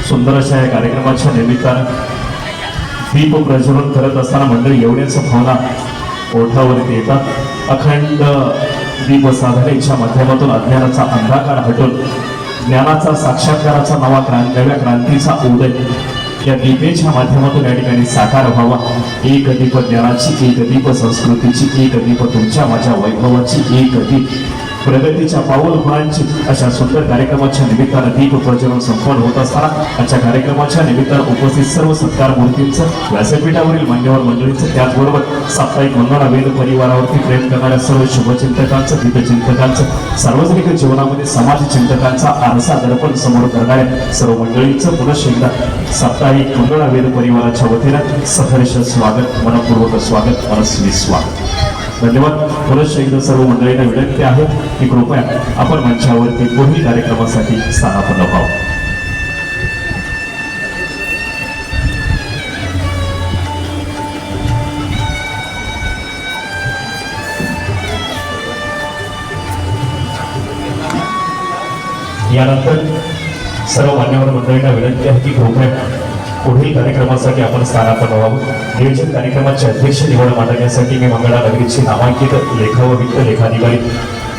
सुंदर अशा या कार्यक्रमाच्या निमित्तानं दीप प्रज्वलन करत असताना मंडळी एवढ्याच भावना ओठावरती येतात। अखंड दीप साधनेच्या माध्यमातून अज्ञानाचा अंधकार हटून ज्ञानाचा साक्षात्काराचा नव्या क्रांतीचा उदय या दीपेच्या माध्यमातून या ठिकाणी साकार व्हावा। एक दीप ज्ञानाची, एक दीप संस्कृतीची, एक दीप तुमच्या माझ्या वैभवाची, एक दीप प्रगतीच्या पाऊलखुणांची अशा सुंदर कार्यक्रमाच्या निमित्तानं दीप प्रज्वलन संपन्न होत असताना आजच्या कार्यक्रमाच्या निमित्तानं उपस्थित सर्व सत्कार मूर्तींचं, व्यासपीठावरील मान्यवर मंडळींचं, त्याचबरोबर साप्ताहिक मंगळा वेद परिवारावरती प्रेम करणाऱ्या सर्व शुभचिंतकांचं, हितचिंतकांचं, सार्वजनिक जीवनामध्ये समाज चिंतकांचा आरसा दर्पण समोर करणाऱ्या सर्व मंडळींचं पुनश्च एकदा साप्ताहिक मंगळा वेद परिवाराच्या वतीनं सहर्ष स्वागत, मनपूर्वक स्वागत, मनस्वी स्वागत। धन्यवाद। पुनश्च एकदा सर्व मंडळींना विनंती आहे की कृपया आपण मंचावरती पुढील कार्यक्रमासाठी स्थानापन्न व्हावं। यानंतर सर्व मान्यवर मंडळींना विनंती आहे की कृपया पुढील कार्यक्रमासाठी आपण स्थानापन्न व्हावं। नियोजित कार्यक्रमाचे अध्यक्ष निवड मांडण्यासाठी मी मंगळा नगरीचे नामांकित लेखा व वित्त लेखाधिकारी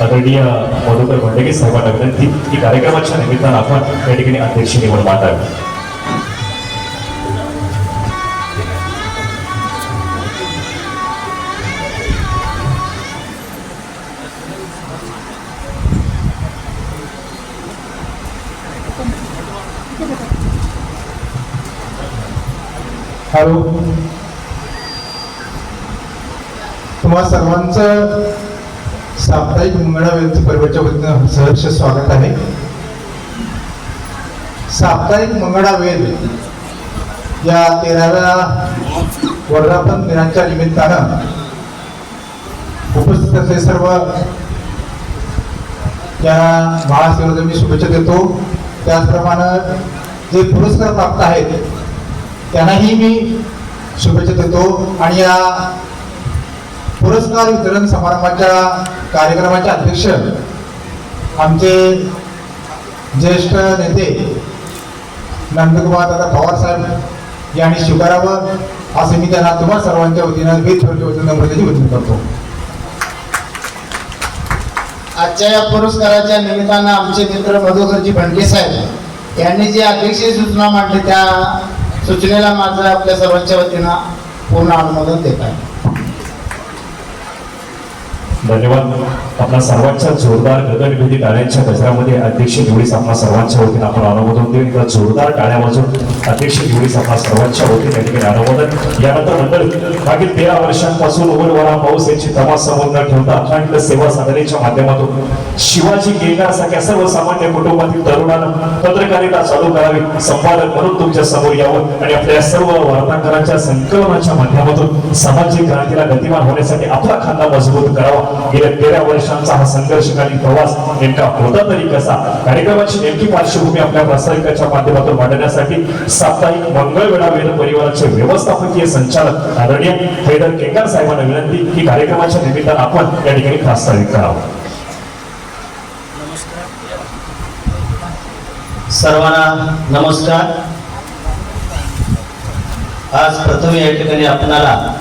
आदरणीय मधुकर भंडगे साहेबांना विनंती की कार्यक्रमाच्या निमित्तानं आपण या ठिकाणी अध्यक्ष निवड मांडावी। हॅलो, तुम्हा सर्वांचं साप्ताहिक मंगळा वेद परिवाराच्या वतीनं सहर्ष स्वागत आहे। साप्ताहिक मंगळा वेद या 13व्या वर्धापन दिनाच्या निमित्तानं उपस्थित असलेले सर्व त्या महासेवेला मी शुभेच्छा देतो। त्याचप्रमाणे जे पुरस्कार प्राप्त आहेत त्यांनाही मी शुभेच्छा देतो आणि या पुरस्कार वितरण समारंभाच्या कार्यक्रमाचे अध्यक्ष आमचे ज्येष्ठ नेते नंदकुमार दादा पवार साहेब यांनी स्वीकारावं असं मी त्यांना तुम्हा सर्वांच्या वतीनं नम्रतेची विनंती करतो। आजच्या या पुरस्काराच्या निमित्तानं आमचे मित्र मधुकरजी भंडगे साहेब यांनी जी अध्यक्षीय सूचना मांडली त्या सूचनेला माझं आपल्या सर्वांच्या वतीनं पूर्ण अनुमोदन देत आहे। धन्यवाद। आपल्या सर्वांच्या जोरदार गगनभेदी टाळ्यांच्या गजरामध्ये अध्यक्ष निवडीस आपल्या सर्वांच्या वतीनं आपण अनुमोदन देऊ। एकदा जोरदार टाळ्या वाजून अध्यक्ष निवडीस आपल्या सर्वांच्या वतीने या ठिकाणी अनुमोदन। यानंतर मंडळ मागील 13 वर्षांपासून उघडवारा पाऊस यांची तमास समोर न ठेवता अखंड सेवा साधनेच्या माध्यमातून शिवाजी केंगार सारख्या सर्वसामान्य कुटुंबातील तरुणांना पत्रकारिता चालू करावी, संपादक म्हणून तुमच्या समोर यावं आणि आपल्या सर्व वार्ताहरांच्या संकलनाच्या माध्यमातून सामाजिक क्रांतीला गतिमान होण्यासाठी आपला खांदा मजबूत करावा। गेल्या 13 वर्षांचा हा संघर्षकालीन प्रवास नेमका होता तरी कसा, कार्यक्रमाची नेमकी पार्श्वभूमी आपल्या प्रास्ताविकाच्या माध्यमातून मांडण्यासाठी साप्ताहिक मंगळवेढा वेद परिवाराचे व्यवस्थापकीय संचालक आदरणीय हैदर केंगार साहेबांना विनंती की कार्यक्रमाच्या निमित्तानं आपण या ठिकाणी प्रास्ताविक करावं। सर्वांना नमस्कार। आज प्रथम या ठिकाणी आपणाला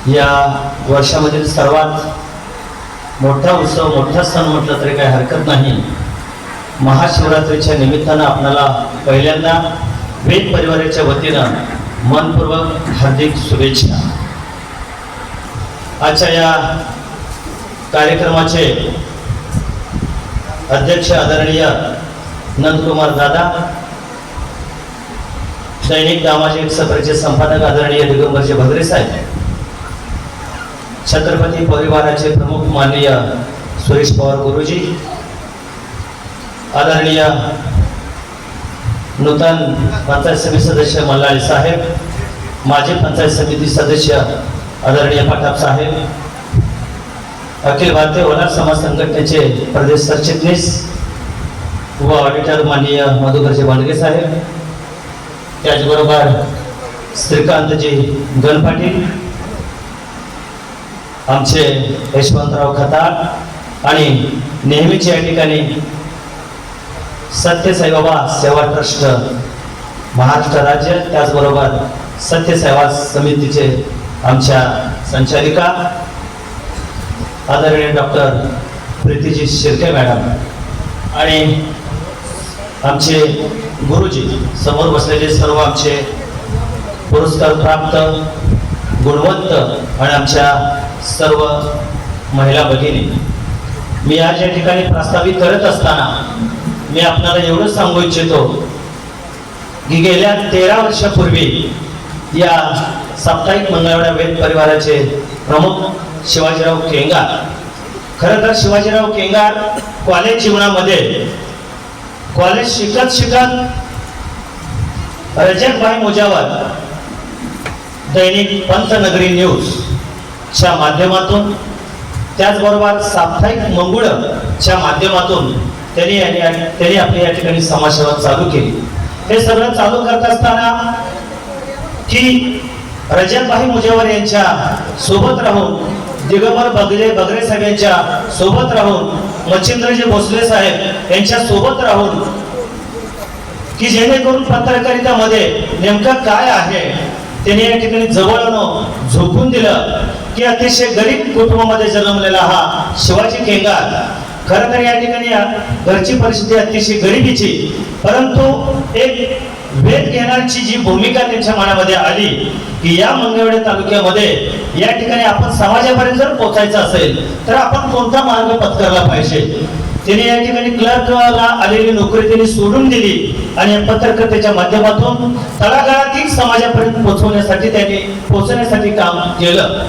या वर्षामधील सर्वात मोठा उत्सव, मोठा सण म्हटलं तरी काही हरकत नाही, महाशिवरात्रीच्या निमित्तानं आपणाला पहिल्यांदा वेद परिवाराच्या वतीनं मनपूर्वक हार्दिक शुभेच्छा। आजच्या या कार्यक्रमाचे अध्यक्ष आदरणीय नंदकुमार दादा, दैनिक सामाजिक सफरचे संपादक आदरणीय दिगंबरजी भगरे साहेब, छत्रपती परिवाराचे प्रमुख माननीय सुरेश पवार गुरुजी, आदरणीय नूतन पंचायत समिती सदस्य मल्लाळी साहेब, माजी पंचायत समिती सदस्य आदरणीय पठाप साहेब, अखिल भारतीय वनार समाज संघटनेचे प्रदेश सरचिटणीस व ऑडिटर माननीय मधुकरजी भंडगे साहेब, त्याचबरोबर श्रीकांतजी गणपाटील, आमचे यशवंतराव खताळ आणि नेहमीच या ठिकाणी सत्य साईबाबा सेवा ट्रस्ट महाराष्ट्र राज्य, त्याचबरोबर सत्य सेवा समितीचे आमच्या संचालिका आदरणीय डॉक्टर प्रीतीजी शिर्के मॅडम आणि आमचे गुरुजी समोर बसलेले सर्व आमचे पुरस्कार प्राप्त गुणवंत आणि आमच्या सर्व महिला भगिनी, मी आज या ठिकाणी प्रस्तावित करत असताना मी आपल्याला एवढं सांगू इच्छितो की गेल्या 13 वर्षापूर्वी या साप्ताहिक मंगळवेढा वेद परिवाराचे प्रमुख शिवाजीराव केंगार, खरं तर शिवाजीराव केंगार कॉलेज जीवनामध्ये कॉलेज शिकत रजतभाई मुजावर दैनिक पंचनगरी न्यूज च्या माध्यमातून, त्याचबरोबर साप्ताहिक मंगुळ च्या माध्यमातून त्यांनी आपली या ठिकाणी समाजसेवा चालू केली. हे सगळं चालू करत असताना की रजतभाई मुजावर यांच्या सोबत राहून, दिगंबर बगरे साहेब यांच्या सोबत राहून, मच्छिंद्रजी भोसले साहेब यांच्या सोबत राहून, की जेणेकरून पत्रकारितेमध्ये नेमकं काय आहे त्यांनी या ठिकाणी जवळनं झोकून दिलं की अतिशय गरीब कुटुंबामध्ये जन्मलेला हा शिवाजी केंगार, खरं तर या ठिकाणी घरची परिस्थिती अतिशय गरिबीची, परंतु एक वेध घेण्याची जी भूमिका त्यांच्या मनामध्ये आली की या मंगळवेढा तालुक्यामध्ये या ठिकाणी आपण समाजापर्यंत जर पोहोचायचं असेल तर आपण कोणता मार्ग पत्करला पाहिजे. त्यांनी या ठिकाणी क्लर्कला आलेली नोकरी त्यांनी सोडून दिली आणि पत्रकारितेच्या माध्यमातून तळागाळातील समाजापर्यंत पोहोचण्यासाठी काम केलं.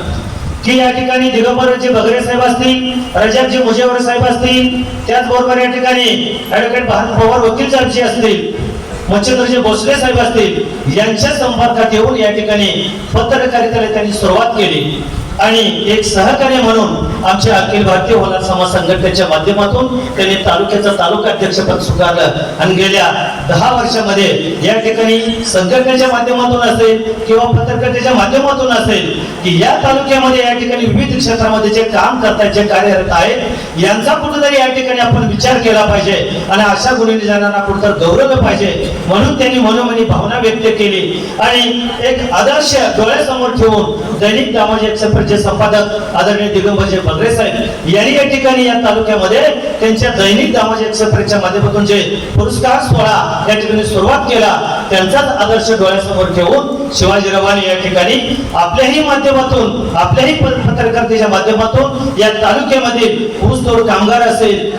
की या ठिकाणी दिगंबरजी बगरे साहेब असतील, रजतजी मुजेवर साहेब असतील, त्याचबरोबर या ठिकाणी ऍडव्होकेट भारत पवार वकील साहेबजी असतील, मच्छिंद्रजी भोसले साहेब असतील, यांच्या संपर्कात येऊन या ठिकाणी पत्रकारितेला त्यांनी सुरुवात केली आणि एक सहकार्य म्हणून आमच्या अखिल भारतीय होणार समाज संघटनेच्या माध्यमातून त्यांनी तालुक्याचं तालुका अध्यक्षपद स्वीकारलं आणि गेल्या 10 वर्षामध्ये या ठिकाणी संघटनेच्या माध्यमातून असेल किंवा पत्रकारितेच्या माध्यमातून असेल की या तालुक्यामध्ये या ठिकाणी विविध क्षेत्रामध्ये जे काम करतात, जे कार्यरत आहेत, यांचा कुठेतरी या ठिकाणी आपण विचार केला पाहिजे आणि अशा गुणीजनांना कुठेतरी गौरवलं पाहिजे. म्हणून त्यांनी मनोमनी भावना व्यक्त केली आणि एक आदर्श डोळ्यासमोर ठेवून दैनिक दामाजी एक्सप्रेसचे संपादक आदरणीय दिगंबरजी बगरे साहेब यांनी या ठिकाणी या तालुक्यामध्ये त्यांच्या दैनिक दामाजी एक्सप्रेसच्या माध्यमातून जे पुरस्कार सोहळा या ठिकाणी सुरुवात केला, त्यांचाच आदर्श डोळ्यासमोर ठेवून शिवाजीरावांनी या ठिकाणी आपल्याही माध्यमातून, आपल्याही पत्रकारितेच्या माध्यमातून या तालुक्यामधील ऊसतोड कामगार असेल,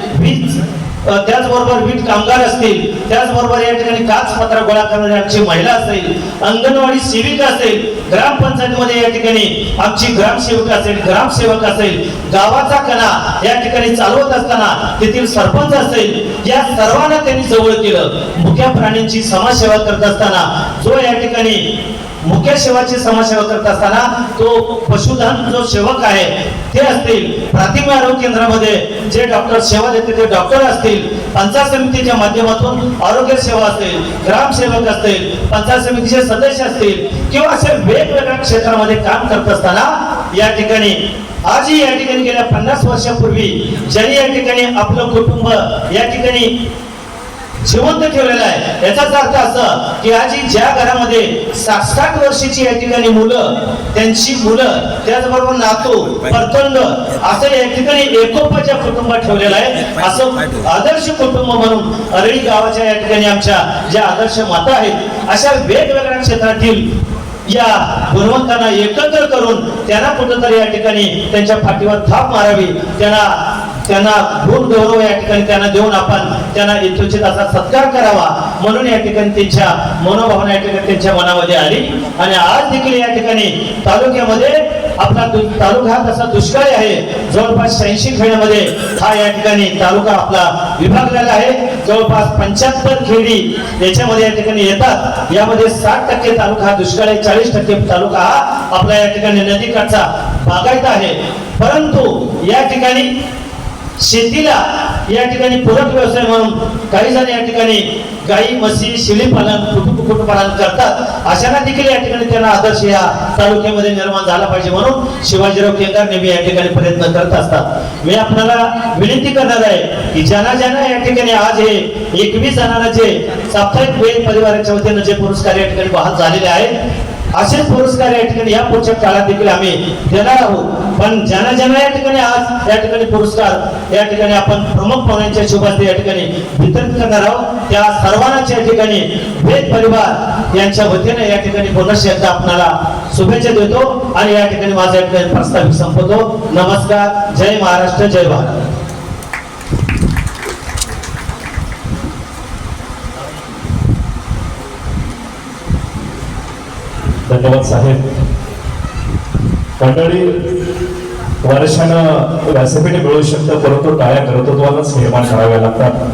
त्याचबरोबर वीट कामगार असतील, त्याचबरोबर या ठिकाणी काच पत्र गोळा करणारी महिला असेल, अंगणवाडी सेविका असेल, ग्रामपंचायतीमध्ये या ठिकाणी आमची ग्रामसेवक असेल, ग्रामसेवक असेल, गावाचा कणा या ठिकाणी चालवत असताना तेथील सरपंच असेल, या सर्वांना त्यांनी जवळ केलं. मुख्या प्राण्यांची समाजसेवा करत असताना जो या ठिकाणी मुख्य सेवाची समाजसेवा करत असताना तो पशुधन जो सेवक आहे ते असतील, प्राथमिक आरोग्य केंद्रामध्ये जे डॉक्टर सेवा देते ते डॉक्टर असतील, पंचायत समितीच्या माध्यमातून आरोग्य सेवा असेल, ग्रामसेवक असतील, पंचायत समितीचे सदस्य असतील किंवा असे वेगवेगळ्या क्षेत्रामध्ये काम करत असताना या ठिकाणी आजही या ठिकाणी गेल्या 50 वर्षापूर्वी ज्यांनी या ठिकाणी आपलं कुटुंब या ठिकाणी जिवंत ठेवलेला आहे, याचाच अर्थ असं की आजही ज्या घरामध्ये 60 वर्षाची या ठिकाणी मुलं, त्यांची मुलं, त्याचबरोबर नातू, परतंड असं या ठिकाणी एकोपाच्या कुटुंबात ठेवलेलं आहे. असं आदर्श कुटुंब म्हणून अरळी गावाच्या या ठिकाणी आमच्या ज्या आदर्श माता आहेत, अशा वेगवेगळ्या क्षेत्रातील या गुणवंतांना एकत्र करून त्यांना कुठेतरी या ठिकाणी त्यांच्या पाठीवर थाप मारावी, त्यांना गुण गौरव या ठिकाणी त्यांना देऊन आपण त्यांना यथोचित असा सत्कार करावा, म्हणून या ठिकाणी त्यांच्या मनोभावना या ठिकाणी त्यांच्या मनामध्ये आली. आणि आज देखील या ठिकाणी तालुक्यामध्ये आपला तालुका हा तसा दुष्काळी आहे. जवळपास 86 खेड्यामध्ये हा या ठिकाणी तालुका आपला विभागलेला आहे. जवळपास 75 खेडी याच्यामध्ये या ठिकाणी येतात. यामध्ये 60% तालुका हा दुष्काळी, 40% तालुका हा आपला या ठिकाणी नदीकाठचा बागायत आहे. परंतु या ठिकाणी शेतीला या ठिकाणी पूरक व्यवसाय म्हणून काही जण या ठिकाणी गाई म्हशी शेळीपालन कुक्कुटपालन करतात. अशांना देखील या ठिकाणी त्यांना आदर्श या तालुक्यामध्ये निर्माण झाला पाहिजे म्हणून शिवाजीराव केंगार नेहमी या ठिकाणी प्रयत्न करत असतात. मी आपल्याला विनंती करणार आहे की ज्यांना ज्यांना या ठिकाणी आज हे 21 जणांना जे साप्ताहिक वेद परिवाराच्या वतीनं जे पुरस्कार या ठिकाणी बहाल झालेले आहेत असेच पुरस्कार या ठिकाणी या पुढच्या काळात देखील आम्ही देणार आहोत. पण ज्यांना ज्यांना या ठिकाणी आज या ठिकाणी पुरस्कार या ठिकाणी आपण प्रमुख पाहुण्यांच्या शुभास्ते या ठिकाणी वितरित करणार आहोत त्या सर्वांनाच या ठिकाणी वेद परिवार यांच्या वतीने या ठिकाणी पुनश्च एकदा आपणाला शुभेच्छा देतो आणि या ठिकाणी माझा या ठिकाणी प्रस्तावित संपवतो. नमस्कार. जय महाराष्ट्र. जय भारत. धन्यवाद साहेब. मंडळी, वर्षानं व्यासपीठ मिळू शकतं परंतु टाळ्या कर्तृत्वालाच निर्माण कराव्या लागतात.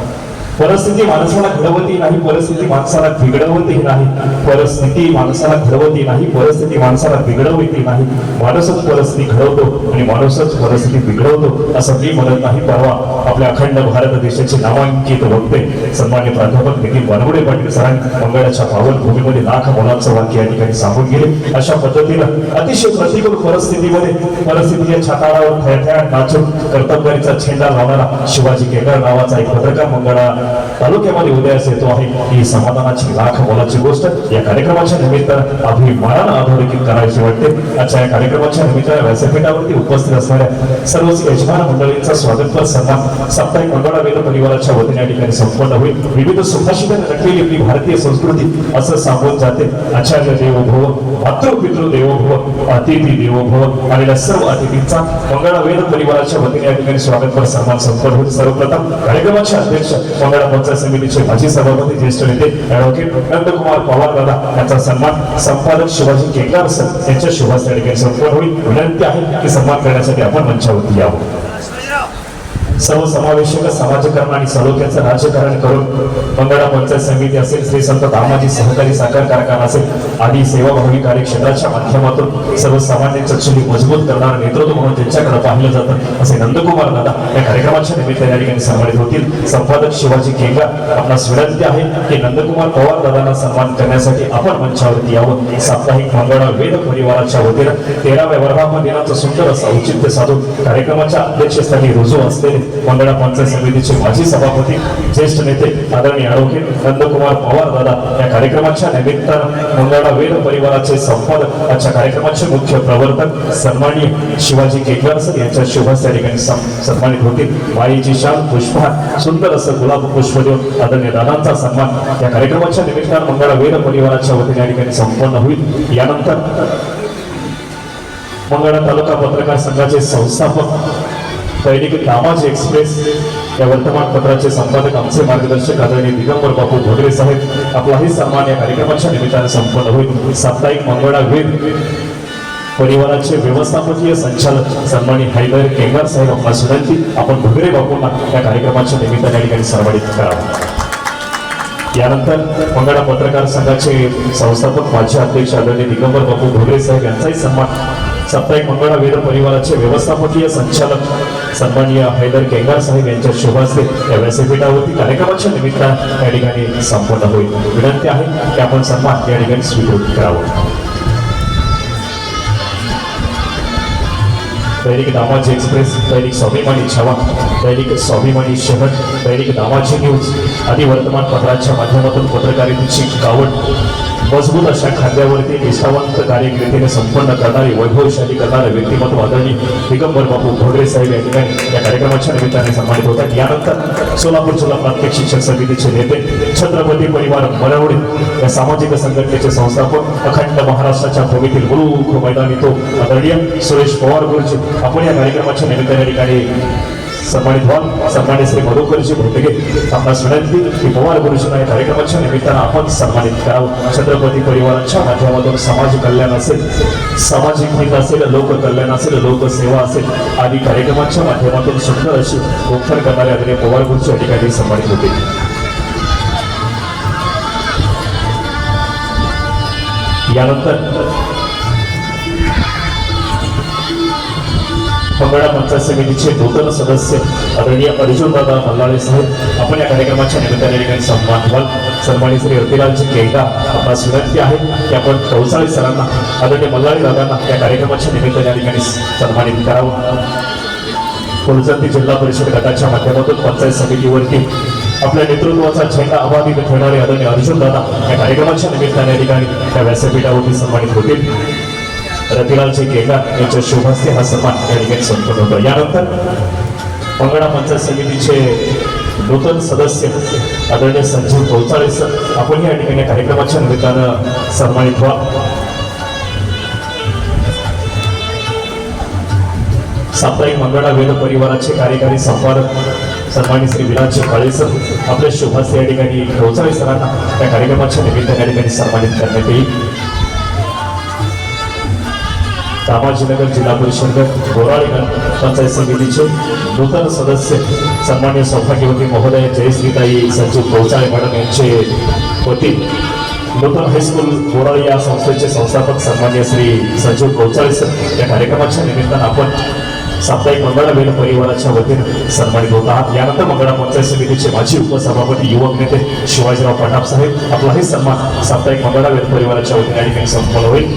परिस्थिती माणसाला घडवती नाही, परिस्थिती माणसाला बिघडवती नाही, परिस्थिती माणसाला घडवती नाही, परिस्थिती माणसाला बिघडवती नाही. माणूसच परिस्थिती घडवतो आणि माणूसच परिस्थिती बिघडवतो असं मी म्हणत नाही. परवा आपल्या अखंड भारत देशाचे नामांकित वक्ते सन्मान्य प्राध्यापक नितीन वानवडे पाटील सरांनी मंगळाच्या पावन भूमीमध्ये लाख मोलाचं वाक्य या ठिकाणी सांगून गेले. अशा पद्धतीनं अतिशय प्रतिकूल परिस्थितीमध्ये परिस्थितीच्या छाताळावर थरथर नाचून कर्तव्याचा छेंडा लावणारा शिवाजी केंगार नावाचा एक पत्रकार मंगळा तालुक्यामध्ये उदयास येतो आहे. ही समाधानाची लाख मोलाची गोष्ट या कार्यक्रमाच्या निमित्तानं अभिमानानं अधोरेखित करायची वाटते. आजच्या या कार्यक्रमाच्या निमित्तानं व्यासपीठावरती उपस्थित असणाऱ्या सर्वच यजमान मंडळींचा स्वागतपर सन्मान साप्ताहिक मंगळा वेद परिवाराच्या वतीने या ठिकाणी संपन्न होईल. विविध सुभाषितांनी नटलेली आपली भारतीय संस्कृती असं सांगून जाते. आचार्य देवो भव, मातृपितृ देवो भव, अतिथी देवो भव. आलेल्या सर्व अतिथींचा मंगळा वेद परिवाराच्या वतीने या ठिकाणी स्वागतपर सन्मान संपन्न होईल. सर्वप्रथम कार्यक्रमाचे अध्यक्ष मंगळा पंचायत समितीचे माजी सभापती ज्येष्ठ नेते ॲडव्होकेट नंदकुमार पवार दादा यांचा सन्मान संपादक शिवाजी केंगार सर यांच्या शुभास्ते या ठिकाणी संपन्न होईल. विनंती आहे की सन्मान करण्यासाठी आपण मंचावरती यावं. सर्वसमावेशक समाजकारण आणि सलोख्याचं राजकारण करून मंगळा पंचायत समिती असेल, श्री संत दामाजी सहकारी साखर कारखाना असेल आदी सेवाभावी कार्यक्षेत्राच्या माध्यमातून सर्वसामान्यांच्या चुली मजबूत करणारं नेतृत्व म्हणून ज्यांच्याकडे पाहिलं जातं असे नंदकुमार दादा या कार्यक्रमाच्या निमित्ताने या ठिकाणी सन्मानित होतील. संपादक शिवाजी केंगार आपणास विनंती आहे की नंदकुमार पवार दादांना सन्मान करण्यासाठी आपण मंचावरती यावं. साप्ताहिक मंगळा वेद परिवाराच्या वतीनं 13व्या वर्धापन दिनाचं सुंदर असं औचित्य साधून कार्यक्रमाच्या अध्यक्षस्थानी रुजू असलेले मंगळा पंचायत समितीचे माजी सभापती ज्येष्ठ नेते आदरणीय ॲडव्होकेट नंदकुमार पवार दादा या कार्यक्रमाच्या निमित्तानं मंगळा वेद परिवाराचे संपादक आजच्या कार्यक्रमाचे मुख्य प्रवर्तक सन्माननीय शिवाजी केंगार सर यांच्या शुभास्ते या ठिकाणी सन्मानित होतील. माईची शाल पुष्पहार सुंदर असं गुलाब पुष्प देऊन आदरणीय दादांचा सन्मान या कार्यक्रमाच्या निमित्तानं मंगळा वेद परिवाराच्या वतीने या ठिकाणी संपन्न होईल. यानंतर मंगळा तालुका पत्रकार संघाचे संस्थापक दैनिक दामाज एक्सप्रेस या वर्तमानपत्राचे संपादक आमचे मार्गदर्शक आदरणीय दिगंबर बापू भोगरे साहेब आपलाही सन्मान या कार्यक्रमाच्या निमित्ताने संपन्न होईल. साप्ताहिक मंगळा वेद परिवाराचे व्यवस्थापकीय संचालक सन्माननीय हैदर केंगार साहेब आपणास विनंती आपण भोगरे बापूंना या कार्यक्रमाच्या निमित्ताने या ठिकाणी सन्मानित करावं. यानंतर मंगळा पत्रकार संघाचे संस्थापक माजी अध्यक्ष आदरणीय दिगंबर बापू भोगरे साहेब यांचाही सन्मान साप्ताहिक मंगळा वेद परिवाराचे व्यवस्थापकीय संचालक सन्माननीय हैदर केंगार साहेब यांच्या शुभास्ते या व्यासपीठावरती कार्यक्रमाच्या निमित्तानं या ठिकाणी संपन्न होईल. विनंती आहे की आपण सन्मान या ठिकाणी स्वीकृत करावा. दैनिक दामाजी एक्सप्रेस, दैनिक स्वाभिमानी छावा, दैनिक स्वाभिमानी शहर, दैनिक दामाजी न्यूज आदी वर्तमानपत्राच्या माध्यमातून पत्रकारितेची गावड मजबूत अशा खांद्यावरती निष्ठावंत कार्यकिर्दीने संपन्न करणारे वैभवशाली करणारे व्यक्तिमत्व आदरणीय दिगंबर बापू भोगरे साहेब या ठिकाणी या कार्यक्रमाच्या निमित्ताने सन्मानित होतात. यानंतर सोलापूर जिल्हा प्राथमिक शिक्षक समितीचे नेते छत्रपती परिवार मरवडे या सामाजिक संघटनेचे संस्थापक अखंड महाराष्ट्राच्या भूमीतील मुलूक मैदानी तो आदरणीय सुरेश पवार गुरुजी आपण या कार्यक्रमाच्या निमित्ताने या ठिकाणी सन्मानित व्हाल. सन्मानित श्री मधुकरजी भोटगे आपणास विनंती की पवार गुरुजींना या कार्यक्रमाच्या निमित्तानं आपण सन्मानित करावं. छत्रपती परिवाराच्या माध्यमातून समाज कल्याण असेल, सामाजिक हित असेल, लोककल्याण असेल, लोकसेवा असेल आदी कार्यक्रमाच्या माध्यमातून सुंदर अशी उपचार करणारे आदरणीय पवार गुरुजी या ठिकाणी सन्मानित होते. यानंतर मंगळा पंचायत समितीचे नूतन सदस्य आदरणीय अर्जुनदादा मल्लाळे साहेब आपण या कार्यक्रमाच्या निमित्ताने ठिकाणी सन्मान व्हाल. सन्मानित श्री रतिलालजी केंगा आपणास विनंती आहे की आपण कौसाळे सरांना आदरणीय मल्लाळे दादांना या कार्यक्रमाच्या निमित्ताने या ठिकाणी सन्मानित करावं. कोलजंती जिल्हा परिषद गटाच्या माध्यमातून पंचायत समितीवरती आपल्या नेतृत्वाचा झेंडा अबाधित ठेवणारे आदरणीय अर्जुनदादा या कार्यक्रमाच्या निमित्ताने या ठिकाणी त्या व्यासपीठावरती सन्मानित होतील. रतिलालजी केंगा यांच्या शुभास्ते हा सन्मान या ठिकाणी संपन्न होतो. यानंतर मंगळा पंचायत समितीचे नूतन सदस्य आदरणीय संजीव कौचाळे सर आपण या ठिकाणी या कार्यक्रमाच्या निमित्तानं सन्मानित व्हा. साप्ताहिक मंगळा वेद परिवाराचे कार्यकारी संपादक सन्मानित श्री विलासजी काळे सर आपल्या शुभास्ते या ठिकाणी कौचाळे सरांना या कार्यक्रमाच्या निमित्ताने या ठिकाणी सन्मानित करण्यात येईल. रामाजीनगर जिल्हा परिषद बोराळीगण पंचायत समितीचे नूतन सदस्य सन्मान्य सौभाग्यवती महोदय जयश्रीताई संजीव कौचाळे मॅडम यांचे वतील नूतन हायस्कूल बोराळी या संस्थेचे संस्थापक सन्मान्य श्री संजीव कौचाळे सर या कार्यक्रमाच्या निमित्तानं आपण साप्ताहिक मंगळा वेद परिवाराच्या वतीने सन्मानित होत आहात. यानंतर मंगळा पंचायत समितीचे माजी उपसभापती युवक नेते शिवाजीराव पठाप साहेब आपलाही सन्मान साप्ताहिक मंगळा वेद परिवाराच्या वतीने या ठिकाणी संपन्न होईल.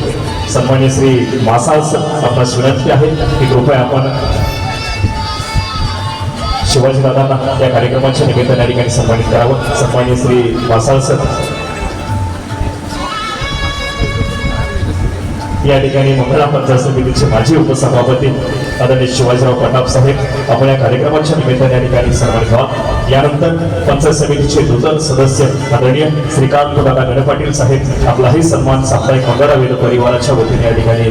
सन्मान्य श्री मासाळ सर आपणास विनंती आहे की कृपया आपण शिवाजी दादांना या कार्यक्रमाच्या निमित्ताने या ठिकाणी सन्मानित करावं. सन्मान्य श्री मासाळ सर या ठिकाणी मंगळा पंचायत समितीचे माजी उपसभापती आदरणीय शिवाजीराव पठाप साहेब आपण या कार्यक्रमाच्या निमित्ताने या ठिकाणी सन्मानित व्हा. यानंतर पंचायत समितीचे नूतन सदस्य आदरणीय श्रीकांत दादा गणपाटील साहेब आपलाही सन्मान साप्ताहिक मंगळा वेद परिवाराच्या वतीने या ठिकाणी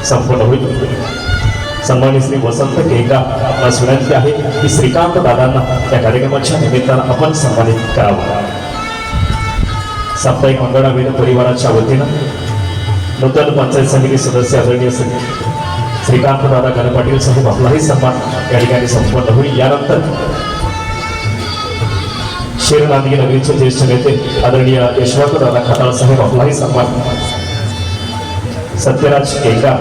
संपन्न होईल. सन्मानित श्री वसंत केंगा आपणास विनंती आहे की श्रीकांत दादांना या कार्यक्रमाच्या निमित्तानं आपण सन्मानित करावं. साप्ताहिक मंगळा वेद परिवाराच्या वतीनं नूतन पंचायत समिती सदस्य आदरणीय श्रीकांत दादा गणपाटील साहेब आपलाही सन्मान या ठिकाणी संपन्न होईल. यानंतर शेरनांदगी नगरीचे ज्येष्ठ नेते आदरणीय यशवंत दादा खताळ साहेब आपलाही सन्मान सत्यराज केंगा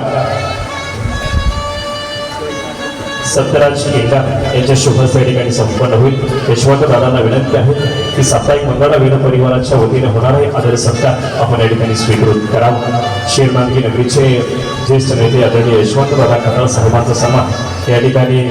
यांच्या शुभस्ते या ठिकाणी संपन्न होईल. यशवंत दादांना विनंती आहे की साप्ताहिक मंगळा वेद परिवाराच्या वतीने होणारे आदर सत्कार आपण या ठिकाणी स्वीकृत करावा. शेरनांदगी नगरीचे ज्येष्ठ नेते आदरणीय यशवंत दादा खताळ साहेबांचा सन्मान या ठिकाणी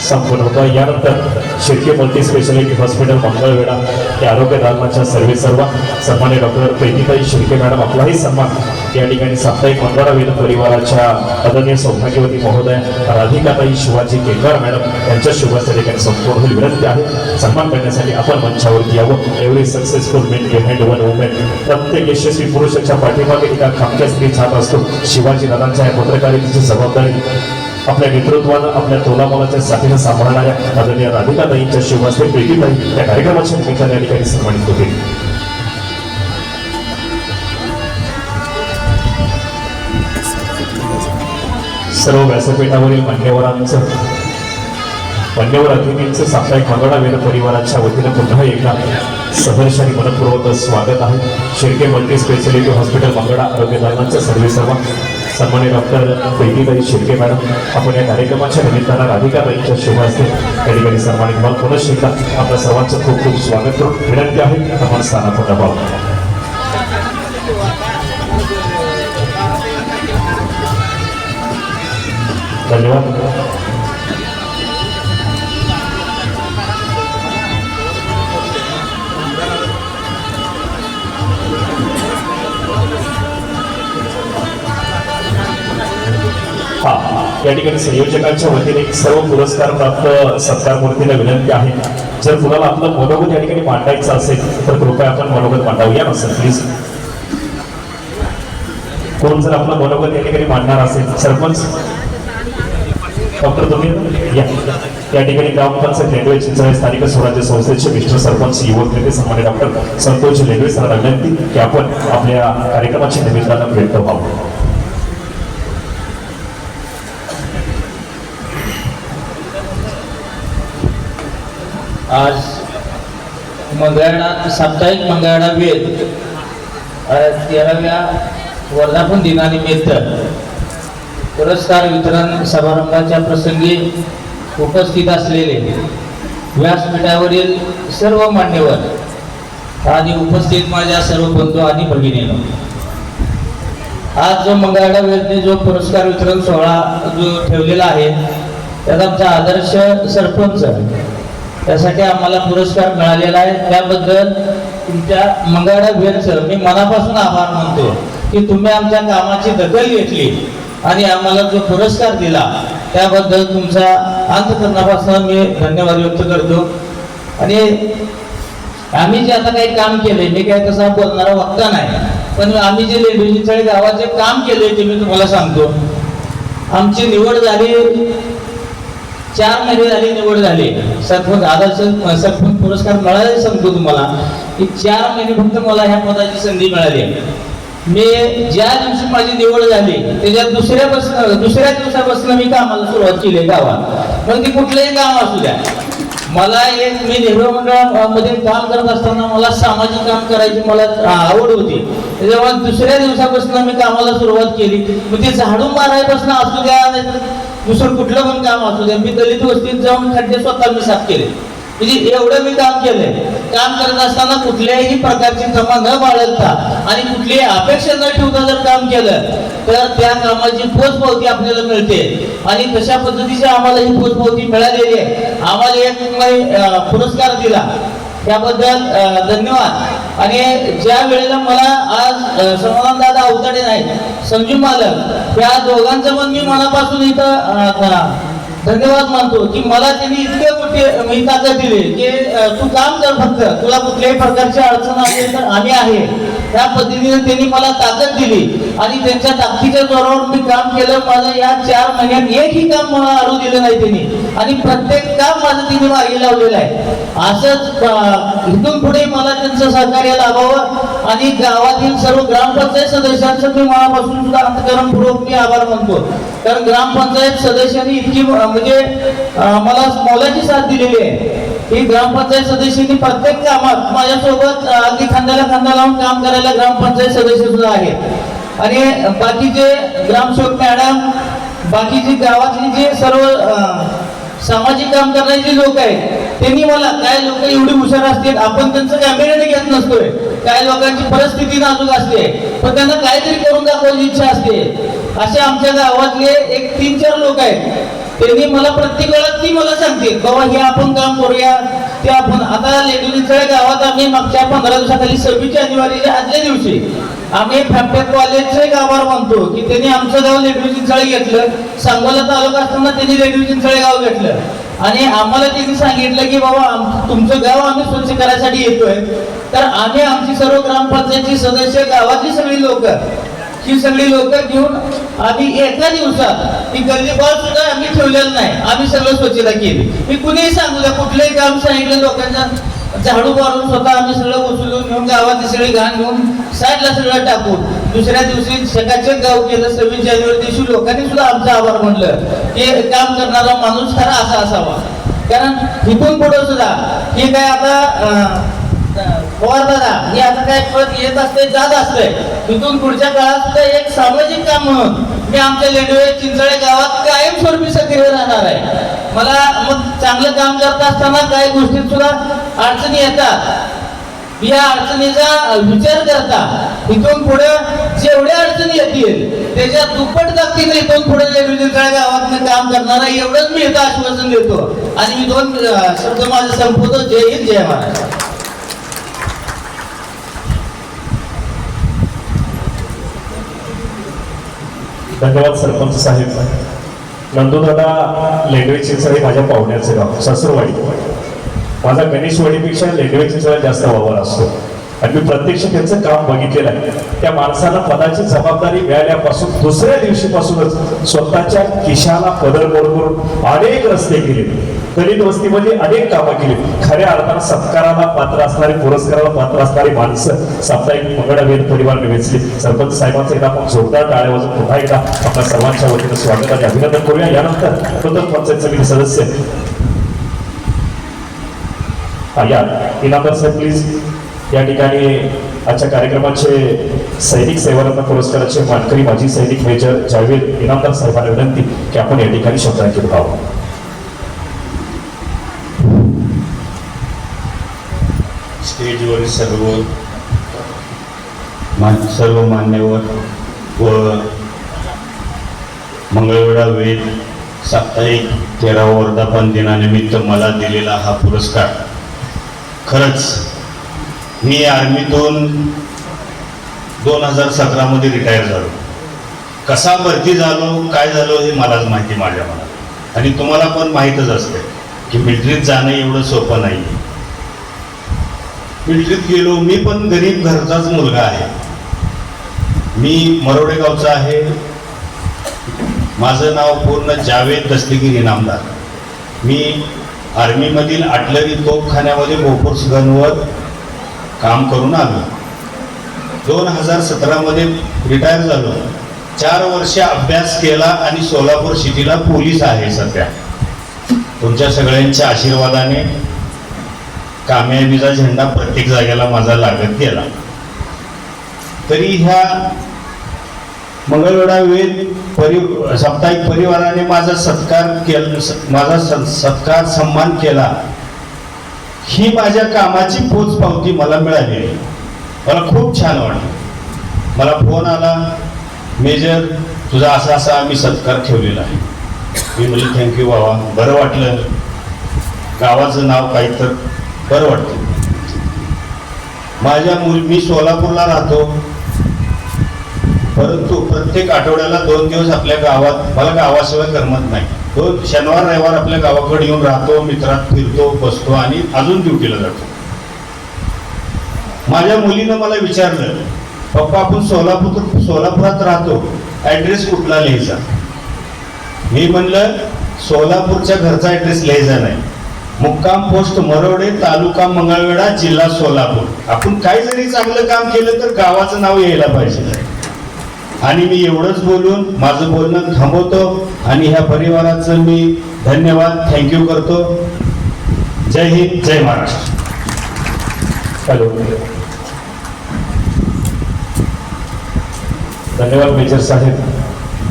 संपन्न होतं. यानंतर Shirke multi speciality hospital Mangalvedha या आरोग्य दालनाच्या सर्वेसर्वा सन्मान्य डॉक्टर प्रीतीताई शिर्के मॅडम आपलाही सन्मान या ठिकाणी साप्ताहिक मंगळा वेद परिवाराच्या आदरणीय सौभाग्यवती महोदय राधिकाताई शिवाजी केकर मॅडम यांच्या शुभस्ते या ठिकाणी संपूर्ण होईल. विनंती आहे सन्मान करण्यासाठी आपण मंचावरती यावं. Every successful main behind one women प्रत्येक यशस्वी पुरुषाच्या पाठीमागे एका खामक्या स्त्री छात असतो. शिवाजी दादांच्या या पत्रकारितेची जबाबदारी आपल्या नेतृत्वानं आपल्या तोलामोलाच्या साथीनं सांभाळणाऱ्या आदरणीय राधिकाताईंच्या शुभस्ते प्रीतीताई या कार्यक्रमाच्या निमित्ताने या ठिकाणी सन्मानित होतील. सर्व व्यासपीठावरील मान्यवर अतिथींचं साप्ताहिक मंगळा वेद परिवाराच्या वतीने पुन्हा एकदा सहर्ष आणि मनपूर्वक स्वागत आहे. Shirke multi speciality hospital Mangala आरोग्य दालनाच्या सर्वेसर्वा सन्मान्य डॉक्टर प्रीतीताई शिर्के मॅडम आपण या कार्यक्रमाच्या निमित्तानं राधिकाताईंच्या शुभहस्ते या ठिकाणी सन्मानित व्हाल. पुनश्च एकदा आपल्या सर्वांचं खूप खूप स्वागत करून विनंती आहे आपण स्थानात राहावं. धन्यवाद. या ठिकाणी संयोजकांच्या वतीने सर्व पुरस्कार प्राप्त सत्कार मूर्तीला विनंती आहे जर कुणाला आपलं मनोगत या ठिकाणी मांडायचं असेल तर कृपया आपण मनोगत मांडावूया ना सर प्लीज. कोण जर आपलं मनोगत या ठिकाणी मांडणार असेल सरपंच डॉक्टर तुम्ही या ठिकाणी ग्रामपंचायत लेंडवे चिंचळे स्थानिक स्वराज्य संस्थेचे मिस्टर सरपंच युवक नेते सन्मान्य डॉक्टर संतोष लेंडवे सरांना विनंती की आपण आपल्या कार्यक्रमाच्या निमित्तानं भेट व्हावं. आज मंगळवेढा साप्ताहिक मंगळवेढा वेद 13व्या वर्धापन दिनानिमित्त पुरस्कार वितरण समारंभाच्या प्रसंगी उपस्थित असलेले व्यासपीठावरील सर्व मान्यवर आणि उपस्थित माझ्या सर्व बंधू आणि भगिनींनो, आज जो मंगळवार वेळेने जो पुरस्कार वितरण सोहळा जो ठेवलेला आहे त्यात आमचा आदर्श सरपंच त्यासाठी आम्हाला पुरस्कार मिळालेला आहे. त्याबद्दल तुमच्या मंगळवार वेळचं मी मनापासून आभार मानतो की तुम्ही आमच्या कामाची दखल घेतली आणि आम्हाला जो पुरस्कार दिला त्याबद्दल तुमचा अंतःकरणापासून मी धन्यवाद व्यक्त करतो. आणि आम्ही जे आता काही काम केले, मी काय तसा बोलणारा वक्ता नाही, पण आम्ही जे लेंडूरचिंचळे गावाचे काम केले ते मी तुम्हाला सांगतो. आमची निवड झाली, 4 महिने झाली निवड झाली. सरपंच आदर्श सरपंच पुरस्कार मिळाले सांगतो तुम्हाला की 4 महिने फक्त मला ह्या पदाची संधी मिळाली. मी ज्या दिवशी माझी निवड झाली त्याच्या दुसऱ्या दिवसापासून मी कामाला सुरुवात केली गावात. मग ती कुठलंही काम असू द्या. मला मी नेहरू मंडळामध्ये काम करत असताना मला सामाजिक काम करायची मला आवड होती. त्याच्यामुळे दुसऱ्या दिवसापासून मी कामाला सुरुवात केली. मग ते झाडू मारायपासून असू द्या, दुसरं कुठलं पण काम असू द्या, मी दलित वस्तीत जाऊन खड्डे स्वतः मी साफ केले. म्हणजे एवढं मी काम केलंय. काम करत असताना कुठल्याही प्रकारची जमा न बाळगता आणि कुठलीही अपेक्षा न ठेवता जर काम केलं तर त्या कामाची पोचपावती आपल्याला मिळते. आणि तशा पद्धतीची आम्हाला ही पोचपावती मिळालेली आहे. आम्हाला एक पुरस्कार दिला त्याबद्दल धन्यवाद. आणि ज्या वेळेला मला आज समाधान दादा अवताडे नाही, संजू मालक, या दोघांचं पण मी मनापासून इथं धन्यवाद मानतो की मला त्यांनी इतके मोठे ताकद दिली की तू काम कर, फक्त तुला कुठल्याही प्रकारची अडचण आली तर आम्ही आहे. त्या पद्धतीने त्यांनी मला ताकद दिली आणि त्यांच्या ताकदीच्या जोरावर मी काम केलं. माझं या 4 महिन्यात एकही काम मला अडू दिलं नाही त्यांनी आणि प्रत्येक काम माझं त्यांनी मार्गी लावलेलं आहे. असंच इथून पुढे मला त्यांचं सहकार्य लाभावं आणि गावातील सर्व ग्रामपंचायत सदस्यांचं मी मनापासून सुद्धा अंतःकरणपूर्वक मी आभार मानतो. कारण ग्रामपंचायत सदस्यांनी इतकी म्हणजे मला मोलाची साथ दिलेली आहे की ग्रामपंचायत सदस्यांनी प्रत्येक कामात माझ्यासोबत अगदी खांद्याला खांदा लावून काम करायला ग्रामपंचायत सदस्य सुद्धा आहेत. आणि बाकीचे ग्रामसेवक मॅडम, बाकीचे गावातली जे सर्व सामाजिक काम करणारे लोक आहेत त्यांनी मला, काय लोक एवढी हुशार असतील, आपण त्यांचं कॅमेऱ्याने घेत नसतोय. काय लोकांची परिस्थिती नाजूक असते पण त्यांना काहीतरी करून दाखवायची इच्छा असते. असे आमच्या गावातले एक 3-4 लोक आहेत. त्यांनी मला प्रत्येक वेळा ती मला सांगते बाबा हे आपण काम करूया, ते आपण. आता लेंडूरचिंचळे गावात आम्ही मागच्या 15 दिवसाखाली 26 जानेवारीच्या आदल्या दिवशी आम्ही फॅक्टरी कॉलेजचं एक आभार मानतो की त्यांनी आमचं गाव लेंडूरचिंचळे घेतलं. सांगोला तालुका असताना त्यांनी लेंडूरचिंचळे गाव घेतलं आणि आम्हाला त्यांनी सांगितलं की बाबा तुमचं गाव आम्ही स्वच्छ करायसाठी येतोय. तर आम्ही आमची सर्व ग्रामपंचायतची सदस्य, गावातली सगळी लोक, ही सगळी लोक घेऊन आम्ही एका दिवसात ती गल्ली बॉल सुद्धा आम्ही ठेवलेलं नाही, आम्ही सगळं स्वच्छता केली. मी कुणीही सांगू द्या, कुठलंही काम सांगितलं लोकांच्या झाडू मारून स्वतः आम्ही सगळं उचलून घेऊन गावातली सगळी घाण घेऊन साईडला सगळं टाकून दुसऱ्या दिवशी सकाळचे गाव केलं. 26 जानेवारी दिवशी लोकांनी सुद्धा आमचा आभार म्हणलं की काम करणारा माणूस खरा असा असावा. कारण इथून पुढे सुद्धा हे काय आता पवार दादा हे आता काय पद येत असते, जात असते, इथून पुढच्या काळात सुद्धा एक सामाजिक काम म्हणून मी आमच्या लेंडूरचिंचळे गावात कायमस्वरूपी सक्रिय राहणार आहे. मला मग चांगलं काम करत असताना काही गोष्टीत सुद्धा अडचणी येतात. या अडचणीचा विचार करता इथून पुढे जेवढ्या अडचणी येतील त्याच्या दुप्पट ताकदीने इथून पुढे लेंडूरचिंचळे गावात काम करणार आहे एवढंच मी इथं आश्वासन देतो. आणि मी 2 शब्द माझे संपवतो. जय हिंद, जय महाराष्ट्र. धन्यवाद सरपंच साहेब. नंदूदादा लेंडूरचिंचळे माझ्या पाहुण्याचं गाव, सासरवाडी. माझा गणेशवाडीपेक्षा लेंडूरचिंचळे जास्त वावर असतो आणि मी प्रत्यक्ष त्यांचं काम बघितलेलं आहे. त्या माणसाला पदाची जबाबदारी मिळाल्यापासून दुसऱ्या दिवशीपासूनच स्वतःच्या खिशाला पदर करून अनेक रस्ते केले, दलित वस्तीमध्ये अनेक कामं केली. खऱ्या अर्थानं सत्काराला पात्र असणारी, पुरस्काराला पात्र असणारी माणसं साप्ताहिक मंगळवेध परिवाराने वेचली. सरपंच साहेबांचं एकदा आपण जोरदार टाळ्या वाजवून पुन्हा एकदा आपल्या सर्वांच्या वतीनं स्वागत आणि अभिनंदन करूया. यानंतर प्रथम पंचायत समिती सदस्य या इनामदार साहेब प्लीज या ठिकाणी आजच्या कार्यक्रमाचे सैनिक सेवारत्न पुरस्काराचे मानकरी माजी सैनिक मेजर जावेद इनामदार साहेबांना विनंती की आपण या ठिकाणी शब्दांकित व्हावं. स्टेजवरील सर्व मान्यवर व मंगळवेढा वेद साप्ताहिक 13वा वर्धापन दिनानिमित्त मला दिलेला हा पुरस्कार, खरंच मी आर्मीतून 2017 मध्ये रिटायर झालो. कसा भरती झालो काय झालो हे मलाच माहिती माझ्या मनात, आणि तुम्हाला पण माहीतच असते की मिलिटरीत जाणं एवढं सोपं नाही. मिलिटरीत गेलो, मी पण गरीब घरचाच मुलगा आहे. मी मरोडे गावचा आहे. माझं नाव पूर्ण जावेद दस्तगीर इनामदार. मी आर्मीमधील आर्टिलरी तोफखान्यामध्ये बोफोर्स गनवर काम करून आलो. 2017 मध्ये रिटायर झालो. 4 वर्ष अभ्यास केला आणि सोलापूर सिटीला पोलीस आहे सध्या. तुमच्या सगळ्यांच्या आशीर्वादाने कामयाबीचा झेंडा प्रत्येक जागेला माझा लागत गेला. तरी ह्या मंगळवेढा वेद साप्ताहिक परिवाराने माझा सत्कार केला, माझा सत्कार सन्मान केला. ही माझ्या कामाची पोचपावती मला मिळाली. मला खूप छान वाटलं. मला फोन आला, मेजर तुझा असा असा आम्ही सत्कार ठेवलेला आहे. मी म्हणजे थँक्यू बाबा, बरं वाटलं. गावाचं नाव काही तर बरं वाटतं. मी सोलापूरला राहतो, परंतु प्रत्येक आठवड्याला 2 दिवस आपल्या गावात, मला गावाशिवाय करमत नाही. 2 शनिवार रविवार आपल्या गावाकडे येऊन राहतो, मित्रात फिरतो, बसतो आणि अजून ड्युटीला जातो. माझ्या मुलीनं मला विचारलं, पप्पा आपण सोलापुरात राहतो, ॲड्रेस कुठला लिहायचा? मी म्हणलं सोलापूरच्या घरचा ॲड्रेस लिहायचा नाही, मुक्काम पोस्ट मरोडे, तालुका मंगळवेढा, जिल्हा सोलापूर. आपण काही जरी चांगलं काम केलं तर गावाचं नाव यायला पाहिजे. आणि मी एवढंच बोलून माझं बोलणं थांबवतो आणि ह्या परिवाराचं मी धन्यवाद, थँक्यू करतो. जय हिंद, जय महाराष्ट्र. हॅलो, धन्यवाद मेजर साहेब.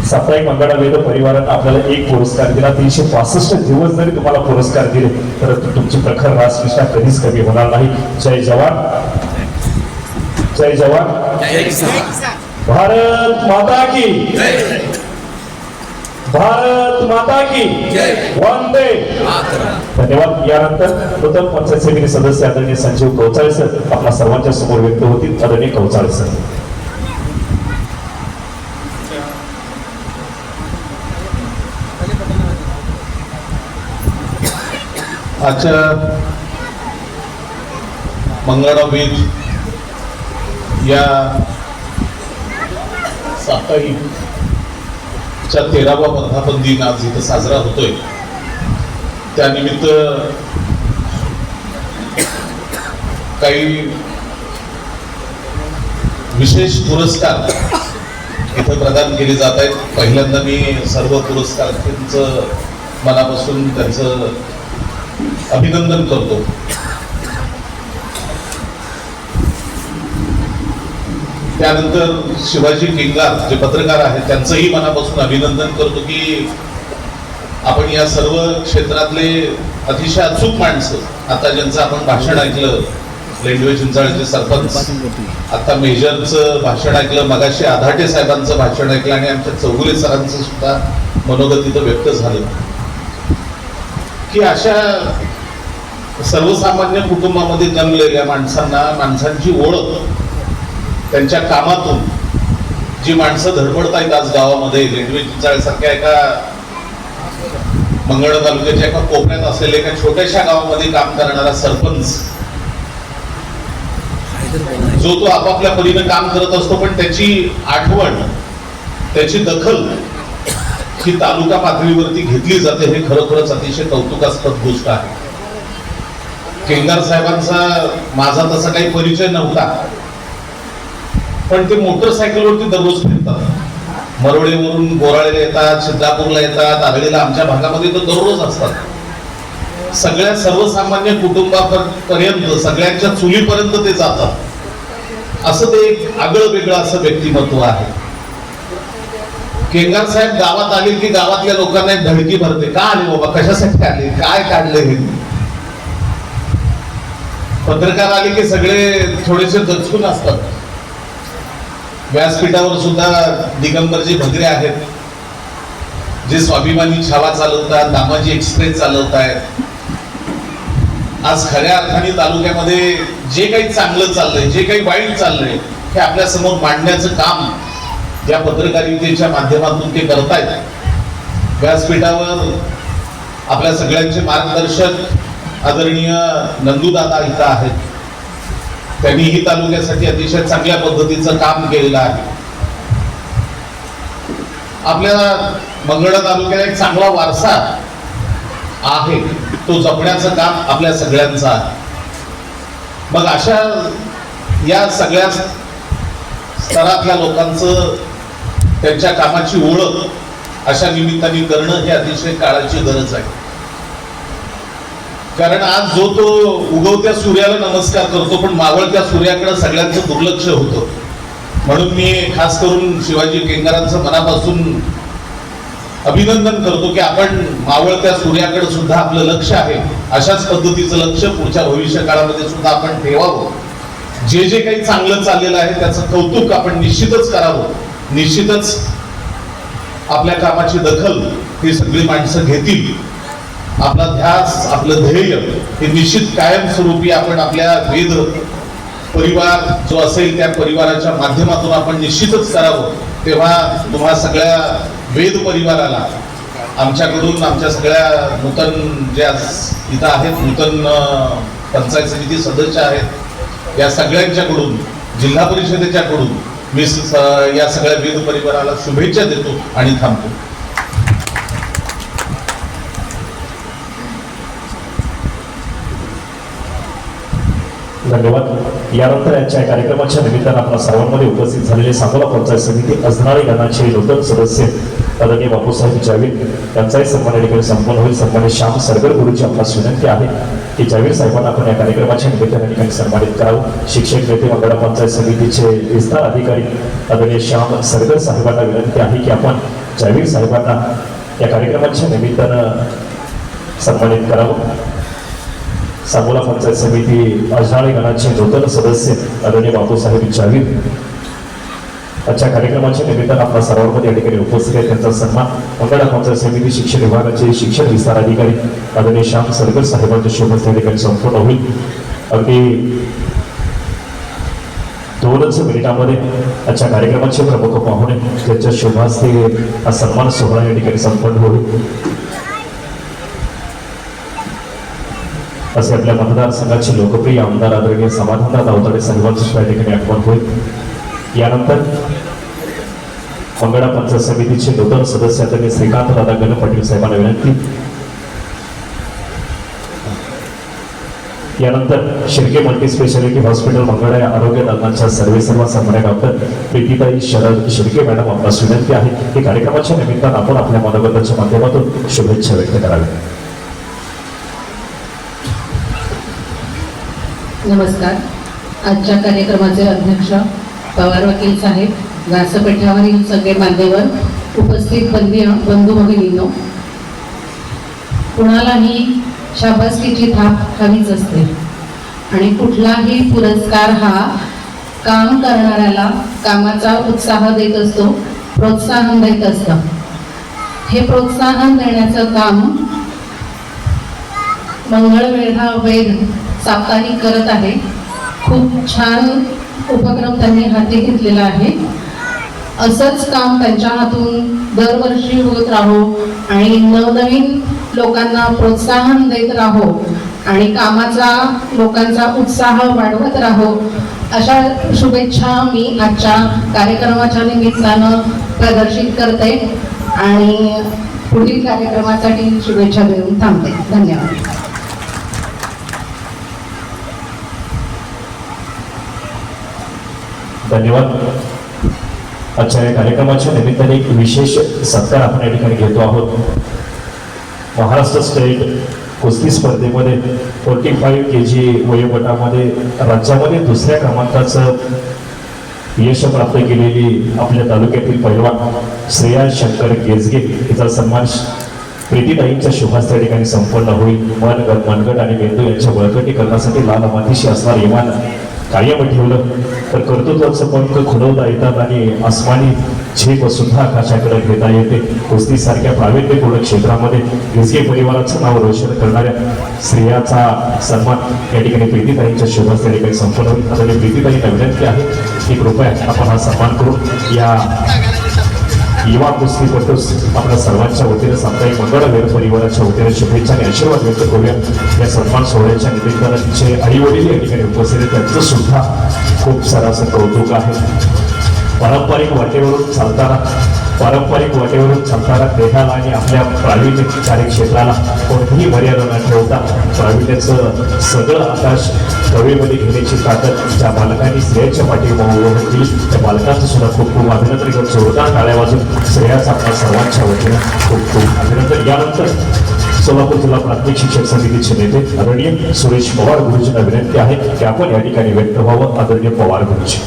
साप्ताहिक मंगळवेढा वेद परिवारानं आपल्याला एक पुरस्कार दिला. 365 दिवस जरी तुम्हाला पुरस्कार दिले तर तुमची प्रखर रासनिष्ठा कधीच कमी होणार नाही. जय जवान, जय जवान. भारत माता की, भारत माता की वंदे. धन्यवाद. यानंतर नूतन पंचायत समिती सदस्य आदरणीय संजीव कौचाळे सर आपल्या सर्वांच्या समोर व्यक्त होतील. आदरणीय कौचाळे सर. आजच्या मंगळवेढा वेद या साप्ताहिकच्या 13वा वर्धापन दिन आज इथं साजरा होतोय. त्यानिमित्त काही विशेष पुरस्कार इथं प्रदान केले जात आहेत. पहिल्यांदा मी सर्व पुरस्कारांचं मनापासून त्यांचं अभिनंदन करतो. त्यानंतर शिवाजी किंगार जे पत्रकार आहेत त्यांचंही मनापासून अभिनंदन करतो की आपण या सर्व क्षेत्रातले अतिशय अचूक माणसं, आता ज्यांचं आपण भाषण ऐकलं, लेंडवे चिंचाळेचे सरपंच, आता मेजरचं भाषण ऐकलं, मगाशी आधाटे साहेबांचं भाषण ऐकलं आणि आमच्या चौगुले सरांचं सुद्धा मनोगत इथं व्यक्त झालं की अशा सर्वसामान्य कुटुंबामध्ये जन्मलेल्या माणसांची ओळख त्यांच्या कामातून जी माणसं धडपडतायत आज गावामध्ये. लेंडवे चिंचाळेसारख्या एका मंगळवेढा तालुक्याच्या एका कोपऱ्यात असलेल्या एका छोट्याशा गावामध्ये काम करणारा सरपंच, जो तो आपापल्या परीने काम करत असतो, पण त्याची आठवण, त्याची दखल ही तालुका पातळीवरती घेतली जाते. हे खरोखरच अतिशय कौतुकास्पद गोष्ट आहे. केंगार साहेबांचा माझा तसा काही परिचय नव्हता, पण ते मोटरसायकलवरती दररोज फिरतात. मरोडेवरून बोराळेला येतात, सिद्धापूरला येतात, आगळीला आमच्या भागामध्ये तर दररोज असतात. सगळ्या सर्वसामान्य कुटुंबापर्यंत, सगळ्यांच्या चुलीपर्यंत ते जातात असं ते एक आगळं वेगळं असं व्यक्तिमत्व आहे. केंगार साहेब गावात आले की गावातल्या लोकांना एक धडकी भरते, का आले बाबा, कशासाठी आले, काय काढले हे. पत्रकार आले की सगळे थोडेसे दचकून असतात. व्यासपीठावर सुद्धा दिगंबरजी भगरे आहेत, जे स्वाभिमानी छावा चालवतात, दामाजी एक्सप्रेस चालवत आहेत. आज खऱ्या अर्थाने तालुक्यामध्ये जे काही चांगलं चाललंय, जे काही वाईट चाललंय, हे आपल्या समोर मांडण्याचं काम या पत्रकारितेच्या माध्यमातून ते करतायत. व्यासपीठावर आपल्या सगळ्यांचे मार्गदर्शक आदरणीय नंदूदादा इथं आहेत. त्यांनीही तालुक्यासाठी अतिशय चांगल्या पद्धतीचं काम केलेलं आहे. आपल्या मंगळा तालुक्याला एक चांगला वारसा आहे, तो जपण्याचं काम आपल्या सगळ्यांचं आहे. मग अशा या सगळ्या स्तरातल्या लोकांचं त्यांच्या कामाची ओळख अशा निमित्ताने करणं हे अतिशय काळाची गरज आहे. कारण आज जो तो उगवत्या सूर्याला नमस्कार करतो, पण मावळत्या सूर्याकडे सगळ्यांचं दुर्लक्ष होतं. म्हणून मी खास करून शिवाजी केंगारांचं मनापासून अभिनंदन करतो की आपण मावळत्या सूर्याकडे सुद्धा आपलं लक्ष आहे. अशाच पद्धतीचं लक्ष पुढच्या भविष्य काळामध्ये सुद्धा आपण ठेवावं. जे जे काही चांगलं चाललेलं आहे त्याचं कौतुक आपण निश्चितच करावं. निश्चितच आपल्या कामाची दखल ही सगळी माणसं घेतील. आपला ध्यास, आपलं ध्येय हे निश्चित कायमस्वरूपी आपण आपल्या वेद परिवार जो असेल त्या परिवाराच्या माध्यमातून आपण निश्चितच करावं. तेव्हा तुम्हा सगळ्या वेद परिवाराला आमच्याकडून, आमच्या सगळ्या नूतन ज्या इथं आहेत, नूतन पंचायत समिती सदस्य आहेत, या सगळ्यांच्याकडून, जिल्हा परिषदेच्याकडून मी या सगळ्या वेद परिवाराला शुभेच्छा देतो आणि थांबतो. धन्यवाद. यानंतर यांच्या कार्यक्रमाच्या निमित्तानं आपल्या सर्वांमध्ये उपस्थित झालेले सांगोला पंचायत समिती अजनाळी गणाचे नूतन सदस्य आदरणीय बापूसाहेब जावीर यांचाही सन्मान या ठिकाणी संपन्न होईल. सन्मानित श्याम सरगर गुरुची आपल्यास विनंती आहे की जावीर साहेबांना आपण या कार्यक्रमाच्या निमित्ताने ठिकाणी सन्मानित करावं. शिक्षक नेते मंगळा पंचायत समितीचे विस्तार अधिकारी आदरणीय श्याम सरगर साहेबांना विनंती आहे की आपण जावीर साहेबांना या कार्यक्रमाच्या निमित्तानं सन्मानित करावं. सांगोला पंचायत समिती अजनाळी गणाचे नूतन सदस्य आदरणीय बापूसाहेब जावीर आजच्या कार्यक्रमाच्या निमित्तानं आपल्या सर्वांमध्ये या ठिकाणी उपस्थित आहे. त्यांचा सन्मान मंगळा पंचायत समिती शिक्षण विभागाचे शिक्षण विस्तार अधिकारी आदरणीय श्याम सरगर साहेबांच्या शुभ हस्ते या ठिकाणी संपूर्ण होईल. अगदी 2च मिनिटांमध्ये आजच्या कार्यक्रमाचे प्रमुख पाहुणे त्यांच्या शुभ हस्ते हा सन्मान सोहळा या ठिकाणी संपन्न होईल. असे आपल्या मतदारसंघाचे लोकप्रिय आमदार आदरणीय समाधानदादा अवताडे साहेबांचं या ठिकाणी आगमन होईल. यानंतर मंगळा पंचायत समितीचे नूतन सदस्य आदरणीय श्रीकांत दादा गण पाटील साहेबांना विनंती. यानंतर Shirke multi speciality hospital Mangala या आरोग्य दालनाच्या सर्वेसर्वा सन्मान्य डॉक्टर प्रीतीताई शरद शिर्के मॅडम आपल्यास विनंती आहे की कार्यक्रमाच्या निमित्तानं आपण आपल्या मनोगताच्या माध्यमातून शुभेच्छा व्यक्त कराव्या. नमस्कार. आजच्या कार्यक्रमाचे अध्यक्ष पवार वकील साहेब, व्यासपीठावरील सगळे मान्यवर, उपस्थित बंधू भगिनींनो, कुणालाही शाबासकीची थाप हवीच असते आणि कुठलाही पुरस्कार हा काम करणाऱ्याला कामाचा उत्साह देत असतो, प्रोत्साहन देत असतं. हे प्रोत्साहन देण्याचं काम मंगळवेढा वेद साप्ताहिक करत आहे. खूप छान उपक्रम त्यांनी हाती घेतलेला आहे. असंच काम त्यांच्या हातून दरवर्षी होत राहो आणि नवनवीन लोकांना प्रोत्साहन देत राहो आणि कामाचा लोकांचा उत्साह वाढवत राहो, अशा शुभेच्छा मी आजच्या कार्यक्रमाच्या निमित्तानं प्रदर्शित करते आणि पुढील कार्यक्रमासाठी शुभेच्छा देऊन थांबते. धन्यवाद. धन्यवाद. आजच्या या कार्यक्रमाच्या निमित्ताने एक विशेष सत्कार आपण या ठिकाणी घेतो आहोत. महाराष्ट्र स्टेट कुस्ती स्पर्धेमध्ये 45 kg वयोगटामध्ये राज्यामध्ये 2ऱ्या क्रमांकाचं यश प्राप्त केलेली आपल्या तालुक्यातील पैलवान श्रेया शंकर गेजगे हिचा सन्मान प्रीतीताईंच्या शुभास त्या ठिकाणी संपन्न होईल. मनगट आणि मेंदू यांच्या बळकटीकरणासाठी लाल मातीशी असणार इमान कायम ठेवलं तर कर्तृत्वाचं पंख खुलवता येतात आणि आसमानी झेप सुद्धा आकाशाकडे घेता येते. कुस्ती सारख्या प्रावीण्यपूर्ण क्षेत्रामध्ये गेजगे परिवाराचं नाव रोशन करणाऱ्या श्रेयाचा सन्मान या ठिकाणी प्रीतीताईंच्या शुभास त्या ठिकाणी संपन्न होईल. आता प्रीतीताईंना विनंती आहे की कृपया आपण हा सन्मान करून या युवा कुस्तीपटूस आपल्या सर्वांच्या वतीने साप्ताहिक मंगळवेर परिवाराच्या वतीने शुभेच्छा आणि आशीर्वाद व्यक्त करूया. या सन्मान सोहळ्याच्या निमित्तानं तिचे आई वडील या ठिकाणी उपस्थित आहेत, त्यांचं सुद्धा खूप सारं असं कौतुक आहे. पारंपरिक वाटेवरून चालताना देहाला आणि आपल्या प्रावीण्य कार्यक्षेत्राला कोणतीही मर्यादा न ठेवता प्रावीण्याचं सगळं आकाश कवेमध्ये घेण्याची ताकद ज्या बालकांनी श्रेयाच्या पाठीमागे उभं केली त्या बालकांचं सुद्धा खूप खूप अभिनंदन करून जोरदार टाळ्या वाजून श्रेयाचा आपल्या सर्वांच्या वतीनं खूप खूप अभिनंदन. यानंतर सोलापूर जिल्हा प्राथमिक शिक्षक समितीचे नेते आदरणीय सुरेश पवार गुरुजींना विनंती आहे की आपण या ठिकाणी व्यक्त व्हावं. आदरणीय पवार गुरुजी.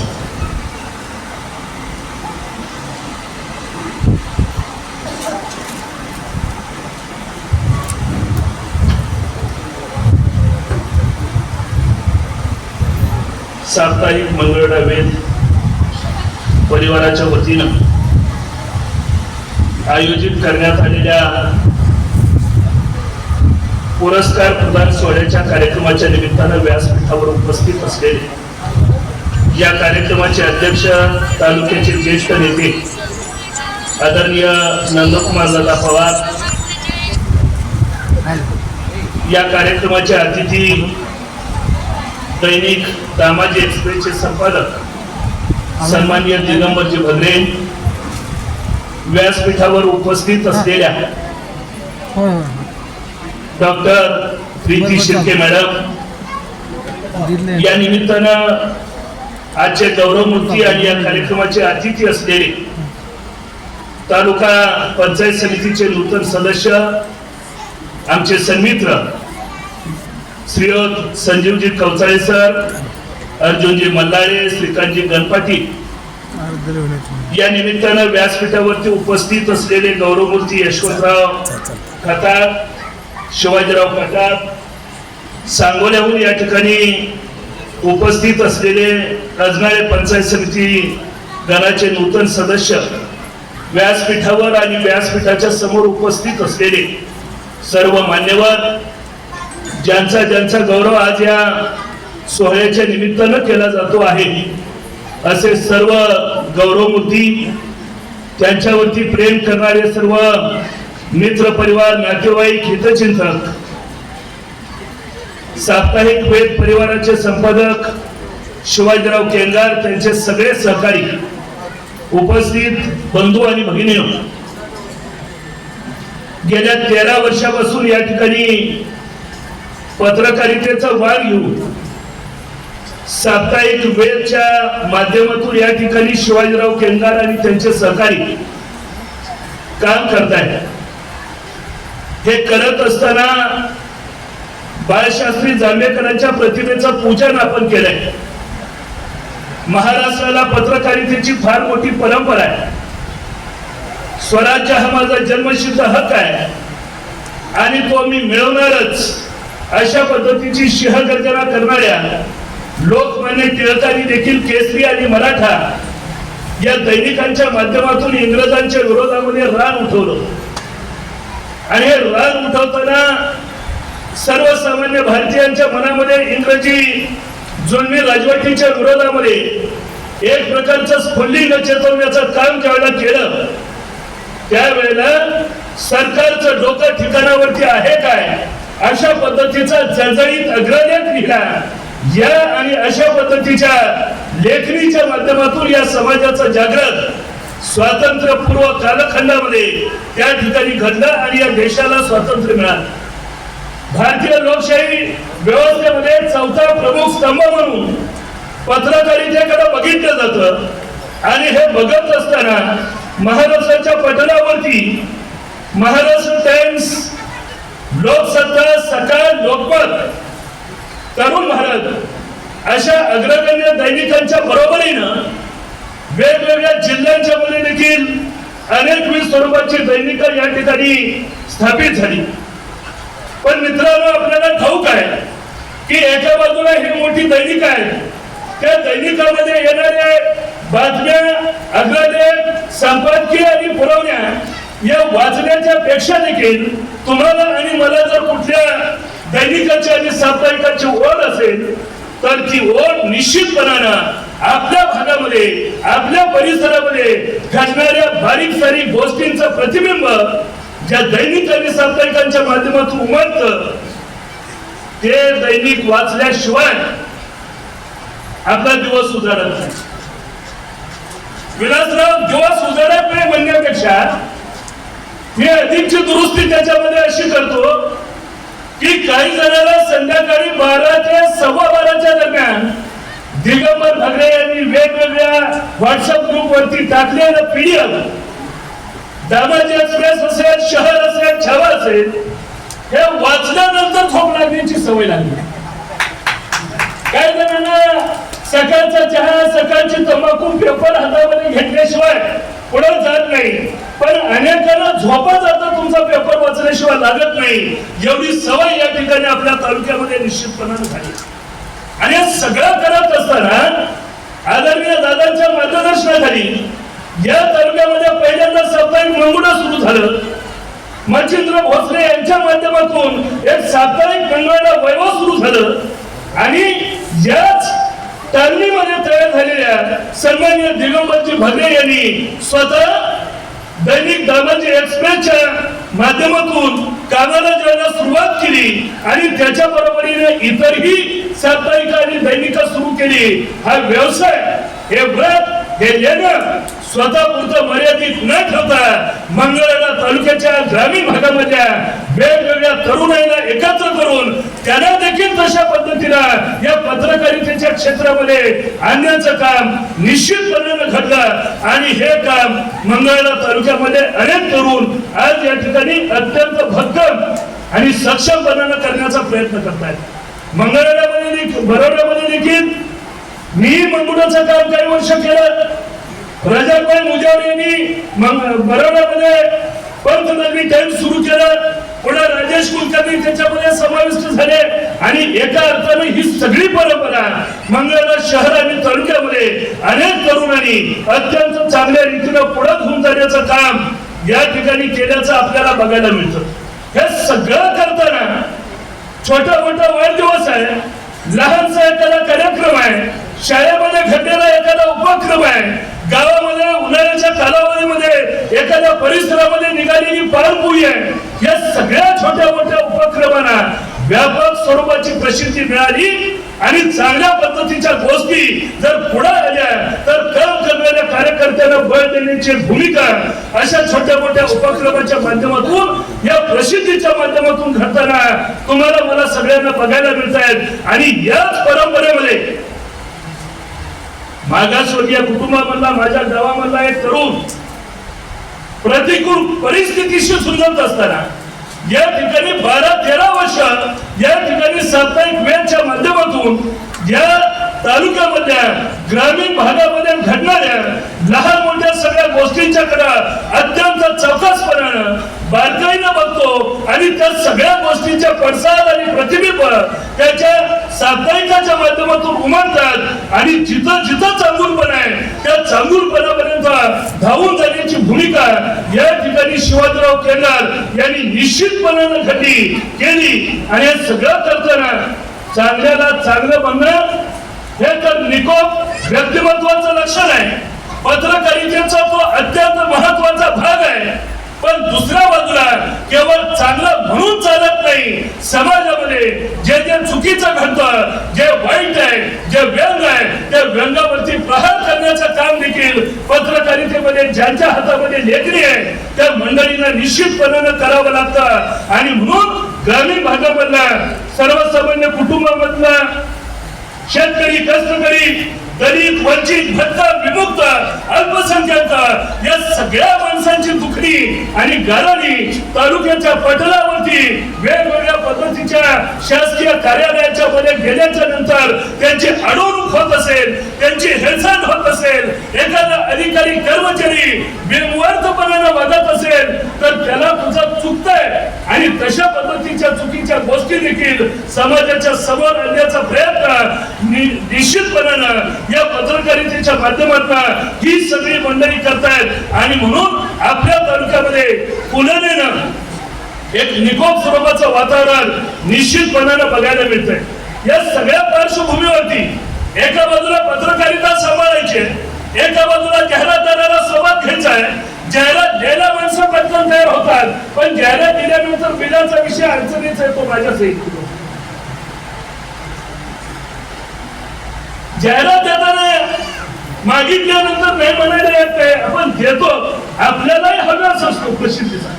साप्ताहिक मंगळवेर परिवाराच्या वतीनं आयोजित करण्यात आलेल्या पुरस्कार प्रदान सोहळ्याच्या कार्यक्रमाच्या निमित्तानं व्यासपीठावर उपस्थित असलेले या कार्यक्रमाचे अध्यक्ष तालुक्याचे ज्येष्ठ नेते आदरणीय नंदकुमार दादा पवार, या कार्यक्रमाचे अतिथी दैनिक दामाजी एक्सप्रेसचे संपादक सन्माननीय दिगंबरजी भगरे, व्यासपीठावर उपस्थित असलेल्या डॉक्टर प्रीती शिर्के मॅडम, या निमित्तानं आजचे गौरवमूर्ती आणि या कार्यक्रमाचे अतिथी असलेले तालुका पंचायत समितीचे नूतन सदस्य आमचे सन्मित्र श्रीयुत संजीवजी कवचाळे सर, अर्जुनजी मल्लाळे, श्रीकांतजी गणपती, या निमित्तानं व्यासपीठावरती उपस्थित असलेले गौरवमूर्ती यशवंतराव खताळ, शिवाजीराव खताळ, सांगोल्याहून या ठिकाणी उपस्थित असलेले रजनाळे पंचायत समिती गणाचे नूतन सदस्य, व्यासपीठावर आणि व्यासपीठाच्या समोर उपस्थित असलेले सर्व मान्यवर, ज्यांचा गौरव आज या सोहळ्याच्या निमित्तानं केला जातो आहे, असे सर्व गौरवमूर्ती, त्यांच्यावरती प्रेम करणारे सर्व मित्र परिवार, नातेवाईक, हितचिंतक, साप्ताहिक वेद परिवाराचे संपादक शिवाजीराव केंगार, त्यांचे सगळे सहकारी, उपस्थित बंधू आणि भगिनी, गेल्या 13 वर्षापासून या ठिकाणी पत्रकारितेचा वाण घेऊन साप्ताहिक वेदच्या माध्यमातून या ठिकाणी शिवाजीराव केंगार आणि त्यांचे सहकारी काम करतायत. हे करत असताना बाळशास्त्री जांभेकरांच्या प्रतिमेचं पूजन आपण केलंय. महाराष्ट्राला पत्रकारितेची फार मोठी परंपरा आहे. स्वराज्य हा माझा जन्मसिद्ध हक्क आहे आणि तो मी मिळवणारच, अशा पद्धतीची सिंहगर्जना करणाऱ्या लोकमान्य टिळकांनी देखील केसरी आणि मराठा या दैनिकांच्या माध्यमातून इंग्रजांच्या विरोधामध्ये रान उठवलं. आणि हे रान उठवताना सर्वसामान्य भारतीयांच्या मनामध्ये इंग्रजी जुलमी राजवटीच्या विरोधामध्ये एक प्रकारचं स्फुल्लिंग चेतवण्याचं काम ज्यावेळेला केलं, त्यावेळेला सरकारचं डोकं ठिकाणावरती आहे काय, अशा पद्धतीचा जळजळीत अग्रलेख लिहिला. या आणि अशा पद्धतीच्या लेखणीच्या माध्यमातून या समाजाचं जागृत स्वातंत्र्यपूर्व कालखंडामध्ये त्या ठिकाणी घडलं आणि या देशाला स्वातंत्र्य मिळालं. भारतीय लोकशाही व्यवस्थेमध्ये चौथा प्रमुख स्तंभ म्हणून पत्रकारितेकडे बघितलं जातं. आणि हे बघत असताना महाराष्ट्राच्या पटलावरती महाराष्ट्र टाइम्स, लोकसत्ता, सकाळ, लोकमत, तरुण भारत अशा अग्रगण्य दैनिकांच्या बरोबरीनं वेगवेगळ्या जिल्ह्यांच्या मध्ये देखील अनेकविध स्वरूपाची दैनिक या ठिकाणी स्थापित झाली. पण मित्रांनो, आपल्याला ठाऊक आहे की एका बाजूला ही मोठी दैनिक आहे, त्या दैनिकामध्ये येणाऱ्या बातम्या, अग्रलेख, संपादकीय आणि पुरवण्या या वाचण्याच्या पेक्षा देखील तुम्हाला आणि मला जर कुठल्या दैनिकाची आणि साप्ताहिकाची ओढ असेल तर ती ओढ निश्चितपणानं आपल्या भागामध्ये, आपल्या परिसरामध्ये घडणाऱ्या बारीक सारीक गोष्टींचं प्रतिबिंब ज्या दैनिक आणि साप्ताहिकांच्या माध्यमातून उमटतं, ते दैनिक वाचल्याशिवाय आपला दिवस सुधारत नाही. विलासराव दिवस सुधारत नाही म्हणण्यापेक्षा मी अधिकची दुरुस्ती त्याच्यामध्ये अशी करतो की काही जणांना संध्याकाळी 12 ते 12:15 दरम्यान दिगंबर भगरे यांनी वेगवेगळ्या व्हॉट्सअप ग्रुप वरती टाकलेलं पीडीएफ, दामाजी एक्सप्रेस असेल, शहर असेल, छावा असेल, हे वाचल्यानंतर झोप लागण्याची सवय लागली. काही जणांना सकाळचा चहा, सकाळची तंबाखू पेपर हातामध्ये घेतल्याशिवाय पुढे जात नाही, पण अनेकांना झोपा जाता तुमचा पेपर वाचल्याशिवाय लागत नाही. एवढी सवय या ठिकाणी आपल्या तालुक्यामध्ये निश्चितपणाने झाली. आणि हे सगळं करत असताना आदरणीय दादांच्या मार्गदर्शनाखाली या तालुक्यामध्ये पहिल्यांदा साप्ताहिक मंगळा सुरू झालं. मच्छिंद्र भोसले यांच्या माध्यमातून एक साप्ताहिक मंगळा वैभव सुरू झालं. आणि याच तालमीमध्ये तयार झालेल्या सन्माननीय दिगंबरजी भगरे यांनी स्वतः दैनिक दामाजी एक्सप्रेसच्या माध्यमातून कामाला जायला सुरुवात केली आणि त्याच्या बरोबरीने इतरही साप्ताहिक आणि दैनिका सुरू केली. हा व्यवसाय, हे व्रत, हे लेणं स्वतःपुरतं मर्यादित न ठेवता मंगळवेढा तालुक्याच्या ग्रामीण भागामधल्या वेगवेगळ्या तरुणाईला एकत्र करून त्यांना देखील तशा पद्धतीनं या पत्रकारितेच्या क्षेत्रामध्ये आणण्याचं काम निश्चितपणे घडलं. आणि हे काम मंगळवेढा तालुक्यामध्ये अनेक तरुण आज या ठिकाणी अत्यंत भक्कम आणि सक्षमपणानं करण्याचा प्रयत्न करतायत. मंगळवेढ्यामध्ये, बरोड्यामध्ये देखील मी मंगळाचं काम काही वर्ष केलं. राजाभाई मुजावर यांनी बरोड्यामध्ये पंचनगरी टाइम्स सुरू केलं. पुढे राजेश कुलकर्णी त्याच्यामध्ये समाविष्ट झाले. आणि एका अर्थाने ही सगळी परंपरा मंगळवेढा शहर आणि तालुक्यामध्ये अनेक तरुणांनी अत्यंत चांगल्या रीतीनं पुढे घेऊन जाण्याचं काम या ठिकाणी केल्याचं आपल्याला बघायला मिळतं. हे सगळं करताना छोटा मोठा वाढदिवस आहे, लहानसा एखादा कार्यक्रम आहे, शाळेमध्ये घडलेला एखादा उपक्रम आहे, गावामध्ये उन्हाळ्याच्या कालावधीमध्ये एखाद्या परिसरामध्ये निघालेली पाणपोई आहे, या सगळ्या छोट्या मोठ्या उपक्रमांना व्यापक स्वरूपाची प्रसिद्धी मिळाली. आणि चांगल्या पद्धतीच्या गोष्टी जर पुढे आल्या तर काम करणाऱ्या कार्यकर्त्यांना बळ देण्याची भूमिका अशा छोट्या मोठ्या उपक्रमाच्या माध्यमातून, या प्रसिद्धीच्या माध्यमातून घडताना तुम्हाला मला सगळ्यांना बघायला मिळत आहेत. आणि याच परंपरेमध्ये मागासवर्गीय कुटुंबामधला, माझ्या गावामधला एक तरुण प्रतिकूल परिस्थितीशी झुंजत असताना या ठिकाणी 12-13 वर्ष या ठिकाणी साप्ताहिक वेळच्या माध्यमातून या तालुक्यामधल्या ग्रामीण भागामध्ये घडणाऱ्या लहान मोठ्या सगळ्या गोष्टींच्याकडे अत्यंत चौकसपणानं बारकाईनं बघतो. आणि त्या सगळ्या गोष्टींच्या पडसाद आणि प्रतिबिंब त्याच्या साप्ताहिकाच्या माध्यमातून उमटतात. आणि जिथं जिथं चांगुलपणा आहे त्या चांगुलपणापर्यंत धावून जाण्याची भूमिका या ठिकाणी शिवाजीराव केदार यांनी निश्चितपणानं केली. आणि हे सगळं करताना चांगल्याला चांगलं बनणं हे तर निकोप व्यक्तिमत्वाचं लक्षण आहे. पत्रकारितेचा तो अत्यंत महत्वाचा भाग आहे. पण दुसऱ्या बाजूला केवळ चांगलं म्हणून चालत नाही. समाजामध्ये जे जे चुकीचं घडतं, जे वाईट आहे, जे व्यंग आहे, त्या व्यंगावरती प्रहार करण्याचं काम देखील पत्रकारितेमध्ये ज्यांच्या हातामध्ये लेखणी आहे त्या मंडळींना निश्चितपणाने करावं लागतं. आणि म्हणून ग्रामीण भागामधला, सर्वसामान्य कुटुंबामधला शेतकरी, कष्टकरी दलित, वंचित, भटका, विमुक्त, अल्पसंख्याक या सगळ्या माणसांची दुखणी आणि गाराणी तालुक्याच्या पटलावरती वेगवेगळ्या पद्धतीच्या शासकीय कार्यालयाच्या मध्ये गेल्याच्या नंतर त्यांची अडवणूक होत असेल, त्यांची हेळसांड होत असेल, एखादा अधिकारी कर्मचारी बेमुअर्थपणाने वागत असेल तर त्याला तुझं चुकतंय आणि तशा पद्धतीच्या चुकीच्या गोष्टी देखील समाजाच्या समोर आणण्याचा प्रयत्न निश्चितपणानं या पत्रकारितेच्या माध्यमातून ही सगळी मंडळी करतायत. आणि म्हणून आपल्या तालुक्यामध्ये पुण्यानेनं एक निकोप स्वरूपाचं वातावरण निश्चितपणानं बघायला मिळतंय. या सगळ्या पार्श्वभूमीवरती एका बाजूला पत्रकारिता सांभाळायची, एका बाजूला जाहिरातदाराला सोबत घ्यायचा आहे. जाहिरात द्यायला माणसं पटकन तयार होतात, पण जाहिरात दिल्यानंतर बिलाचा विषय अडचणीचा आहे. तो माझ्या सहित जाहिरात देताना मागितल्यानंतर नाही म्हणायला येत नाही, आपण देतो. आपल्यालाही हवाच असतो प्रसिद्धीचा,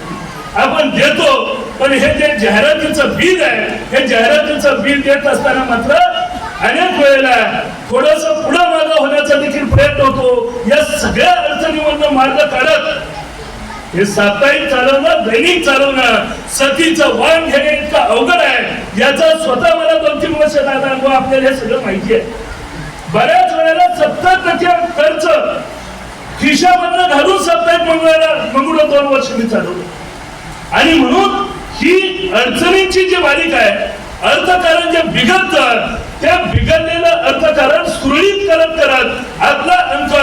आपण देतो. पण हे जे जाहिरातीचं बिल आहे, हे जाहिरातीचं बिल देत असताना मात्र अनेक वेळेला थोडस पुढं मागं होण्याचा देखील प्रयत्न होतो. या सगळ्या अडचणीवरनं मार्ग काढत हे साप्ताहिक चालवणं, दैनिक चालवणं, सतीचं वाण घेणे इतकं अवघड आहे. याचा स्वतः मला 2-3 वर्ष दादा अनुभव, आपल्याला हे सगळं माहिती आहे. बऱ्याच वेळेला 70% खर्च खिशामधनं घालून साप्ताहिक मंगळवार 2 वर्ष मी चालवलं. आणि म्हणून ही अडचणींची जी मालिका आहे, अर्थकारण जे बिघडतं त्या बिघडलेलं अर्थकारण सुरळीत करत आपला अंक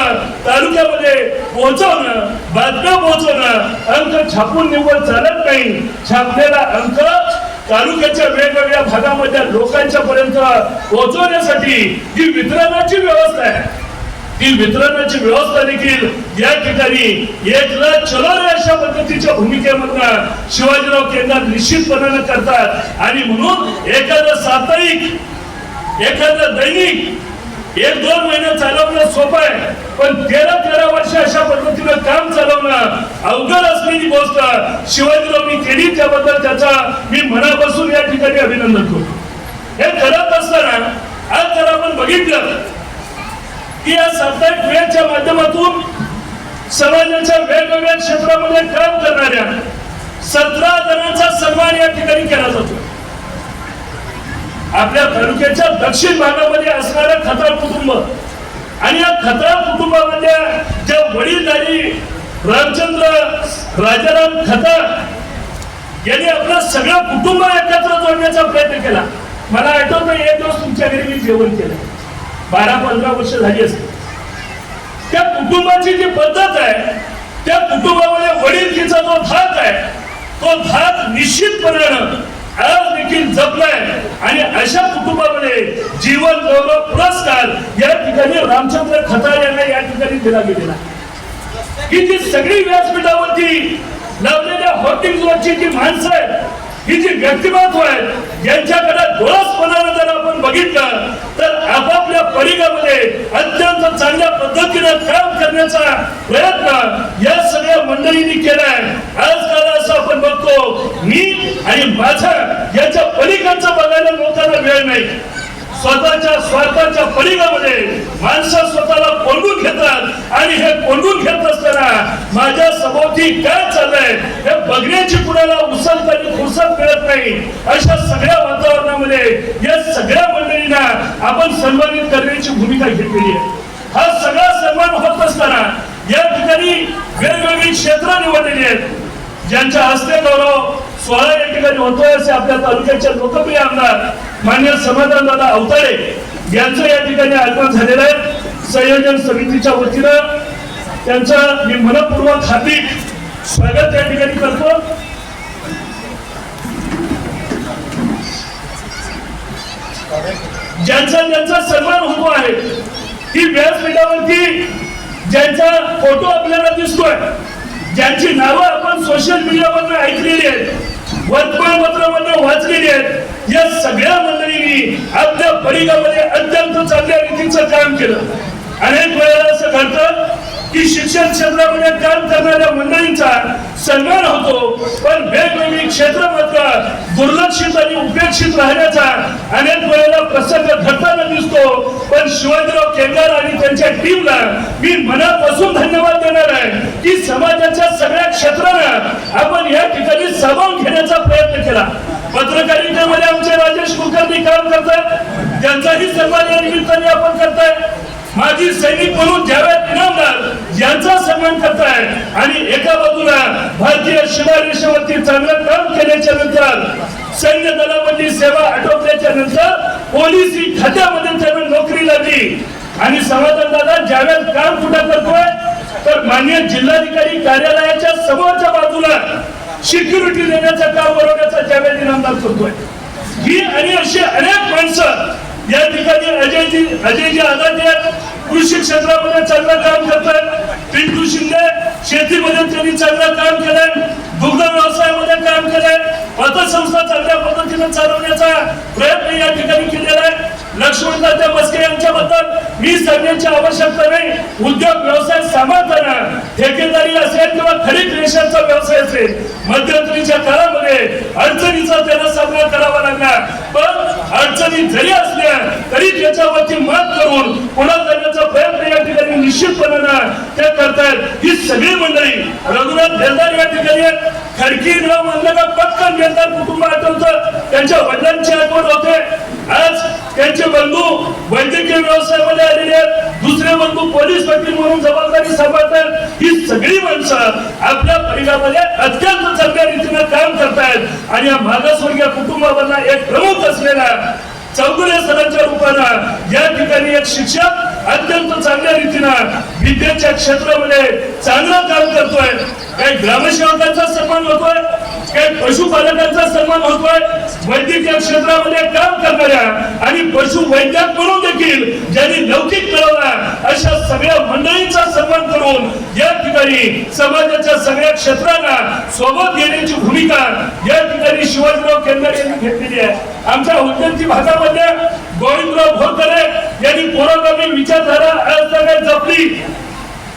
तालुक्यामध्ये पोहोचवणं, बातम्या पोहोचवणं. अंक छापून निव्वळ चालत नाही. छापलेला अंक तालुक्याच्या वेगवेगळ्या भागामधल्या लोकांच्या पर्यंत पोहोचवण्यासाठी जी वितरणाची व्यवस्था आहे, ती वितरणाची व्यवस्था देखील या ठिकाणी एकला चलो रे अशा पद्धतीच्या भूमिकेमधनं शिवाजीराव केंद्रात निश्चितपणाने करतात. आणि म्हणून एखादं साप्ताहिक, एखादं दैनिक 1-2 महिने चालवणं सोपं आहे, पण 13-13 वर्ष अशा पद्धतीनं काम चालवणं अवघड असलेली गोष्ट शिवाजीरावनी केली. त्याबद्दल त्याचा मी मनापासून या ठिकाणी अभिनंदन करतो. हे करत असताना आज जर आपण बघितलं की या साप्ताहिक वेळच्या माध्यमातून समाजाच्या वेगवेगळ्या क्षेत्रामध्ये काम करणाऱ्या 17 जणांचा सन्मान या ठिकाणी केला जातो. आपल्या तालुक्याच्या दक्षिण भागामध्ये असणारं खताळ कुटुंब आणि या खताळ कुटुंबामधल्या ज्या वडीलधारी रामचंद्र राजाराम खताळ यांनी आपलं सगळं कुटुंब एकत्र जोडण्याचा प्रयत्न केला. मला आठवतं एक दिवस तुमच्या घरी मी जेवण केलं, 12-15 वर्ष झाली असते. त्या कुटुंबाची जी पद्धत आहे, त्या कुटुंबामध्ये वडीलकीचा जो धाक आहे, तो धाक निश्चितपणानं आज देखील जपलाय. आणि अशा कुटुंबामध्ये जीवन गौरव पुरस्कार या ठिकाणी रामचंद्र खताळ यांना या ठिकाणी दिला गेलेला. ही जी सगळी व्यासपीठावरती लावलेल्या होर्डिंग्जवरची जी माणसं आहेत, ही जी व्यक्तिमत्व आहेत, यांच्याकडे डोळसपणानं जर आपण बघितलं तर आपापल्या परिघामध्ये अत्यंत चांगल्या पद्धतीनं काम करण्याचा प्रयत्न या सगळ्या मंडळींनी केलाय. आजकाल असं आपण बघतो, मी आणि माझं याच्या पलीकडचं बघायला लोकांना वेळ नाही. स्वतःच्या स्वार्थाच्या परिघामध्ये माणसं स्वतःला कोंडून घेतात आणि हे कोंडून घेत असताना माझ्या सभोवती काय चाललंय हे बघण्याची कुणाला उसलतानी फुरसत मिळत नाही. अशा सगळ्या वातावरणामध्ये या सगळ्या मंडळींना आपण सन्मानित करण्याची भूमिका घेतलेली आहे. हा सगळा सन्मान होत असताना या ठिकाणी वेगवेगळी क्षेत्र निवडलेली आहेत, ज्यांच्या हस्ते गौरव सोहळा या ठिकाणी होतोय. असे आपल्या तालुक्याचे लोकप्रिय आमदार मान्य समाधानदादा अवताडे यांचं या ठिकाणी आगमन झालेलं आहे. संयोजन समितीच्या वतीनं त्यांचं मी मनपूर्वक हार्दिक स्वागत या ठिकाणी करतो. ज्यांचा सन्मान होतो आहे, ही व्यासपीठावरती ज्यांचा फोटो आपल्याला दिसतोय, ज्यांची नावं आपण सोशल मीडियावरनं ऐकलेली आहेत, वर्तमानपत्रामधून वाचलेली आहेत, या सगळ्या मंडळींनी आपल्या परिघामध्ये अत्यंत चांगल्या रीतीचं काम केलं. अनेक वेळेला असं घडतं की शिक्षण क्षेत्रामध्ये काम करणाऱ्या मंडळींचा सन्मान होतो, पण वेगवेगळी क्षेत्र मात्र दुर्लक्षित आणि उपेक्षित राहण्याचा अनेक वेळेला प्रसंग घडताना दिसतो. पण शिवाजीराव केंगार आणि त्यांच्या टीमला मी मनापासून धन्यवाद देणार आहे की समाजाच्या सगळ्या क्षेत्रानं आपण या ठिकाणी सामावून घेण्याचा प्रयत्न केला. पत्रकारितेमध्ये आमचे राजेश कुलकर्णी काम करतात, त्यांचाही सन्मान या निमित्ताने आपण करताय. माजी सैनिक म्हणून जावेद इनामदार यांचा सन्मान करताय आणि एका बाजूला भारतीय सीमारेषेवरती चांगलं काम केल्याच्या नंतर सैन्य दलामध्ये सेवा आटोपल्याच्या नंतर पोलिसी खात्यामध्ये त्यांना नोकरी लागली. आणि समाधान दादा जावेद काम कुठं करतोय तर मान्य जिल्हाधिकारी कार्यालयाच्या समोरच्या बाजूला सिक्युरिटी देण्याचं काम बनवण्याचा जावेद इनामदार करतोय. ही आणि अशी अनेक माणसं या ठिकाणी अजयजी आझाद कृषी क्षेत्रामध्ये चांगलं काम करतात. पिंटू शिंदे शेतीमध्ये त्यांनी चांगलं काम केलंय, दुग्ध व्यवसायामध्ये काम केलंय, पतसंस्था चांगल्या पद्धतीने चालवण्याचा प्रयत्न या ठिकाणी केलेला आहे. लक्ष्मणदादा मस्के यांच्याबद्दल मी सांगण्याची आवश्यकता नाही. उद्योग व्यवसाय सांभाळताना ठेकेदारी असेल किंवा खरीद रेषांचा व्यवसाय असेल, मध्यंतरीच्या काळामध्ये अडचणीचा त्यांना सामना करावा लागला. पण अडचणी जरी असल्या तरी त्याच्यावरती मात करून पुन्हा जाण्याचा प्रयत्न या ठिकाणी निश्चितपणानं ते करतायत. ही सगळी मंडळी रघुनाथ बेलदार या ठिकाणी खडकी न म्हणलं का पटकन बेलदार कुटुंब आठवतं, त्यांच्या वडिलांची आठवण होते. आज त्यांचे बंधू वैद्यकीय व्यवसायामध्ये आलेले आहेत, दुसरे बंधू पोलीस वकील म्हणून जबाबदारी सांभाळतात. ही सगळी माणसं आपल्या परिवारामध्ये अत्यंत चांगल्या रीतीने काम करतायत आणि या मागासवर्गीय कुटुंबावरला एक प्रमुख असलेला चौगुले सरांच्या रूपानं या ठिकाणी एक शिक्षक अत्यंत चांगल्या रीतीनं विद्येच्या क्षेत्रामध्ये चांगलं काम करतोय. काही ग्रामसेवकांचा सन्मान होतोय, काही पशुपालकांचा सन्मान होतोय. वैद्यकीय क्षेत्रामध्ये काम करणाऱ्या आणि पशु वैद्यक म्हणून देखील ज्यांनी लौकिक मिळवला अशा सगळ्या मंडळींचा सन्मान करून या ठिकाणी समाजाच्या सगळ्या क्षेत्रांना सोबत घेण्याची भूमिका या ठिकाणी शिवाजीराव केंगार यांनी घेतलेली आहे. आमच्या उद्योगी भागामध्ये गोविंदराव भोरकरे यांनी पुरोगामी विचारधारा आज जपली,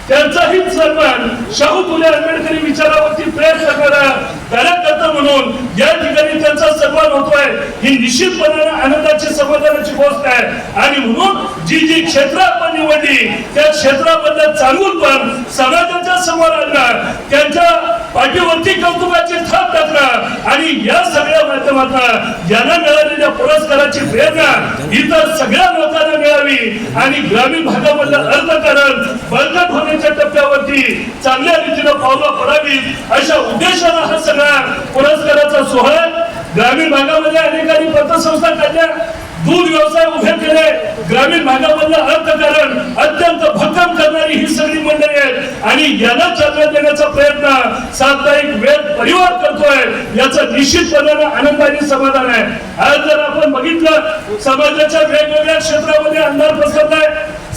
त्यांचाही सन्मान शाहू फुले आंबेडकरी विचारावरती प्रयत्न करणारा कार्यकर्ता म्हणून या ठिकाणी त्यांचा सन्मान होतोय. ही निश्चितपणे आनंदाची समाधानाची गोष्ट आहे. आणि म्हणून जी जी क्षेत्र आपण निवडली त्या क्षेत्राबद्दल चांगून पण समाजाच्या समोर आणणार, त्यांच्या पाठीवरती कौतुकाची थाप टाकणार आणि या सगळ्या माध्यमातून यांना मिळालेल्या पुरस्काराची प्रेरणा इतर सगळ्या लोकांना मिळावी आणि ग्रामीण भागामधलं अर्थकारण बळकट होण्याच्या टप्प्यावरती चांगल्या रीतीने पावलं पडावी अशा उद्देशाने हा सगळा पुरस्काराचा सोहळा. ग्रामीण भागामध्ये अनेकांनी पतसंस्था काढल्या, दूध व्यवसाय उभे केले, ग्रामीण भागामधलं अर्थकारण अत्यंत भक्कम करणारी ही सगळी मंडळी आहेत आणि याला चालना देण्याचा प्रयत्न साप्ताहिक वेद परिवार करतोय. याचं निश्चितपणे आनंदाने समाधान आहे. आज जर आपण बघितलं समाजाच्या वेगवेगळ्या क्षेत्रामध्ये अंधार पसरलाय,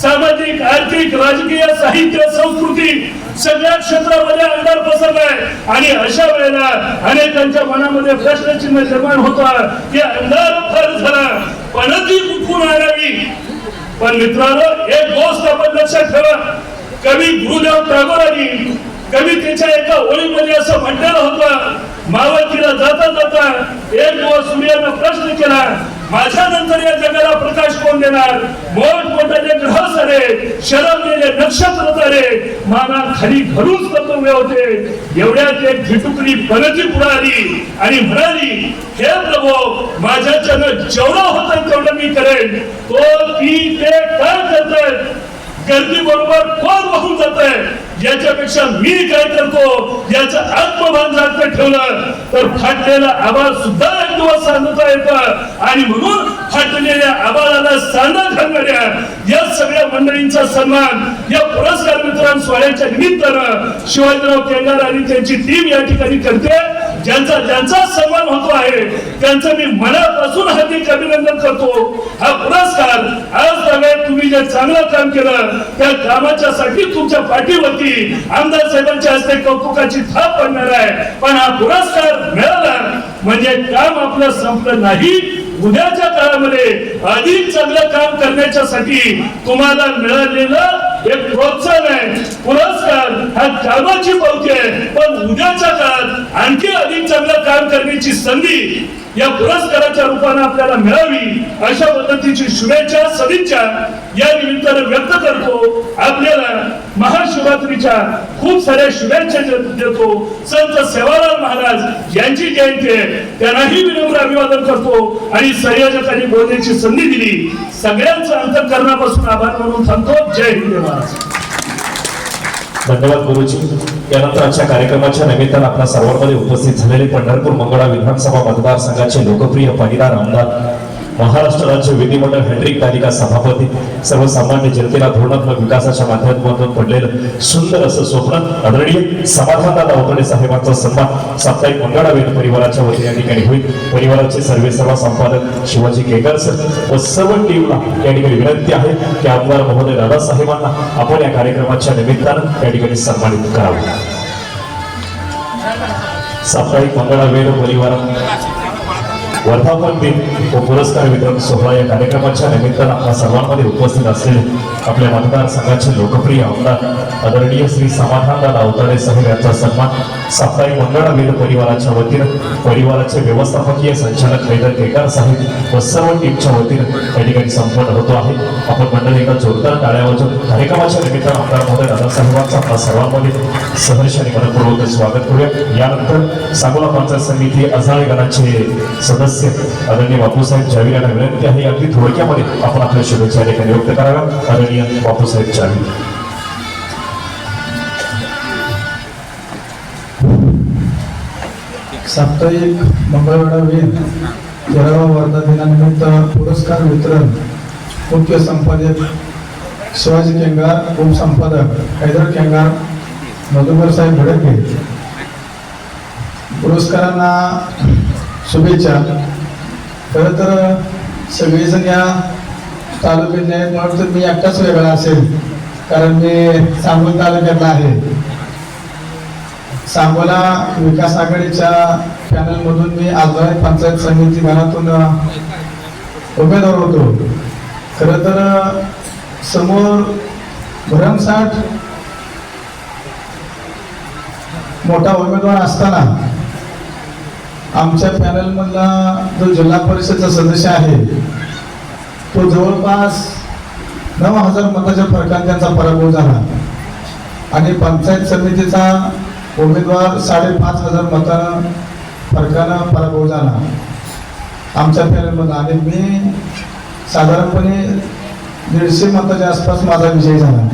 सामाजिक, आर्थिक, राजकीय, साहित्य, संस्कृती सगळ्या क्षेत्रामध्ये अंधार पसरलाय आणि अशा वेळेला अनेकांच्या मनामध्ये प्रश्नचिन्ह निर्माण होतं की अंधार फार झाला, पणती कुठून आणावी. पण मित्रांनो, एक गोष्ट आपण लक्षात ठेवा, कवी गुरुदेव टागोरांनी कवितेच्या एका ओळीमध्ये असं म्हटलेलं होतं, मावळतीला जाता जाता एक दिवस सूर्यानं प्रश्न केला, माझ्या नंतर या जगाला प्रकाश कोण देणार. मोठमोठे ग्रह सारे, शरवलेले नक्षत्र तारे माना खाली घरून कर्तव्य होते. एवढ्यात एक झिटुकली पणती पुढे आली आणि म्हणाली, हे प्रभू, माझ्याच्यानं जेवढं होतं तेवढं मी करेन. तो ती ते काय करतायत, गर्दी बरोबर कोण वाहून जात आहे याच्यापेक्षा मी काय करतो याचं आत्मभान जागृत ठेवलं तर फाटलेला आभाळ सुद्धा एक दिवस सांगता येतं. आणि म्हणून फाटलेल्या आभाळाला सांदा घालणाऱ्या या सगळ्या मंडळींचा सन्मान या पुरस्कार वितरण सोहळ्याच्या निमित्तानं शिवाजीराव केंगार आणि त्यांची टीम या ठिकाणी करते. ज्यांचा सन्मान होतो आहे त्यांचं मी मनापासून हार्दिक अभिनंदन करतो. हा पुरस्कार आज सगळ्यात तुम्ही जे चांगलं काम केलं त्या कामाच्या साठी तुमच्या पाठीवरती आमदार साहेबांच्या हस्ते कौतुकाची थाप पडणार आहे. पण हा पुरस्कार मिळाला म्हणजे काम आपलं संपलं नाही. उद्याच्या काळामध्ये अधिक चांगलं काम करण्यासाठी तुम्हाला मिळालेलं एक प्रोत्साहन आहे. पुरस्कार हा कामाची पावती आहे, पण उद्याच्या काळात आणखी अधिक चांगलं काम करण्याची संधी या पुरस्काराच्या रूपाने आपल्याला मिळावी अशा पद्धतीची शुभेच्छा सदिच्छा या निमित्तानं व्यक्त करतो. आपल्याला महाशिवरात्रीच्या खूप साऱ्या शुभेच्छा देतो. संत सेवालाल महाराज यांची जयंती आहे, त्यांनाही विनम्र अभिवादन करतो आणि संयोजकांनी बोलण्याची संधी दिली. सगळ्यांचं अंतःकरणापासून आभार मानून थांबतो. जय हिंद महाराज. धन्यवाद गुरुजी. यानंतर आजच्या कार्यक्रमाच्या निमित्तानं आपल्या सर्वांमध्ये उपस्थित झालेले पंढरपूर मंगळा विधानसभा मतदारसंघाचे लोकप्रिय पाटीदार आमदार, महाराष्ट्र राज्य विधिमंडळ हॅट्रिक तालिका सभापती, सर्वसामान्य जनतेला धोरणात्मक विकासाच्या माध्यमातून पडलेलं सुंदर असं स्वप्न आदरणीय समाधानदादा अवतडे साहेबांचा सन्मान साप्ताहिक मंगळा वेद परिवाराच्या वतीने या ठिकाणी होईल. परिवाराचे सर्व संपादक शिवाजी केकर सर व सर्व टीमला या ठिकाणी विनंती आहे की आमदार महोदय दादासाहेबांना आपण या कार्यक्रमाच्या निमित्तानं या ठिकाणी सन्मानित करावं. साप्ताहिक मंगळा वेद परिवार वर्धापन दिन व पुरस्कार वितरण सोहळा या कार्यक्रमाच्या निमित्तानं आपल्या सर्वांमध्ये उपस्थित असलेले आपल्या मतदारसंघाचे लोकप्रिय आमदार आदरणीय श्री समाधानदादा अवतडे साहेब यांचा सन्मान साप्ताहिक मंगळा वेद परिवाराच्या वतीनं परिवाराचे व्यवस्थापकीय संचालक वेदर केकर साहेब व सर्व टीमच्या वतीनं या ठिकाणी संपन्न होतो आहे. आपण मंडळी एका जोरदार टाळ्या वाजवून कार्यक्रमाच्या निमित्तानं आमदार महोदय दादासाहेबांचं आपल्या सर्वांमध्ये सहर्ष आणि मनपूर्वक स्वागत करूया. यानंतर सांगोला पंचायत समिती अजाळे गणाचे सदस्य आदरणीय बापूसाहेब चावी यांना विनंती आहे अगदी थोडक्यामध्ये आपण आपल्या शुभेच्छा ठिकाणी व्यक्त कराव्या. आदरणीय बापूसाहेब चावी. साप्ताहिक मंगळवेढा वेद 13वा वर्धा दिनानिमित्त पुरस्कार वितरण मुख्य संपादक शिवाजी केंगार, उपसंपादक हैदर केंगार, मधुकर साहेब भडके. पुरस्कारांना शुभेच्छा. खरं तर सगळेजण या तालुक्यातले आहेत म्हणून तर मी एकटाच वेगळा असेल, कारण मी सांगोला तालुक्यातला आहे. सांगोला विकास आघाडीच्या पॅनलमधून मी आजवाळे पंचायत समिती गणातून उमेदवार होतो. खरं तर समोर भरमसाठ मोठा उमेदवार असताना आमच्या पॅनलमधला जो जिल्हा परिषदचा सदस्य आहे तो जवळपास 9,000 मताच्या फरकाने त्यांचा पराभव झाला आणि पंचायत समितीचा उमेदवार 5,500 मतांना फरकानं पराभव झाला आमच्या पॅनलमधून. आणि मी साधारणपणे 150 मताच्या आसपास माझा विजय झाला.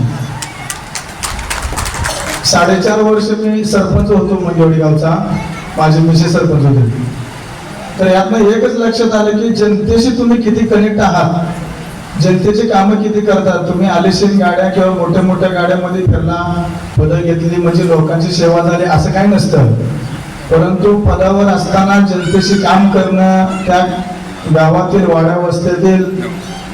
4.5 वर्ष मी सरपंच होतो मंगेवाडी गावचा, माझे मिसेस सरपंच होते. तर यातनं एकच लक्षात आलं की जनतेशी तुम्ही किती कनेक्ट आहात, जनतेची कामं किती करतात. तुम्ही आलिशान गाड्या किंवा मोठ्या मोठ्या गाड्यामध्ये फिरला, पदं घेतली म्हणजे लोकांची सेवा झाली असं काही नसतं. परंतु पदावर असताना जनतेशी काम करणं, त्या गावातील वाड्या वस्त्यातील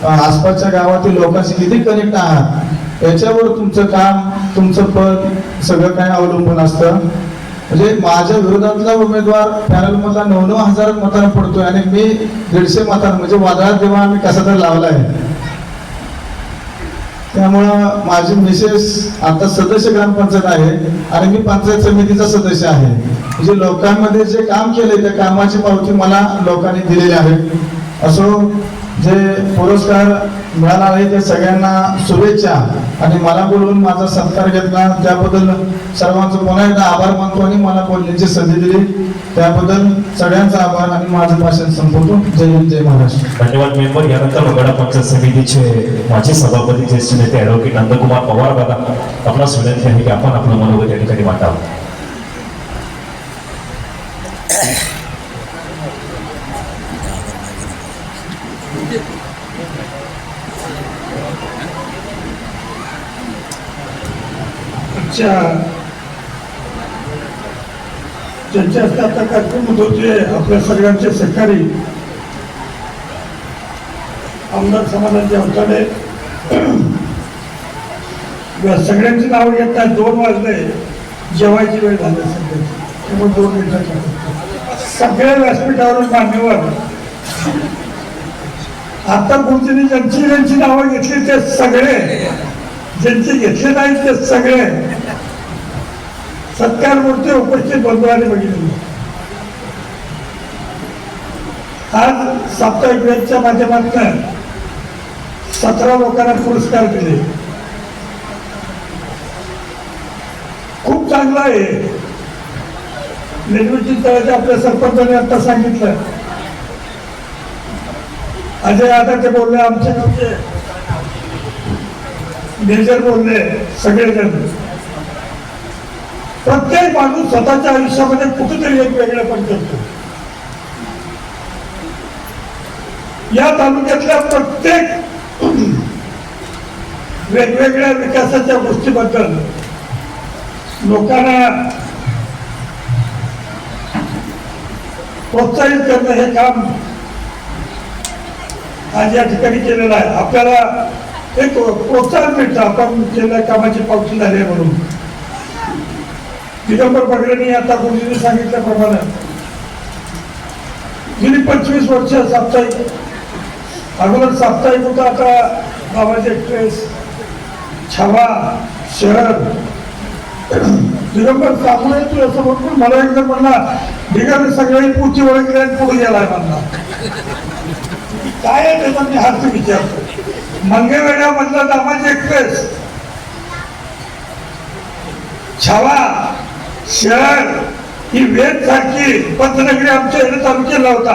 आसपासच्या गावातील लोकांशी किती कनेक्ट आहात याच्यावर तुमचं काम, तुमचं पद सगळं काय अवलंबून असतं. म्हणजे माझ्या विरोधातला उमेदवार पॅनलमधला 9,000 मतांना पडतोय आणि मी 150 मतांना, म्हणजे वादळात जेव्हा आम्ही कसा तर लावला आहे. त्यामुळं माझी मिसेस आता सदस्य ग्रामपंचायत आहे आणि मी पंचायत समितीचा सदस्य आहे. म्हणजे लोकांमध्ये जे काम केले त्या कामाची पावती मला लोकांनी दिलेली आहे. असो, जे पुरस्कार मिळाला आहे ते सगळ्यांना शुभेच्छा आणि मला बोलवून माझा सत्कार घेतला त्याबद्दल सर्वांचं पुन्हा एकदा आभार मानतो आणि मला बोलण्याची संधी दिली त्याबद्दल सगळ्यांचा आभार आणि माझं भाषण संपवतो. जय हिंद, जय महाराष्ट्र. धन्यवाद मेंबर. यानंतर मंगळा पंचायत समितीचे माजी सभापती ज्येष्ठ नेते ॲडव्होकेट नंदकुमार पवार दादा आपणास विनंती आहे की आपण आपलं मनोगत या ठिकाणी मांडावं. ज्यांच्या हस्ते आता कार्यक्रम होते आपल्या सगळ्यांचे सहकारी आमदार समाधानचे अवतडे, सगळ्यांची नाव घेत नाही. 2 वाजले, जेवायची वेळ झाली सध्या, त्यामुळे 2 मिनिटात सगळ्या व्यासपीठावरून मान्यवर आता गुरुजींनी ज्यांची नावं घेतली ते सगळे ज्यांचे घेतले नाहीत ते सगळे सत्कार मूर्ती उपस्थित बंधूंनी बघितले. आज साप्ताहिक वेदच्या माध्यमातून 17 लोकांना पुरस्कार दिले. खूप चांगलं आहे. निर्मिती तळाच्या आपल्या सरपंचाने आता सांगितलं, अजय आता ते बोलले, आमच्या गावचे मेजर बोलले, सगळेजण. प्रत्येक माणूस स्वतःच्या आयुष्यामध्ये कुठेतरी एक वेगळं पण करतो. या तालुक्यातल्या प्रत्येक वेगवेगळ्या विकासाच्या गोष्टीबद्दल लोकांना प्रोत्साहित करणं हे काम आज या ठिकाणी केलेलं आहे. आपल्याला एक प्रोत्साहन मिळतं आपण केलेल्या कामाची पावती झाली आहे म्हणून. दिगंबर बगरेंनी आता गुरुजींनी सांगितल्याप्रमाणे गेली 25 वर्ष साप्ताहिक, अगोदर साप्ताहिक होता, आता बाबाजी एक्सप्रेस, छावा, शहर. दिगंबर सामोरे तू असं म्हणून मला एकदम म्हणला, दिगंबर सगळ्यांनी पुढची ओळखली आणि पुढे गेलाय म्हणला. काय आहे त्याचा मी हात विचारतो. मंगळवेढ्यामधला दामाजी एक्सप्रेस, छावा, शहर ही वेद सारखी पंचनगरी आमच्या तालुक्याला होता.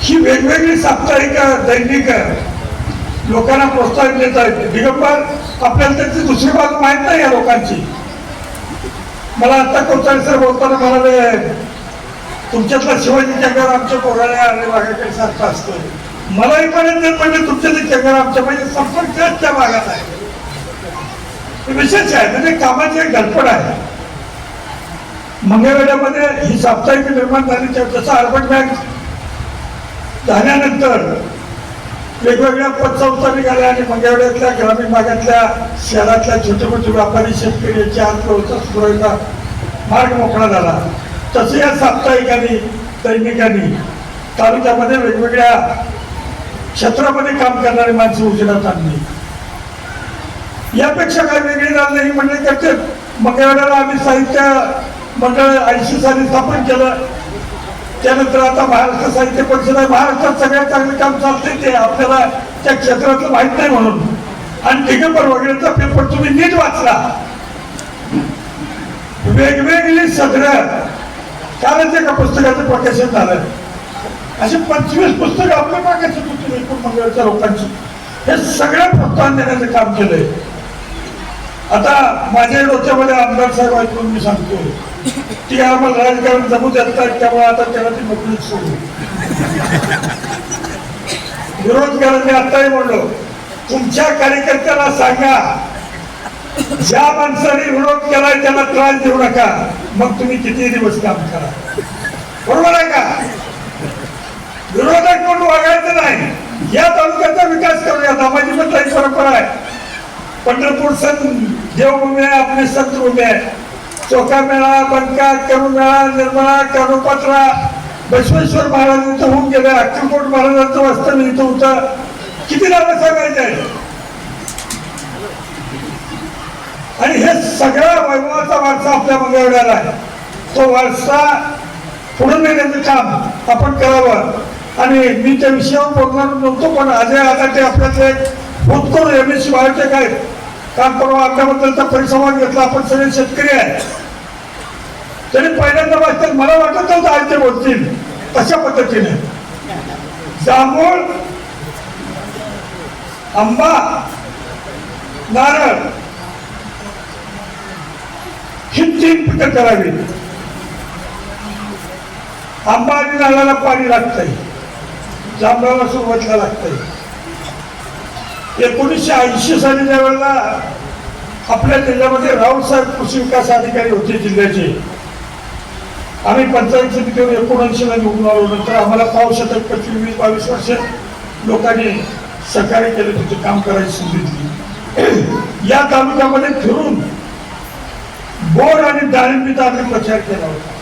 ही वेगवेगळी साप्ताहिक, दैनिक लोकांना प्रोत्साहन देत आहेत. दिगंबर आपल्याला त्याची दुसरी बाजू माहित नाही या लोकांची. मला आता कोचारी सर बोलताना म्हणाले, तुमच्यातला शिवाजी जंगार आमच्या पोराला आले भागाकडे सारखा असतोय. मलाही म्हणायचं म्हणजे तुमच्या ते जंगार आमच्या म्हणजे संपर्क त्या भागात आहे. विशेष आहे, म्हणजे कामाची एक धडपड आहे. मंगळवेढ्यामध्ये ही साप्ताहिक निर्माण झाली, जसं अर्बन बँक झाल्यानंतर वेगवेगळ्या पतसंस्था निघाल्या आणि मंगळवेढ्यातल्या ग्रामीण भागातल्या शहरातल्या छोटे मोठे व्यापारी शेतकरी यांची अर्थव्यवस्था सुधारायचा मार्ग मोकळा झाला. तसं या साप्ताहिकांनी, दैनिकांनी तालुक्यामध्ये वेगवेगळ्या क्षेत्रामध्ये काम करणारी माणसं उजेडात आणली. यापेक्षा काही वेगळी राजधानी मंडळी करते. मंगळवेढ्याला आम्ही साहित्य मंडळ 80 साली स्थापन केलं. त्यानंतर आता महाराष्ट्र साहित्य परिषद आहे. महाराष्ट्रात सगळ्यात चांगलं काम चालतंय ते आपल्याला त्या क्षेत्रातलं माहित नाही म्हणून. आणि दिगंबर वगैरेचा पेपर तुम्ही नीट वाचला, वेगवेगळी सदरं, कालच एका पुस्तकाचं प्रकाशन झालं. अशी 25 पुस्तकं आपल्या प्रकाशित होती एकूण मंगळवेढच्या लोकांची. हे सगळं प्रोत्साहन देण्याचं काम केलंय. आता माझ्या डोक्यामध्ये आमदार साहेब आहेत म्हणून मी सांगतो, ती आम्हाला राजकारण जमू देत नाही, त्यामुळे आता त्याला ती नोकरी सोडू. विरोध करा. मी आताही म्हणलो, तुमच्या कार्यकर्त्याला सांगा, ज्या माणसाने विरोध केलाय त्याला त्रास देऊ नका. मग तुम्ही किती दिवस काम करा. बरोबर आहे का? विरोधक म्हणून वागायचं नाही. या तालुक्याचा विकास करूया. दामाजी मधला एक परंपरा आहे. पंढरपूर संत देवभूमी आहे, आपली संतभूमी आहे. चोखा मेळा, बंका, करू मेळा, निर्मळा, कानोपात्रा, बसवेश्वर महाराज इथं होऊन गेले. अक्कलकोट महाराजांचं वास्तव्य इथं होतं. किती नावं सांगायचं आहे. आणि हे सगळा वैभवाचा वारसा आपल्या मंगळवेढ्याला आहे. तो वारसा पुढे नेण्याचं काम आपण करावं. आणि मी त्या विषयावर बोलणार नव्हतो, पण अजय आदाटे आपल्यातले भूतपूर्व MSc बायोटेक आहेत. काम परवा आपल्याबद्दलचा परिसंवाद घेतला. आपण सगळे शेतकरी आहे. तरी पहिल्यांदा वाचतात, मला वाटत नव्हतं आज ते बोलतील तशा पद्धतीने. जांभूळ, आंबा, नारळ ही 3 पिकं करावी. आंबा आणि नारळाला पाणी लागतंय, जांभळाला सुरुवातीला लागतंय. 1980 साली ज्या वेळेला आपल्या जिल्ह्यामध्ये रावसाहेब कृषी विकास अधिकारी होते जिल्ह्याचे, आम्ही पंचायत समितीवर 79 ला निवडून आलो. नंतर आम्हाला पाव शतक 25-22 वर्ष लोकांनी सहकार्य केले, तिथे काम करायची संधी दिली. या तालुक्यामध्ये फिरून बोर आणि डाळिंबीचा आम्ही प्रचार केला होता.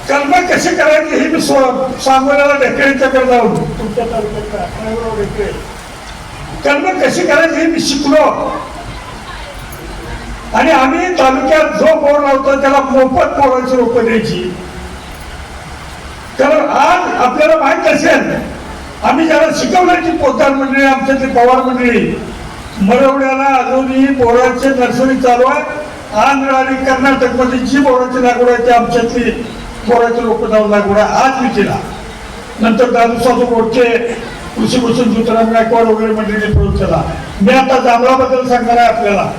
कलम कशी करायची हे मी सांगोल्याला ढेकळीच्याकडे जाऊन तुमच्या तालुक्यात कलमं कशी करायची हे मी शिकलो. आणि आम्ही तालुक्यात जो बोर लावतो त्याला मोफत बोराची रोपं द्यायची. कारण आज आपल्याला माहित असेल, आम्ही ज्याला शिकवलं की पोद्दार मंडळी, आमच्यातली पवार मंडळी, मरवड्याला अजूनही बोराचे नर्सरी चालू आहे. आंध्र आणि कर्नाटकमध्ये जी बोराची लागवड आहे ती आमच्यातली बोराची रोपं जाऊन लागवड आहे. आज मी केला. नंतर दादूसाहेब गोडके, कृषीभूषण ज्योतिराम गायकवाड वगैरे मंडळीने प्रयोग केला. मी आता जांभळाबद्दल सांगणार आहे आपल्याला.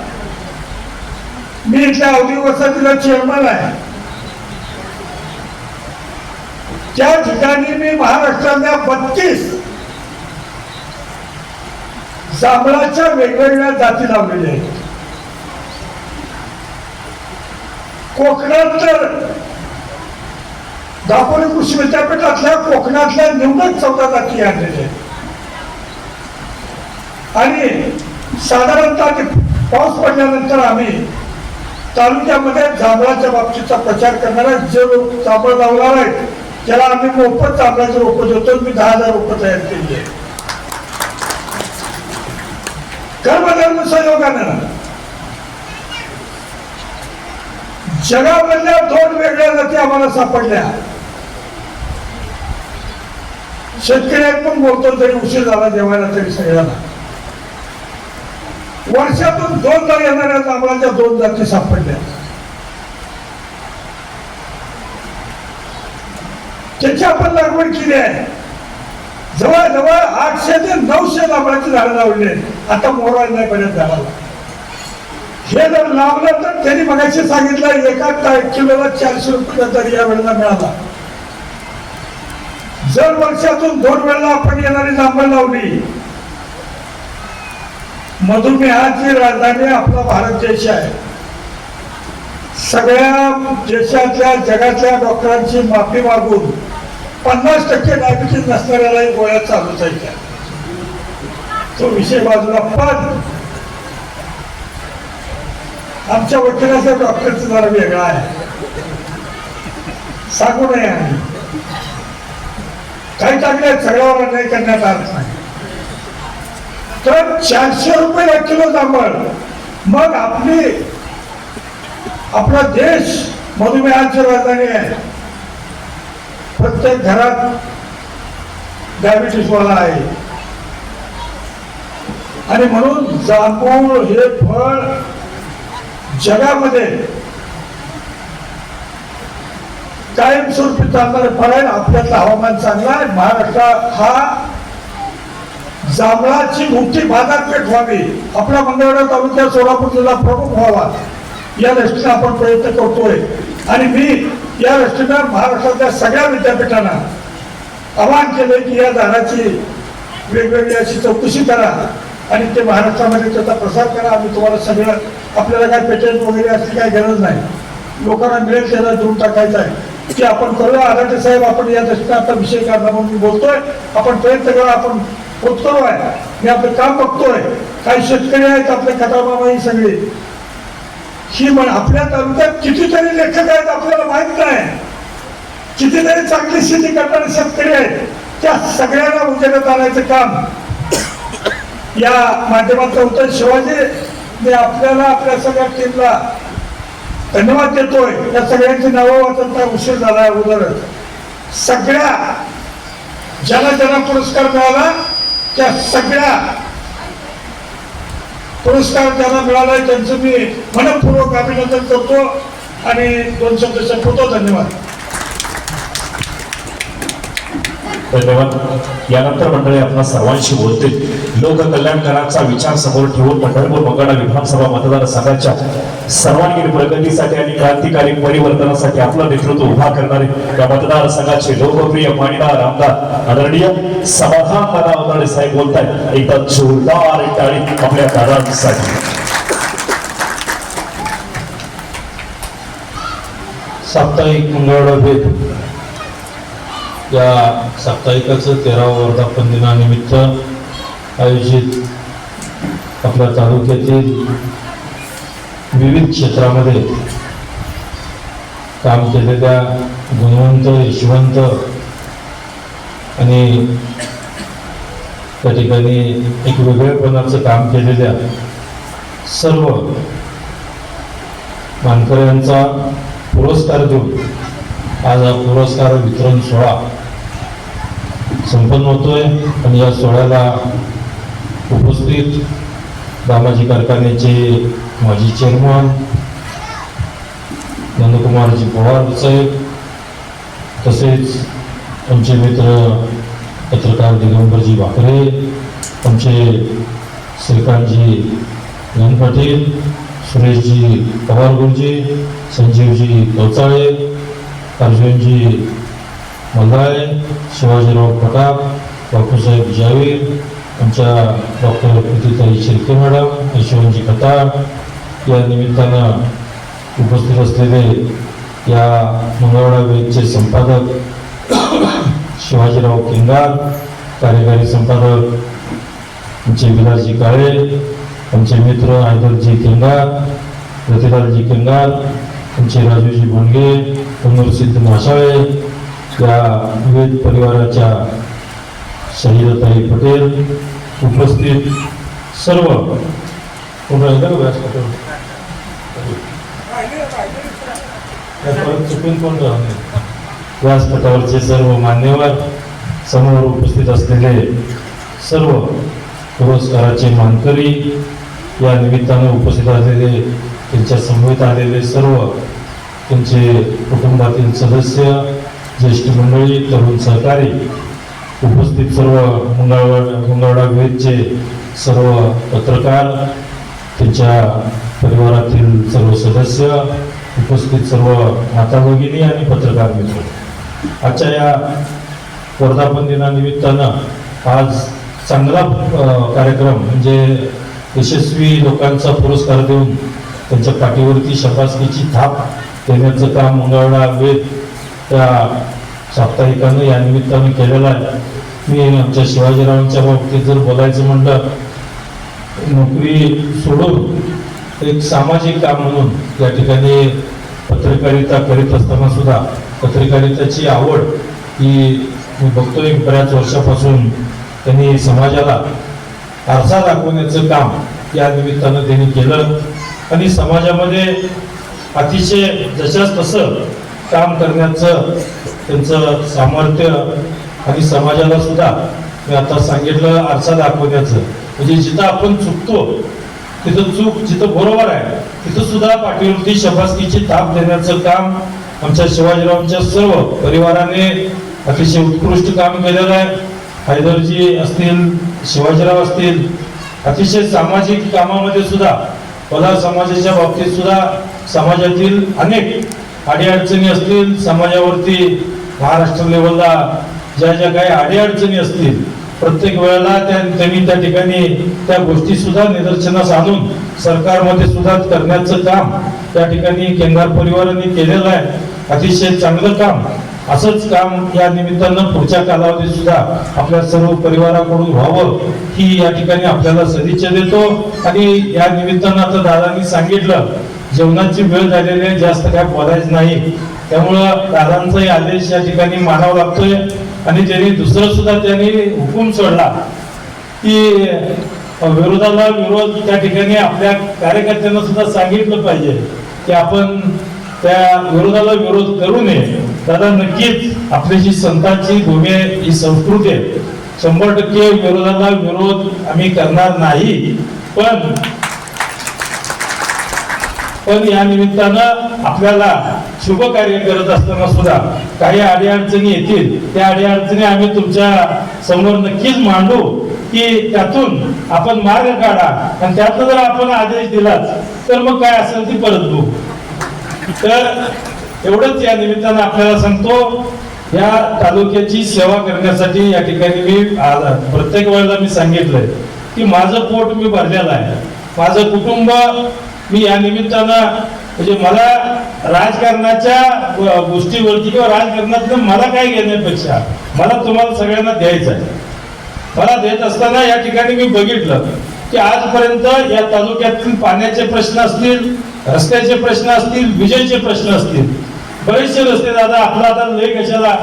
मी इथल्या अवधी वसाहतीला चेअरमन आहे. त्या ठिकाणी मी महाराष्ट्रातल्या 32 जांभळाच्या वेगवेगळ्या जाती लावलेल्या आहेत. कोकणात तर दापोली कृषी विद्यापीठातल्या कोकणातल्या निवडक 14 जाती आणलेल्या आहेत. आणि साधारणतः पाऊस पडल्यानंतर आम्ही तालुक्यामध्ये जांभळाच्या बाबतीचा प्रचार करणारा जे लोक जांभळ लावणार आहेत त्याला आम्ही मोफत जांभळाचे रोपं देतो. मी 10,000 रोपं तयार केली आहे. कर्मधर्म संयोगानं जगामधल्या 2 वेगळ्या जाती आम्हाला सापडल्या. शेतकऱ्यात पण बोलतो तरी उशीर झाला जेवायला तरी सगळ्यांना. वर्षातून 2दा येणाऱ्या जांभळाच्या 2 जाती सापडल्या. त्याची आपण लागवड केली आहे. जवळजवळ 800 ते 900 जांभळाची झाडं लावली आहेत. आता मोहर नाही बऱ्याच झाडाला. हे जर लावलं तर त्यांनी मगाशी सांगितलं एका किलोला 400 रुपये दर या वेळेला मिळाला. जर वर्षातून 2 वेळेला आपण येणारी जांभळ लावली, मधुमेहाची राजधानी आपला भारत देश आहे. सगळ्या देशातल्या जगातल्या डॉक्टरांची माफी मागून 50% डायबिटीज नसणाऱ्यालाही गोळ्या चालूच आहेत. तो विषय बाजूला. पण आमच्या वकिलाच्या डॉक्टरचा जरा वेगळा आहे. सांगू नये आम्ही काही टाकले सगळ्यावर नाही करण्यात आलं नाही. तर 400 रुपये किलो जांभळ. मग आपला देश मधुमेहाची राजधानी आहे. प्रत्येक घरात डायबिटीस वाला आहे. आणि म्हणून जांभूळ हे फळ जगामध्ये कायमस्वरूपी चालणारे फळ आहे. आपल्यातलं हवामान चांगलं आहे. महाराष्ट्र हा जांभळाची मोठी बाजारपेठ व्हावी, आपला मंगळवेढा तालुक्यात सोलापूर जिल्हा प्रमुख व्हावा या दृष्टीने आपण प्रयत्न करतोय. आणि मी या दृष्टीने महाराष्ट्रातल्या सगळ्या विद्यापीठांना आवाहन केलंय की या झाडाची वेगवेगळी अशी चौकशी करा आणि ते महाराष्ट्रामध्ये त्याचा प्रसार करा. आम्ही तुम्हाला सगळं, आपल्याला काय पेटंट वगैरे असली काही गरज नाही. लोकांना मिळेल त्याला देऊन टाकायचं आहे की आपण करूया. आराटे साहेब, आपण या दृष्टीने आता विषय काढला म्हणून मी बोलतोय. आपण प्रयत्न करा. आपण होतकरू आहे. मी आपलं काम बघतोय. काही शेतकरी आहेत आपले खटामामा ही सगळी ही आपल्या तालुक्यात कितीतरी लेखक आहेत आपल्याला माहित नाही. कितीतरी चांगली शेती करणारे शेतकरी आहेत. त्या सगळ्यांना उजेडात आणायचं काम या माध्यमातून होतं. शिवाजी, मी आपल्याला आपल्या सगळ्या टीमला धन्यवाद देतोय. या सगळ्यांची नावं वाचता उशीर झाला अगोदरच. सगळ्या ज्यांना पुरस्कार मिळाला त्या सगळ्या पुरस्कार ज्यांना मिळालाय त्यांचं मी मनपूर्वक अभिनंदन करतो आणि 2 शब्द संपवतो. धन्यवाद. धन्यवाद. यानंतर मंडळी आपल्या सर्वांशी बोलतील. लोककल्याणकारांचा विचार समोर ठेवून पंढरपूर मंगळा विधानसभा मतदारसंघाच्या सर्वांगीण प्रगतीसाठी आणि क्रांतिकारी परिवर्तनासाठी आपलं नेतृत्व उभा करणारे या मतदारसंघाचे लोकप्रिय माणिदार आमदार आदरणीय समाधान दादा साहेब बोलत आहेत. एकदा जोरदार टाळी आपल्या दादांसाठी. साप्ताहिक मंगळवेढा भेट या साप्ताहिकाचं 13वा वर्धापन दिनानिमित्त आयोजित आपल्या तालुक्यातील विविध क्षेत्रामध्ये काम केलेल्या गुणवंत, यशवंत आणि त्या ठिकाणी एक वेगळेपणाचं काम केलेल्या सर्व मानकऱ्यांचा पुरस्कार देऊन आज हा पुरस्कार वितरण सोहळा संपन्न होतोय. आणि या सोहळ्याला उपस्थित दामाजी कारखान्याचे माजी चेअरमन नंदकुमारजी पवार साहेब, तसेच आमचे मित्र पत्रकार दिगंबरजी भाकरे, आमचे श्रीकांतजी गण पाटील, सुरेशजी पवार गुरुजी, संजीवजी कवचाळे, अर्जुनजी मल्हाळे, शिवाजीराव पटाक, बापूसाहेब जावीर, आमच्या डॉक्टर प्रीतीताई शिर्के मॅडम, यशवंतजी खताळ, या निमित्तानं उपस्थित असलेले या मंगळवाडा वेदचे संपादक शिवाजीराव केंगार, कार्यकारी संपादक आमचे विलासजी काळे, आमचे मित्र हैदरजी केंगार, रतिलालजी केंगार, आमचे राजूजी भोंडगे, अमरसिद्ध माशाळे, या वेद परिवाराच्या शहीदताई पटेल, उपस्थित सर्व चुकून कोण व्यासपीठावरचे सर्व मान्यवर, समोर उपस्थित असलेले सर्व पुरस्काराचे मानकरी, या निमित्तानं उपस्थित असलेले त्यांच्या समवेत आलेले सर्व त्यांचे कुटुंबातील सदस्य, ज्येष्ठ मंडळी, तरुण सहकारी, उपस्थित सर्व मंगळवाडा वेदचे सर्व पत्रकार, त्यांच्या परिवारातील सर्व सदस्य, उपस्थित सर्व माता भगिनी आणि पत्रकार मित्र, आजच्या या वर्धापन दिनानिमित्तानं आज चांगला कार्यक्रम म्हणजे यशस्वी लोकांचा पुरस्कार देऊन त्यांच्या पाठीवरती शाबासकीची थाप देण्याचं काम मंगळवाडा वेद त्या साप्ताहिकानं या निमित्तानं केलेलं आहे. मी आमच्या शिवाजीरावांच्या बाबतीत जर बोलायचं म्हटलं, नोकरी सोडून एक सामाजिक काम म्हणून या ठिकाणी पत्रकारिता करीत असताना सुद्धा पत्रकारितेची आवड ही मी बघतोय बऱ्याच वर्षापासून त्यांनी समाजाला आरसा दाखवण्याचं काम या निमित्तानं त्यांनी केलं आणि समाजामध्ये अतिशय जशाच तसं काम करण्याचं त्यांचं सामर्थ्य आणि समाजाला सुद्धा मी आता सांगितलं आरसा दाखवण्याचं, म्हणजे जिथं आपण चुकतो तिथं चूक जिथं बरोबर आहे तिथं सुद्धा पाठीवरती शाबासकीची थाप देण्याचं काम आमच्या शिवाजीरावांच्या सर्व परिवाराने अतिशय उत्कृष्ट काम केलेलं आहे. हैदरजी असतील, शिवाजीराव असतील, अतिशय सामाजिक कामामध्ये सुद्धा पदा समाजाच्या बाबतीत सुद्धा समाजातील अनेक अडीअडचणी असतील, समाजावरती महाराष्ट्र लेवलला ज्या ज्या काही अडीअडचणी असतील प्रत्येक वेळेला त्यांनी त्या ठिकाणी त्या गोष्टी सुद्धा निदर्शनास आणून सरकारमध्ये सुद्धा करण्याचं काम त्या ठिकाणी केंगार परिवाराने केलेलं आहे. अतिशय चांगलं काम, असंच काम या निमित्तानं पुढच्या कालावधीत सुद्धा आपल्या सर्व परिवाराकडून व्हावं ही या ठिकाणी आपल्याला सदिच्छा देतो. आणि या निमित्तानं आता दादांनी सांगितलं जेवणाची वेळ झालेली आहे, जास्त काय बोलायचं नाही, त्यामुळं दादांचाही आदेश या ठिकाणी मानावा लागतोय. आणि त्यांनी दुसरं सुद्धा त्यांनी हुकूम सोडला की विरोधाला विरोध त्या ठिकाणी आपल्या कार्यकर्त्यांना सुद्धा सांगितलं पाहिजे की आपण त्या विरोधाला विरोध करू नये. दादा नक्कीच आपली जी संतांची भूमी आहे ही संस्कृती आहे, 100% विरोधाला विरोध आम्ही करणार नाही. पण या निमित्तानं आपल्याला शुभ कार्य करत असताना सुद्धा काही अडीअडचणी येतील, त्या अडीअडचणी आम्ही तुमच्या समोर नक्कीच मांडू की त्यातून आपण मार्ग काढा आणि त्यातून जर आपण आदेश दिलाच तर मग काय असेल ती परत बघू. तर एवढंच या निमित्तानं आपल्याला सांगतो, या तालुक्याची सेवा करण्यासाठी या ठिकाणी मी प्रत्येक वेळेला मी सांगितलंय की माझं पोट मी भरलेलं आहे, माझं कुटुंब मी या निमित्तानं म्हणजे मला राजकारणाच्या गोष्टीवरती किंवा राजकारणातलं मला काय घेण्यापेक्षा मला तुम्हाला सगळ्यांना द्यायचं आहे. मला देत असताना या ठिकाणी मी बघितलं की आजपर्यंत या तालुक्यातील पाण्याचे प्रश्न असतील, रस्त्याचे प्रश्न असतील, विजेचे प्रश्न असतील, बरेचसे रस्ते दादा आपला आता लय कशाला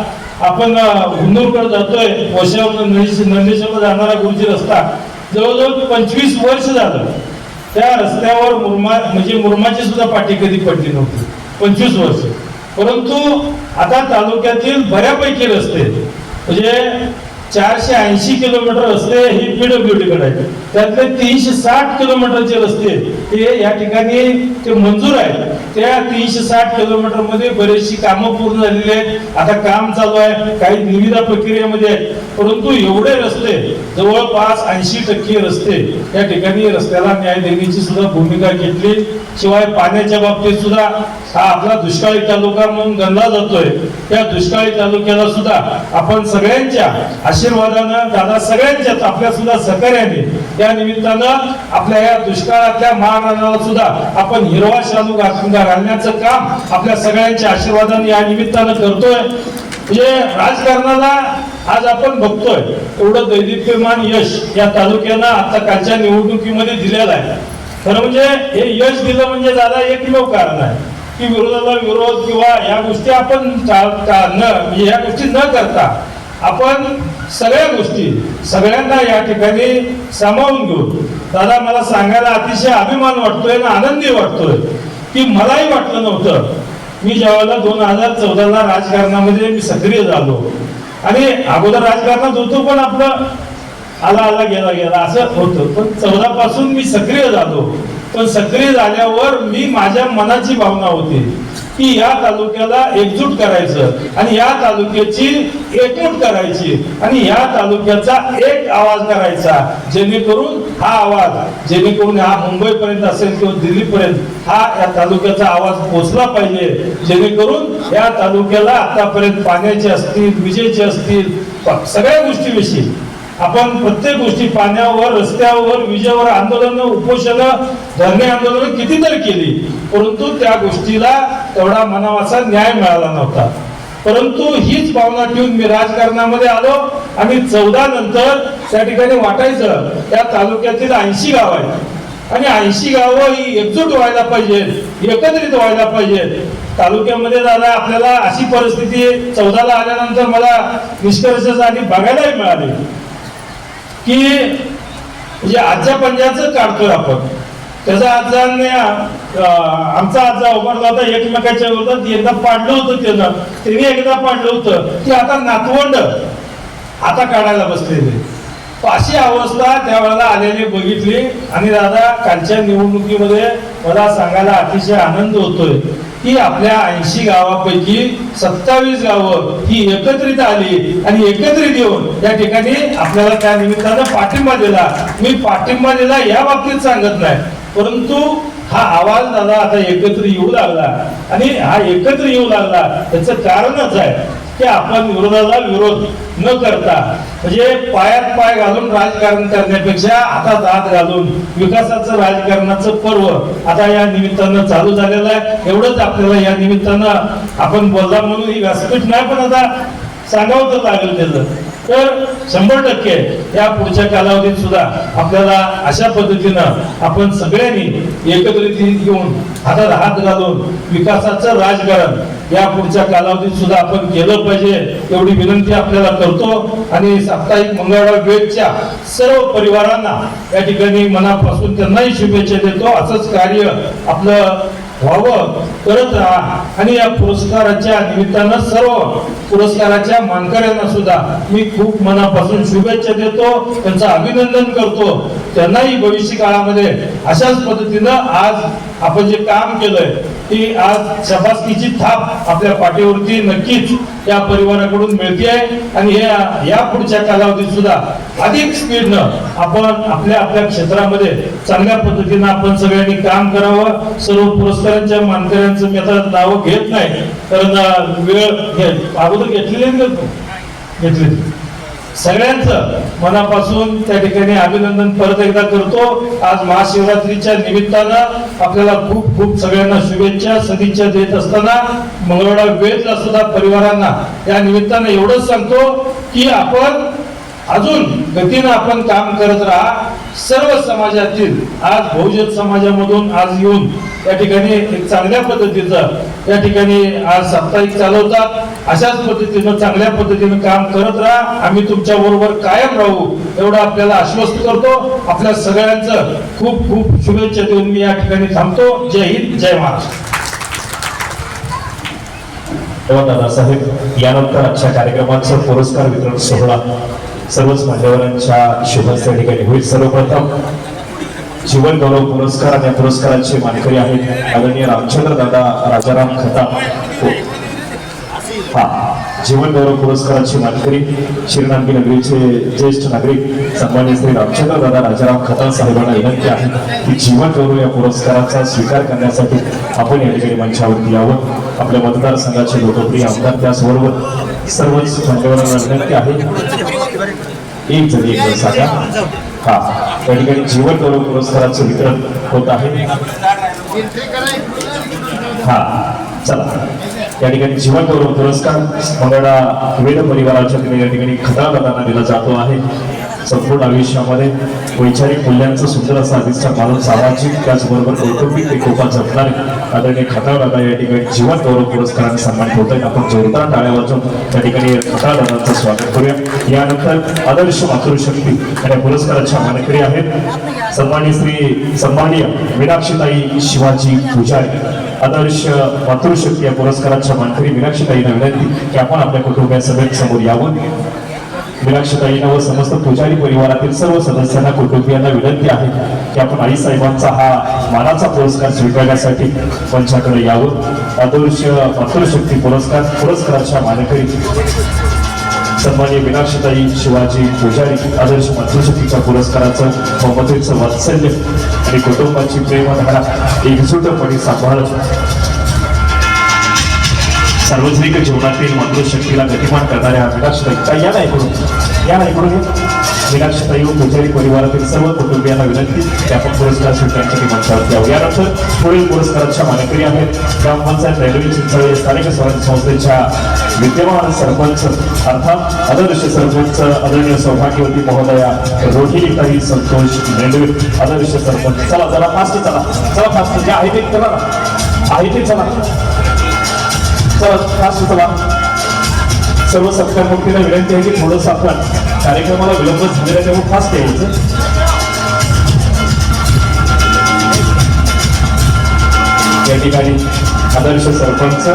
आपण हुंदूरकडे जातोय वशावर नंदेश्वरला जाणारा गुरुजी रस्ता जवळजवळ 25 वर्ष झालं त्या रस्त्यावर मुरमाची सुद्धा पाटी कधी पडली नव्हती 25 वर्ष. परंतु आता तालुक्यातील बऱ्यापैकी रस्ते म्हणजे 480 किलोमीटर रस्ते ही PWD कडे आहेत. त्यातले 360 किलोमीटरचे रस्ते ते या ठिकाणी ते मंजूर आहेत. त्या 360 किलोमीटर मध्ये बरेचशी कामं पूर्ण झालेली आहेत. आता काम चालू आहे, काही निविदा प्रक्रियेमध्ये आहेत. परंतु एवढे रस्ते जवळपास 80% रस्ते या ठिकाणी रस्त्याला न्याय देण्याची सुद्धा भूमिका घेतली. शिवाय पाण्याच्या बाबतीत सुद्धा हा आपला दुष्काळी तालुका म्हणून गणला जातोय. त्या दुष्काळी तालुक्याला सुद्धा आपण सगळ्यांच्या आशीर्वादानं दादा सगळ्यांच्याच आपल्या सुद्धा सहकार्याने त्या निमित्तानं आपल्या या दुष्काळातल्या महाराणाला सुद्धा आपण हिरवा शालू घालण्याचं काम आपल्या सगळ्यांच्या आशीर्वादाने या निमित्तानं करतोय. म्हणजे राजकारणाला आज आपण बघतोय एवढं दैदिप्यमान यश या तालुक्यानं आता कालच्या निवडणुकीमध्ये दिलेलं आहे. खरं म्हणजे हे यश दिलं म्हणजे दादा एकमेव कारण आहे की विरोधाला विरोध किंवा या गोष्टी आपण म्हणजे या गोष्टी न करता आपण सगळ्या गोष्टी सगळ्यांना या ठिकाणी सामावून घेऊन दादा मला सांगायला अतिशय अभिमान वाटतोय ना आनंदी वाटतोय की मलाही वाटलं नव्हतं. मी ज्यावेळेला 2014ला राजकारणामध्ये मी सक्रिय झालो आणि अगोदर राजकारणात होतो पण आपलं आला गेला असं होतं. पण 14 पासून मी सक्रिय झालो. पण सक्रिय झाल्यावर मी माझ्या मनाची भावना होती की या तालुक्याला एकजूट करायचं आणि या तालुक्याची एकमूट करायची आणि या तालुक्याचा एक आवाज करायचा जेणेकरून हा आवाज जेणेकरून हा मुंबईपर्यंत असेल किंवा दिल्लीपर्यंत हा या तालुक्याचा आवाज पोचला पाहिजे. जेणेकरून या तालुक्याला आतापर्यंत पाण्याचे असतील विजेचे असतील सगळ्या गोष्टीविषयी आपण प्रत्येक गोष्टी पाण्यावर रस्त्यावर विजेवर आंदोलन उपोषण धरणे आंदोलन कितीतरी केली परंतु त्या गोष्टीला तेवढा मनावाचा न्याय मिळाला नव्हता. परंतु हीच भावना ठेवून मी राजकारणामध्ये आलो आणि 14 नंतर त्या ठिकाणी वाटायचं त्या तालुक्यातील 80 गाव आहेत आणि 80 गावं ही एकजूट व्हायला पाहिजे एकत्रित व्हायला पाहिजे. तालुक्यामध्ये दादा आपल्याला अशी परिस्थिती 14ला आल्यानंतर मला निष्कर्ष आणि बघायलाही मिळाली की म्हणजे आजच्या पंजाचं काढतोय आपण त्याचा आजाने आमचा आजा उभारला होता एकमेकाच्या विरोधात एकदा पाडलं होतं त्याने एकदा पाडलं होतं की आता नातवंड आता काढायला बसलेले. अशी अवस्था त्यावेळेला आलेली बघितली आणि दादा कालच्या निवडणुकीमध्ये मला सांगायला अतिशय आनंद होतोय की आपल्या 80 गावापैकी 27 गावं ही एकत्रित आली आणि एकत्रित येऊन या ठिकाणी आपल्याला त्या निमित्तानं पाठिंबा दिला. मी पाठिंबा दिला या बाबतीत सांगत नाही परंतु हा आवाज दादा आता एकत्र येऊ लागला आणि हा एकत्र येऊ लागला त्याचं कारणच आहे की आपण विरोधाला विरोध न करता म्हणजे पायात पाय घालून राजकारण करण्यापेक्षा हातात हात घालून विकासाचं राजकारणाचं पर्व आता या निमित्तानं चालू झालेलं आहे. एवढंच आपल्याला या निमित्तानं आपण बोलला म्हणून ही व्यासपीठ नाही पण आता सांगावं तर लागेल त्याचं. तर 100% या पुढच्या कालावधीत सुद्धा आपल्याला अशा पद्धतीनं आपण सगळ्यांनी एकत्रित येऊन हातात हात घालून विकासाचं राजकारण या पुढच्या कालावधीत सुद्धा आपण केलं पाहिजे एवढी विनंती आपल्याला करतो. आणि साप्ताहिक मंगळवार वेळच्या सर्व परिवारांना या ठिकाणी मनापासून त्यांनाही शुभेच्छा देतो. असंच कार्य आपलं व्हावं करत राहा आणि या पुरस्काराच्या निमित्तानं सर्व पुरस्काराच्या मानकऱ्यांना सुद्धा मी खूप मनापासून शुभेच्छा देतो त्यांचं अभिनंदन करतो. त्यांनाही भविष्य काळामध्ये अशाच पद्धतीनं आज आपण जे काम केलंय ती आज शाबासकीची थाप आपल्या पाठीवरती नक्कीच या परिवाराकडून मिळते आणि या पुढच्या कालावधीत सुद्धा अधिक स्पीडनं आपण आपल्या आपल्या क्षेत्रामध्ये चांगल्या पद्धतीनं आपण सगळ्यांनी काम करावं. सर्व पुरस्कारांच्या मानकऱ्यांचं मी आता नावं घेत नाही कारण वेळ अगोदर घेतलेली सगळ्यांचं मनापासून त्या ठिकाणी अभिनंदन परत एकदा करतो. आज महाशिवरात्रीच्या निमित्तानं आपल्याला खूप खूप सगळ्यांना शुभेच्छा सदिच्छा देत असताना मंगळवार वेळचा सुद्धा परिवारांना या निमित्तानं एवढंच सांगतो की आपण अजून गतीनं आपण काम करत राहा. सर्व समाजातील आज बहुजन समाजामधून आज येऊन या ठिकाणी एक चांगल्या पद्धतीचं या ठिकाणी आज साप्ताहिक चालवतात। अशाच पद्धतीनं चांगल्या पद्धतीनं काम करत राहा, आम्ही तुमच्या बरोबर कायम राहू एवढं आपल्याला आश्वस्त करतो। आपल्या सगळ्यांचं खूप खूप शुभेच्छा देऊन मी या ठिकाणी थांबतो। जय हिंद, जय महाराष्ट्र। दादासाहेब, यानंतर आजच्या कार्यक्रमाचं पुरस्कार वितरण सोहळा सर्वच मान्यवरांच्या शुभ हस्ते या ठिकाणी होईल। सर्वप्रथम जीवन गौरव पुरस्कार आणि या पुरस्काराचे मानकरी आहेत आदरणीय रामचंद्र दादा राजाराम खताळ। जीवन गौरव पुरस्काराचे मानकरी श्रीनांदी नगरीचे ज्येष्ठ नागरिक सन्माननीय श्री रामचंद्र दादा राजाराम खताळ साहेबांना विनंती आहे की जीवन गौरव या पुरस्काराचा स्वीकार करण्यासाठी आपण या ठिकाणी मंचावरती यावं। आपल्या मतदारसंघाचे लोकप्रिय आमदार त्याचबरोबर सर्वच मान्यवरांना विनंती आहे एक जरी एक सांगा। त्या ठिकाणी जीवन गौरव पुरस्काराचं वितरण होत आहे। चला, या ठिकाणी जीवन गौरव पुरस्कार मंगळा वेद परिवाराच्या या ठिकाणी खताळ दादांना दिला जातो आहे। संपूर्ण आयुष्यामध्ये वैचारिक मूल्यांचं सुंदर असा अधिष्ठान मानून सामाजिक त्याचबरोबर कौटुंबिक एकोपा जपणारे आदरणीय खताळ दादा या ठिकाणी जीवन गौरव पुरस्काराने सन्मानित होत आहेत। आपण जोरदार टाळ्या वाजवून त्या ठिकाणी खताळ दादांचं स्वागत करूया। यानंतर आदर्श मातृशक्ती या पुरस्काराच्या मानकरी आहेत सन्माननीय मीनाक्षीताई शिवाजी पुजारी। आदर्श मातृशक्ती या पुरस्काराच्या मानकरी मीनाक्षीताईंना विनंती की आपण आपल्या कुटुंबियांसमेत समोर यावं। मीनाक्षीताईंना व समस्त पुजारी परिवारातील सर्व सदस्यांना कुटुंबियांना विनंती आहे की आपण आईसाहेबांचा हा मानाचा पुरस्कार स्वीकारण्यासाठी मंचाकडे यावं। आदर्श मातृशक्ती पुरस्काराच्या मानकरी सन्माननीय मीनाक्षीताई शिवाजी पुजारी आदर्श मातृशक्तीच्या पुरस्काराचं ममतेचं वात्सल्य आणि कुटुंबाची प्रेमधारा एकजूटपणे सांभाळत सार्वजनिक जीवनातील मातृशक्तीला गतिमान करणाऱ्या मीनाक्षीताई या नाही मीनाक्षीताई व पुजारी परिवारातील सर्व कुटुंबियांना विनंती की आपण पुरस्कार स्वीकारण्यासाठी मंचावरती यावं। यानंतर पुढील पुरस्काराच्या मानकरी आहेत ग्रामपंचायत रेल्वे चिंचळे स्थानिक स्वराज्य संस्थेच्या विद्यमान सरपंच अर्थात आदर्श सरपंच आदरणीय सौभाग्यवती महोदया रोहिणीताई संतोष मेंढवे आदर्श सरपंच। चला जरा फास्ट चला फास्ट जे आहे ते चला चला सर्व सत्कारमुक्तीला विनंती आहे की थोडंसं आपण कार्यक्रमाला विलंब झालेला त्यामुळे फास्ट यायचं। या ठिकाणी आदर्श सरपंच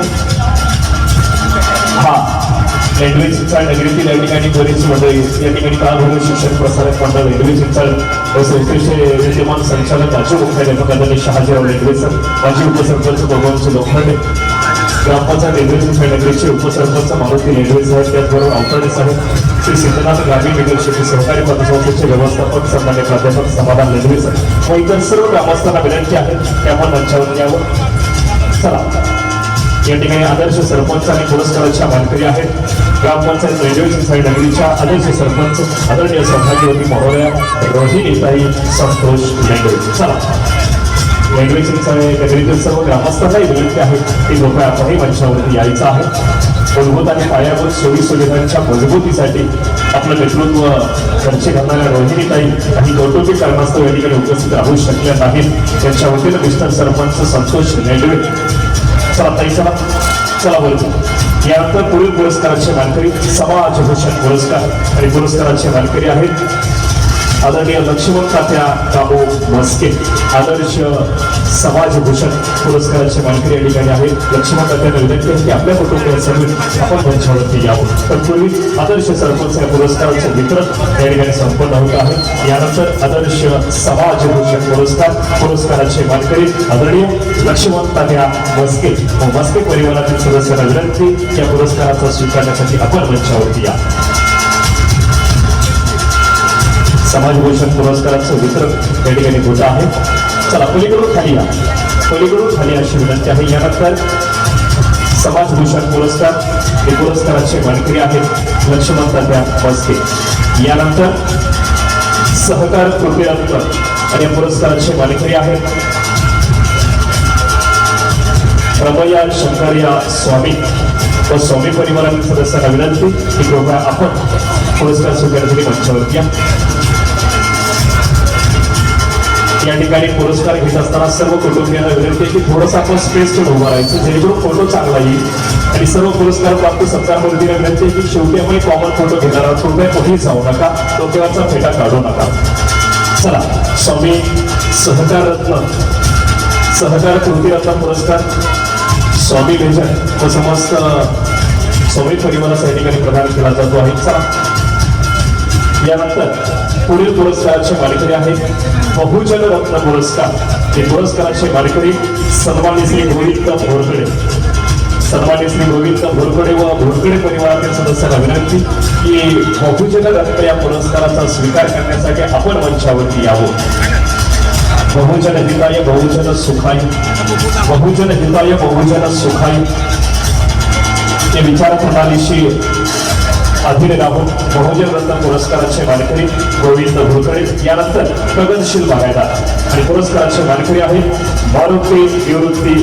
रेल्वे चिंचाळ नगरीतील या ठिकाणी बरीच मंडळी या ठिकाणी काळभैरव शिक्षण प्रसारक मंडळ रेल्वे चिंचाळ संस्थेचे विद्यमान संचालक राजू मुख्याध्यापक आदरणीय शहाजीराव रेल्वे सर, माजी उपसरपंच भगवानजी लोखंडे, ग्रामपंचायत रेल्वे चिंचाळ नगरीचे उपसरपंच मारुती रेल्वे साहेब, त्याचबरोबर आवताडे साहेब, श्री सिद्धनाथ ग्रामीण विकास सहकारी पतसंस्थेचे व्यवस्थापक सन्मान्य प्राध्यापक समाधान रेल्वे सर व इतर सर्व ग्रामस्थांना विनंती आहे की आपण मंचावर यावं। चला, या ठिकाणी आदर्श सरपंच आणि पुरस्काराच्या मानकरी आहेत ग्रामपंचायत रेल्वे चिंचाळ नगरीच्या आदर्श सरपंच आदरणीय सौभाग्यवती महोदया रोहिणीताई संतोष मेंढवे। चला, रेल्वे चिंचाळ नगरीतील सर्व ग्रामस्थांनाही विनंती आहे की कृपया आपणही मंचावरती यायचं आहे। मूलभूत आणि पायाभूत सोयी सुविधांच्या मजबूतीसाठी आपलं नेतृत्व खर्च घालणाऱ्या रोहिणीताई काही कौटुंबिक कारणास्तव या ठिकाणी उपस्थित राहू शकल्या नाहीत। त्यांच्या वतीनं मिस्टर सरपंच संतोष मेंढवे। चला बोलतो। यानंतर पुढील पुरस्काराचे मानकरी समाजभूषण पुरस्कार आणि पुरस्काराचे मानकरी आहेत आदरणीय लक्ष्मण तात्या काबू मस्के आदर्श समाजभूषण पुरस्काराचे मानकरी या ठिकाणी आहेत। लक्ष्मण तात्यांना विनंती आहे की आपल्या कुटुंबियांसमवेत आपण मंचावरती यावं। तत्पूर्वी आदर्श सरपंच या पुरस्काराचे वितरण या ठिकाणी संपन्न होत आहे। यानंतर आदर्श समाजभूषण पुरस्काराचे मानकरी आदरणीय लक्ष्मण तात्या मस्के व मस्के परिवारातील सदस्यांना विनंती या पुरस्काराचा स्वीकारण्यासाठी आपण मंचावरती या। समाजभूषण पुरस्काराचं वितरण या ठिकाणी होत आहे। चला, पलीकडून खाली अशी विनंती आहे। यानंतर समाजभूषण पुरस्कार हे पुरस्काराचे मानकरी आहेत लक्ष्मण तात्या मस्के। यानंतर सहकार कृतीरत्न आणि या पुरस्काराचे मानकरी आहेत रमया शंकरिया स्वामी व स्वामी परिवारातील सदस्यांना विनंती की कृपया आपण पुरस्कार स्वीकारण्यासाठी मंचावरती या। या ठिकाणी पुरस्कार घेत असताना सर्व कुटुंबियांना विनंती की थोडंसं आपण स्पेस ठेवून उभं राहायचं जेणेकरून फोटो चांगला येईल आणि सर्व पुरस्कार प्राप्त सत्कारमंत्रीला विनंती की शेवटी आपण कॉमन फोटो घेणार आहोत. कृपया कुठेही जाऊ नका, डोक्यावरचा फेटा काढू नका. चला, स्वामी सहकार कृतीरत्न पुरस्कार स्वामी लेजंड व समस्त स्वामी परिवाराचा या ठिकाणी प्रदान केला जातो आहे. चला, यानंतर पुढील पुरस्काराचे मानकरी आहेत बहुजन रत्न पुरस्कार. हे पुरस्काराचे मानकरी सन्माननीय श्री गोविंद भोरकडे. सन्माननीय श्री गोविंद भोरकडे व भोरकडे परिवारातील सदस्यांना विनंती की बहुजन रत्न या पुरस्काराचा स्वीकार करण्यासाठी आपण मंचावरती यावं. बहुजन हिताय बहुजन सुखाय, बहुजन हिताय बहुजन सुखाय या विचार प्रणालीशी अधीन राहून बहुजन रत्न पुरस्काराचे मानकरी गोविंद भोरकडे. यानंतर प्रगतशील बागायतदार आणि पुरस्काराचे मानकरी आहेत मारुती निवृत्ती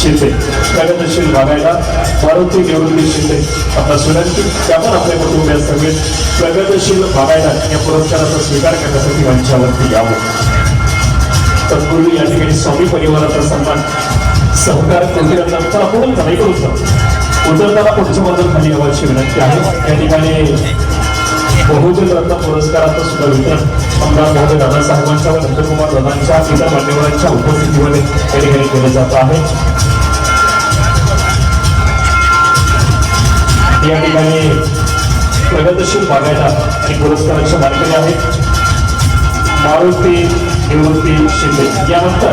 शिंदे. प्रगतशील बागायतदार मारुती निवृत्ती शिंदे. आपणास विनंती की आपण आपल्या कुटुंबिया समेत प्रगतशील बागायतदार या पुरस्काराचा स्वीकार करण्यासाठी मंचावरती यावं. तत्पूर्वी या ठिकाणी स्वामी परिवाराचा सन्मान सहकार कृतीरत्न पूर्ण नाही करू शकतो. उतरताना पुढच्या बाजूला खाली यावाची विनंती आहे. या ठिकाणी बहुजन रत्न पुरस्काराचं सुद्धा वितरण आमदार महोदय दादासाहेबांच्या व नंदकुमार दादांच्या इतर मान्यवरांच्या उपस्थितीमध्ये या ठिकाणी केलं जात आहे. या ठिकाणी प्रगतशील बागायतदार आणि पुरस्काराचे मानकरी आहेत मारुती निवृत्ती शिंदे. यानंतर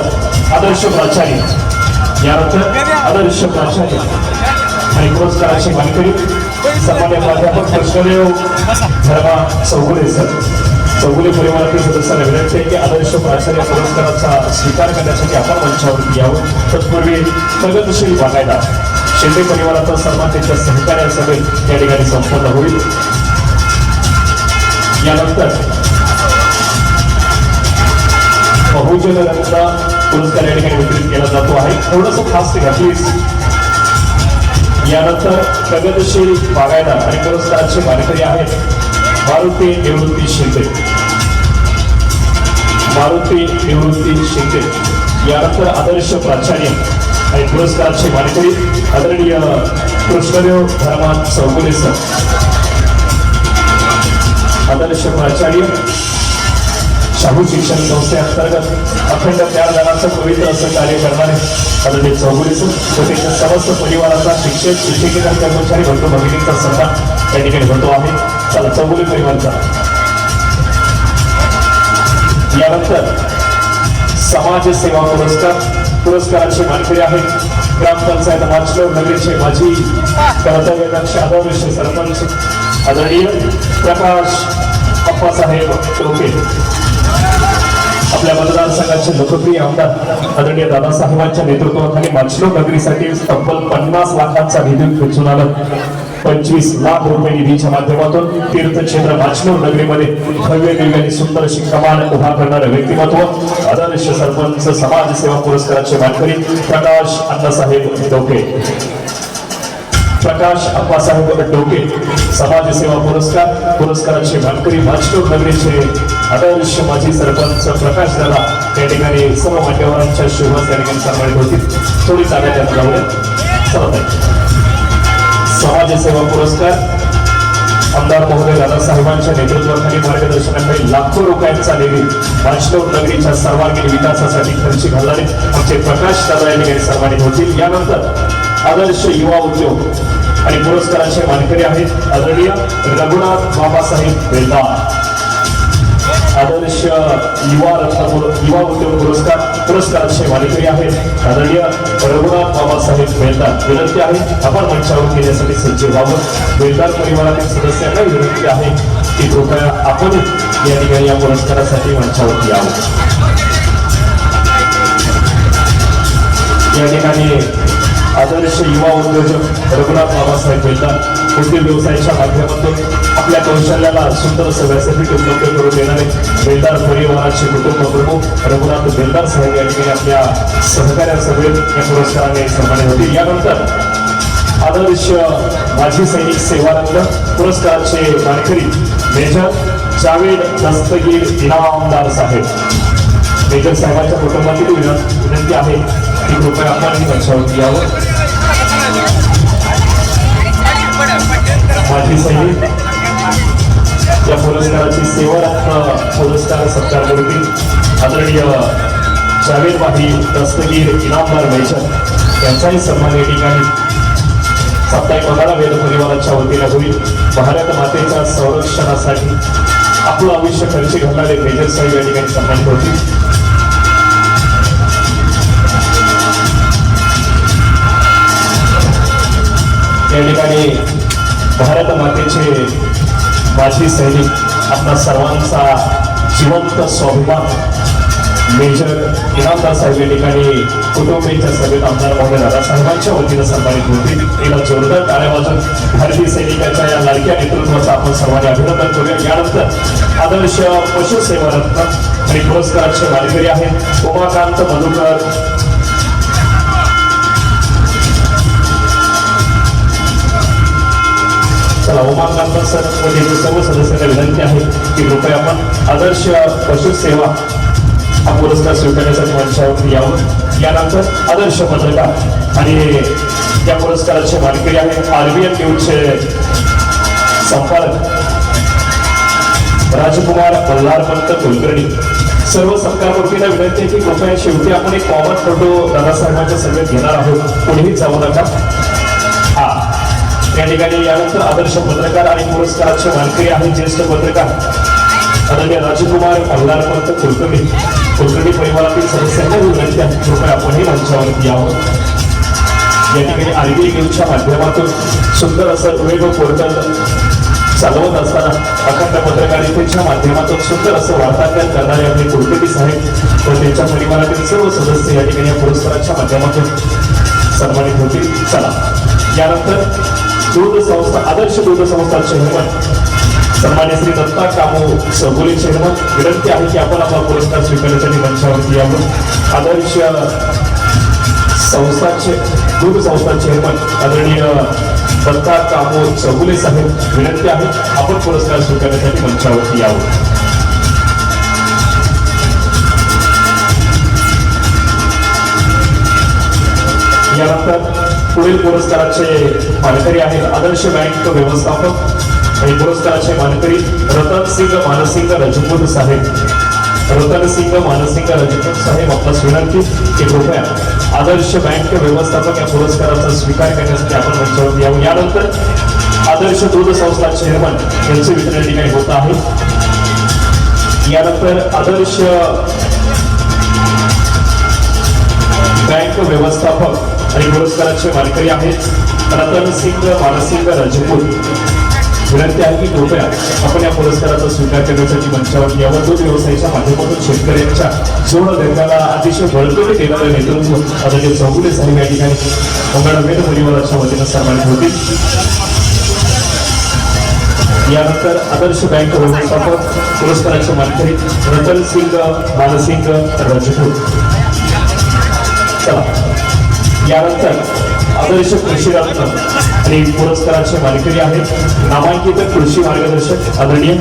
आदर्श प्राचार्य आणि पुरस्काराचे मानकरी सन्मान्य प्राध्यापक कृष्णदेव धर्मा चौगुले सर. चौगुले परिवारातील सदस्यांना विनंती आहे की आदर्श प्राचार्य पुरस्काराचा स्वीकार करण्यासाठी आपण मंचावरती यावं. तत्पूर्वी प्रगतशील बागायतदार शिंदे परिवाराचा सन्मान त्यांच्या सहकार्यासमेत या ठिकाणी संपन्न होईल. यानंतर बहुजन रत्न पुरस्कार या ठिकाणी वितरित केला जातो आहे. थोडंसं फास्ट घ्या प्लीज. यानंतर प्रगतशील बागायतदार आणि पुरस्काराचे मानकरी आहेत मारुती निवृत्ती शिंदे. मारुती निवृत्ती शिंदे. यानंतर आदर्श प्राचार्य आणि पुरस्काराचे मानकरी आदरणीय कृष्णदेव धर्मा चौगुले सर. आदर्श प्राचार्य शाहू शिक्षण संस्थेअंतर्गत अखंड ज्ञानदानाचं पवित्र असं कार्य करणारे आदरणीय चौगुले सर व त्यांच्या समस्त परिवाराचा शिक्षक शिक्षिकेतर कर्मचारी बंधू भगिनींचा सन्मान या ठिकाणी होतो आहे. चला, चौगुले परिवारचा. यानंतर समाजसेवा पुरस्काराचे मानकरी आहेत ग्रामपंचायत माचलोड नगरीचे माजी कर्तव्यदक्ष आदर्श सरपंच आदरणीय प्रकाश अप्पासाहेब टोके. आपल्या मतदारसंघाचे लोकप्रिय आमदार आदरणीय दादासाहेबांच्या नेतृत्वाखाली माचलोड नगरीसाठी तब्बल 50 लाखांचा निधी खेचून आलं. 25 लाख रुपये निधीच्या माध्यमातून तीर्थक्षेत्र माचलोड नगरीमध्ये भव्य दिव्य सुंदर अशी कमान उभा करणारे व्यक्तिमत्व आदर्श सरपंच समाजसेवा पुरस्काराचे मानकरी प्रकाश अण्णासाहेब टोके. प्रकाश अप्पासाहेब टोके समाजसेवा पुरस्काराचे मानकरी माचलोड नगरीचे आदर्श माजी सरपंच प्रकाश दादा या ठिकाणी सर्व मान्यवरांच्या शुभास या ठिकाणी सन्मानित होतील. थोडी जागा त्यांना लावल्या. समाजसेवा पुरस्कार आमदार महोदय दादासाहेबांच्या नेतृत्वाखाली मार्गदर्शनाखाली लाखो रुपयांचा निधी माचलोड नगरीच्या सर्वांगीण विकासासाठी खर्च घालणारे आमचे प्रकाश दादा या ठिकाणी सन्मानित होतील. यानंतर आदर्श युवा उद्योग आणि पुरस्काराचे मानकरी आहेत आदरणीय रघुनाथ बाबासाहेब बेलदार. आदर्श युवा उद्योग पुरस्काराचे मानकरी आहेत आदरणीय रघुनाथ बाबासाहेब बेलदार. विनंती आहे आपण मंचावर घेण्यासाठी सज्ज व्हावं. बेलदार परिवारातील सदस्यांना विनंती आहे की कृपया आपण या ठिकाणी या पुरस्कारासाठी मंचावरती यावं. या ठिकाणी आदर्श युवा उद्योजक रघुनाथ बाबासाहेब बेलदार उद्योग व्यवसायाच्या माध्यमातून आपल्या कौशल्याला सुंदर असं व्यासपीठ उपलब्ध करून देणारे बेलदार परिवाराचे कुटुंब प्रमुख रघुनाथ बेलदार साहेब या ठिकाणी आपल्या सहकार्यासमेत या पुरस्काराने सन्मानित होतील. यानंतर आदर्श माजी सैनिक सेवारत्न पुरस्काराचे मानकरी मेजर जावेद दस्तगीर इनामदार साहेब. मेजर साहेबांच्या कुटुंबातील विनंती आहे की कृपया आपण मंचावरती यावं. माजी सैनिक या पुरस्काराची सेवारत्न पुरस्कार सत्कार करतील आदरणीय जावेद भाई दस्तगीर इनामदार मेजर यांचाही सन्मान या ठिकाणी साप्ताहिक 15 वेद परिवाराच्या वतीने होईल. भारत मातेच्या संरक्षणासाठी आपलं आयुष्य खर्ची घालणारे मेजर साहेब या ठिकाणी सन्मानित होतील. या ठिकाणी भारत मातेचे माजी सैनिक आपला सर्वांचा जिवंत स्वाभिमान मेजर इनामदार साहेब या ठिकाणी कुटुंबीयांच्या सभेत आमदार महोदय दादासाहेबांच्या वतीनं सन्मानित होतील. तिला जोरदार टाळ्या वाजून भारतीय सैनिकांच्या या लाडक्या नेतृत्वाचं आपण सर्वांनी अभिनंदन करूया. यानंतर आदर्श पशुसेवा रत्न आणि पुरस्काराचे मानकरी आहेत उमाकांत मधुकर उमाकांत सर व सर्व सदस्यांना विनंती आहे की कृपया आपण आदर्श पशुसेवा हा पुरस्कार स्वीकारण्यासाठी मंचावरती यावं. यानंतर आदर्श पत्रकार आणि या पुरस्काराचे मानकरी आहेत RBN न्यूजचे संपादक राजकुमार मल्हारपंत कुलकर्णी. सर्व सत्कारमूर्तींना विनंती आहे की कृपया शेवटी आपण एक कॉमन फोटो दादासाहेबांच्या सभेत घेणार आहोत. कोणीही जाऊ नका. या ठिकाणी यानंतर आदर्श पत्रकार आणि पुरस्काराचे मानकरी आहेत ज्येष्ठ पत्रकार आदरणीय राजकुमार मल्हारपंत कुलकर्णी परिवारातील सदस्यांना विनंती आहे कृपया आपणही मंचावरती यावं. या ठिकाणी RBN न्यूजच्या माध्यमातून सुंदर असं वेब पोर्टल चालवत असताना अखंड पत्रकारितेच्या माध्यमातून सुंदर असं वार्तांकन करणारे आपले कुलकर्णी साहेब व त्यांच्या परिवारातील सर्व सदस्य या ठिकाणी या पुरस्काराच्या माध्यमातून सन्मानित होतील. चला यानंतर दूध संस्था आदर्श दूध संस्था चेअरमन सन्मान्य श्री दत्ता कामू चौगुले चेअरमन विनंती आहे की आपण आपला पुरस्कार स्वीकारण्यासाठी मंचावरती यावं. आदर्श संस्थाचे दूध संस्था चेअरमन आदरणीय दत्ता कामू चौगुले साहेब विनंती आहे आपण पुरस्कार स्वीकारण्यासाठी मंचावरती यावं. यानंतर पुढील पुरस्काराचे मानकरी आहेत आदर्श बँक व्यवस्थापक आणि पुरस्काराचे मानकरी रतनसिंग मानसिंग रजपूत साहेब. रतनसिंग मानसिंग रजपूत साहेब आपल्यास विनंती की कृपया आदर्श बँक व्यवस्थापक या पुरस्काराचा स्वीकार करण्यासाठी आपण मंचावर यावं. यानंतर आदर्श दूध संस्था चेअरमन यांचे वितरण ठिकाणी होत आहे. यानंतर आदर्श बँक व्यवस्थापक आणि पुरस्काराचे मानकरी आहेत रतनसिंग मानसिंग रजपूत. विनंती आहे की कृपया आपण या पुरस्काराचा स्वीकार करण्यासाठी मंचावर यावं. दूध व्यवसायाच्या माध्यमातून शेतकऱ्यांच्या जोड धंद्याला अतिशय बळकटी देणारे नेतृत्व आदरणीय चौगुले साहेब या ठिकाणी मंगळवेद परिवाराच्या वतीनं सन्मानित होतील. यानंतर आदर्श बँक व्यवस्थापक पुरस्काराचे मानकरी रतनसिंग मानसिंग रजपूत. चला यानंतर आदर्श कृषी रत्न आणि पुरस्काराचे मानकरी आहेत नामांकित कृषी मार्गदर्शक आदरणीय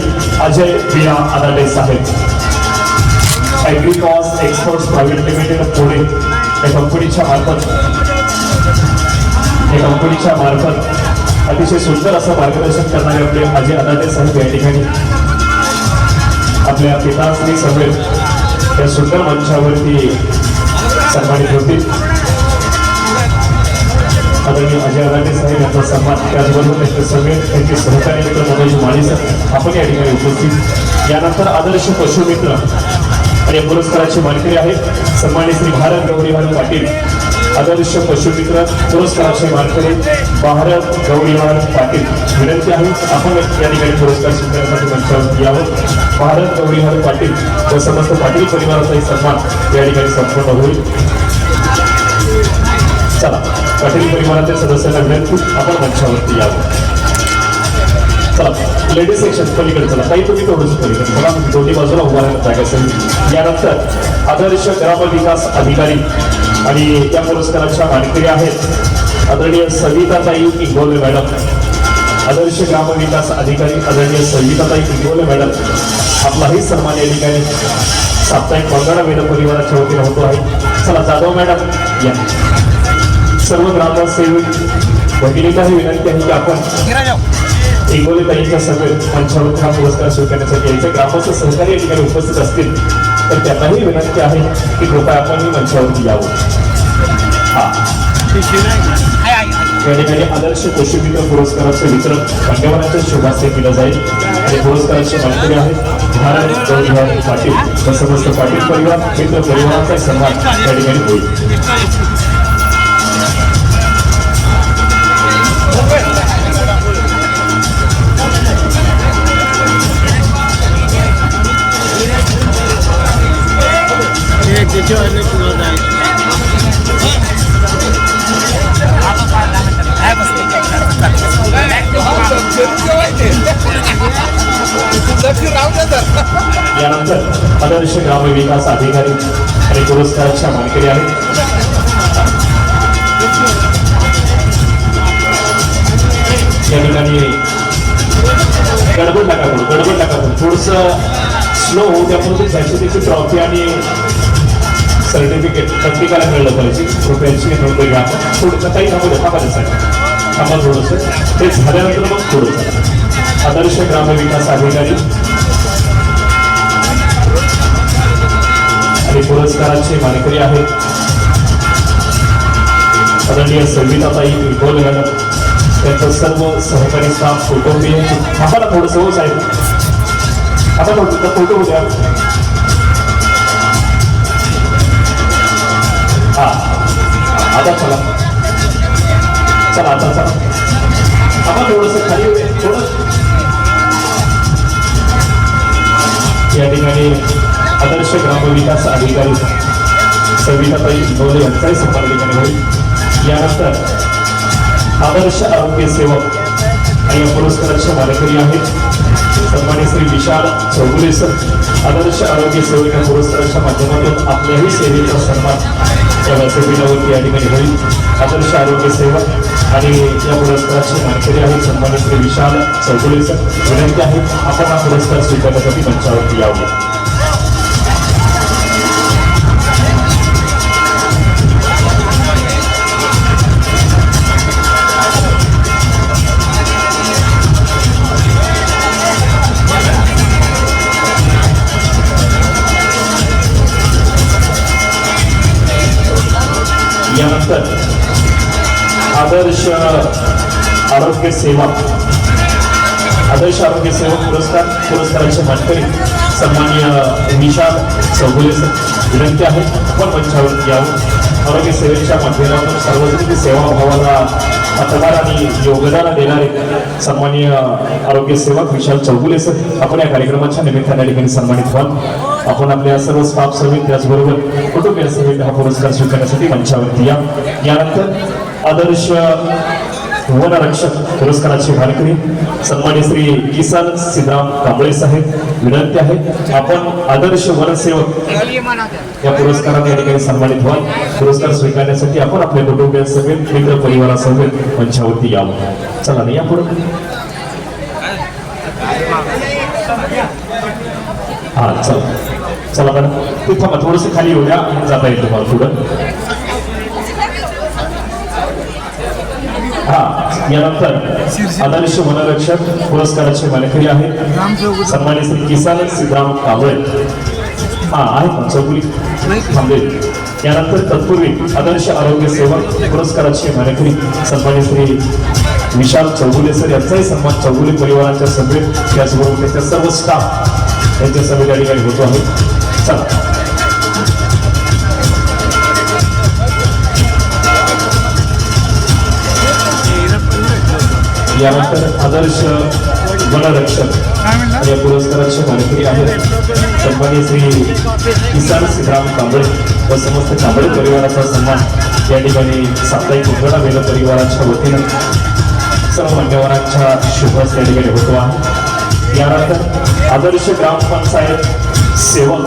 अजय बिया आदाटे साहेब. ॲग्रिकॉस एक्सपोर्ट्स प्रायव्हेट लिमिटेड पुणे या कंपनीच्या मार्फत अतिशय सुंदर असं मार्गदर्शन करणारे आपले अजय आदाटे साहेब या ठिकाणी आपल्या पिताश्री सभेत या सुंदर मंचावरती सन्मानित होतील. आदरणीय अजय आदाटे साहेब यांचा सन्मान त्याचबरोबर त्यांचे सगळे त्यांचे सहकारी मित्र मनोज माळी सर आपण या ठिकाणी उपस्थित. यानंतर आदर्श पशुमित्र आणि पुरस्काराचे मानकरी आहेत सन्मान्य श्री भारत गौरीवार पाटील. आदर्श पशुमित्र पुरस्काराचे मानकरी भारत गौरीवार पाटील. विनंती आहे आपण या ठिकाणी पुरस्कार स्वीकारण्यासाठी मंचावर यावं. भारत गौरीवार पाटील व समस्त पाटील परिवाराचाही सन्मान या ठिकाणी संपूर्ण होईल. चला पाटील परिवारातील सदस्यांना विनंती आपण मंचावरती यावं. चला लेडीज सेक्शन पलीकडे चला काही तुम्ही थोडंसं पलीकडे चला दोन्ही बाजूला उभा राहण्यात जागा असेल. यानंतर आदर्श ग्रामविकास अधिकारी आणि त्या पुरस्काराच्या मानकरी आहेत आदरणीय सविताताई इंगोले मॅडम. आदर्श ग्रामविकास अधिकारी आदरणीय सविताताई इंगोले मॅडम आपलाही सन्मान या ठिकाणी साप्ताहिक मंगळा वेद परिवाराच्या वतीने होतो आहे. चला जाधव मॅडम या. सर्व ग्रामसेवक भगिनीलाही विनंती आहे की आपण इंगोले ताईंच्या सभेत मंचावरती हा पुरस्कार स्वीकारण्यासाठी यायचे. ग्रामस्थ सहकारी या ठिकाणी उपस्थित असतील तर त्यांनाही विनंती आहे की कृपया आपण ही मंचावरती यावं. या ठिकाणी आदर्श कृषीमित्र पुरस्काराचे वितरण मान्यवरांच्या शुभास्ते केलं जाईल. आणि पुरस्काराचे मानकरी आहेत भारत गौरीभाई पाटील व समस्त पाटील परिवार मित्र परिवाराचा सन्मान या ठिकाणी होईल. यानंतर आदर्श ग्रामविकास अधिकारी आणि पुरस्काराच्या मानकरी आहेत. या ठिकाणी गडबड नका करू थोडस स्लो होऊ त्यापूर्वी त्याची ट्रॉफी आणि सर्टिफिकेट प्रत्येकाला मिळलं पाहिजे. रुपयाची नोंद घ्या. थोडं काही थांबा थोडंसं ते झाल्यानंतर मग थोडं आदर्श ग्रामविकास अधिकारी आणि पुरस्काराचे मानकरी आहेत आदरणीय संगीताताई गोल मॅडम, त्यांचं सर्व सहकारी स्टाफ कुटुंबीय. आम्हाला थोडंसं हो साहेब, आता थोडं फोटो द्या. हा आता चला आता आपण थोडंसं खाली थोडं. या ठिकाणी आदर्श ग्रामविकास अधिकारी संगीताताई गोले यांचाही सन्मान ठिकाणी होईल. यानंतर आदर्श आरोग्य सेवक आणि या पुरस्काराचे मानकरी आहेत सन्मान्य श्री विशाल चौगुले सर. आदर्श आरोग्य सेवक या पुरस्काराच्या माध्यमातून आपल्याही सेवेचा सन्मान या व्यासपीठावरती या ठिकाणी होईल. आदर्श आरोग्य सेवक आणि या पुरस्काराचे मानकरी आहेत सन्मान्य श्री विशाल चौगुले सर. विनंती आहे आपण हा पुरस्कार स्वीकारण्यासाठी मंचावरती यावं. यानंतर आदर्श आरोग्य सेवक पुरस्काराचे मानकरी सन्माननीय विशाल चौगुले सर. विनंती आहे आपण मंचावरती यावं. आरोग्य सेवेच्या माध्यमातून सार्वजनिक सेवाभावाला हातभार आणि योगदान देणारे सन्माननीय आरोग्य सेवक विशाल चौगुले सर आपण या कार्यक्रमाच्या निमित्ताने या ठिकाणी सन्मानित व्हाल. आपण आपल्या सर्व स्टाफ समेत त्याचबरोबर कुटुंबीय समेत हा पुरस्कार स्वीकारण्यासाठी मंचावरती या. यानंतर आदर्श वनरक्षक पुरस्काराचे मानकरी सन्मान्य श्री किसन सिद्धराम कांबळे साहेब. विनंती आहे आपण आदर्श वनसेवक या पुरस्काराने या ठिकाणी सन्मानित व्हाल. पुरस्कार स्वीकारण्यासाठी आपण आपल्या कुटुंबियांसमेत मित्र परिवारासमेत मंचावरती यावं. चला नाही या पुढे. हा चला मॅडम ते थांबा थोडंसं खाली येऊ द्या जाता येईल तुम्हाला पुढं. यानंतर आदर्श वनरक्षक पुरस्काराचे मानकरी आहेत सन्मान्य श्री किसन सिद्धराम कांबळे. आहेत चौगुली थांबले. यानंतर तत्पूर्वी आदर्श आरोग्य सेवक पुरस्काराचे मानकरी सन्मान्य श्री विशाल चौगुले सर यांचाही सन्मान चौगुले परिवाराच्या सभेत त्याचबरोबर त्याच्या सर्व स्टाफ यांच्या सभेत या ठिकाणी होतो आहे. चला यानंतर आदर्श वनरक्षक या पुरस्काराचे मानकरी आहेत सन्माननीय श्री किसन सिद्धराम कांबळे व समस्त कांबळे परिवाराचा सन्मान या ठिकाणी साप्ताहिक मंगळा वेद परिवाराच्या वतीनं सर्व मान्यवरांच्या शुभहस्ते या ठिकाणी होतो आहे. यानंतर आदर्श ग्रामपंचायत सेवक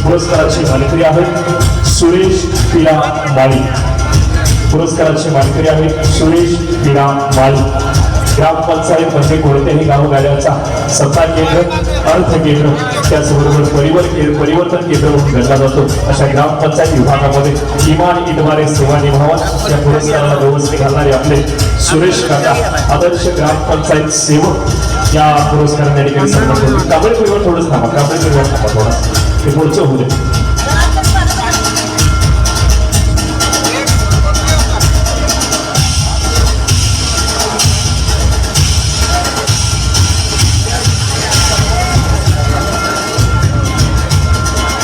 पुरस्काराचे मानकरी आहेत सुरेश पिरा माळी. पुरस्काराचे मानकरी आहेत सुरेश पिरा माळी. ग्रामपंचायत म्हणजे कोणत्याही गावगाड्याचा सत्ता केंद्र, अर्थ केंद्र, त्याचबरोबर परिवर्तन केंद्र म्हणून गणला जातो. अशा ग्रामपंचायत विभागामध्ये किमान इतबारे सेवा निभावा या पुरस्काराला व्यवस्था घालणारे आपले सुरेश काका आदर्श ग्रामपंचायत सेवक या पुरस्काराने या ठिकाणी सन्मान होते. कांबळे परिवार थोडंच थांबा, कांबळे परिवार थांबा थोडा, ते पुढचं होऊ दे.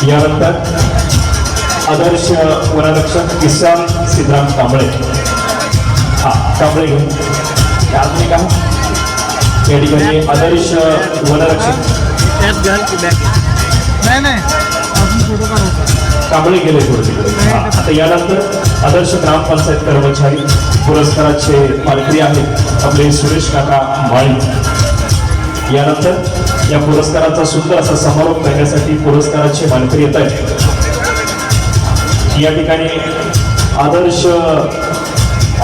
यानंतर आदर्श वनरक्षक किसान सिद्धराम कांबळे, हा कांबळे घेऊन आधुनिक आहे या ठिकाणी आदर्श वनरक्षक कांबळे गेले थोडे. आता यानंतर आदर्श ग्रामपंचायत कर्मचारी पुरस्काराचे मानकरी आहेत आपले सुरेश काका माळी. यानंतर या पुरस्काराचा सुंदर असा समारोप करण्यासाठी पुरस्काराचे मानकरी येत आहेत. या ठिकाणी आदर्श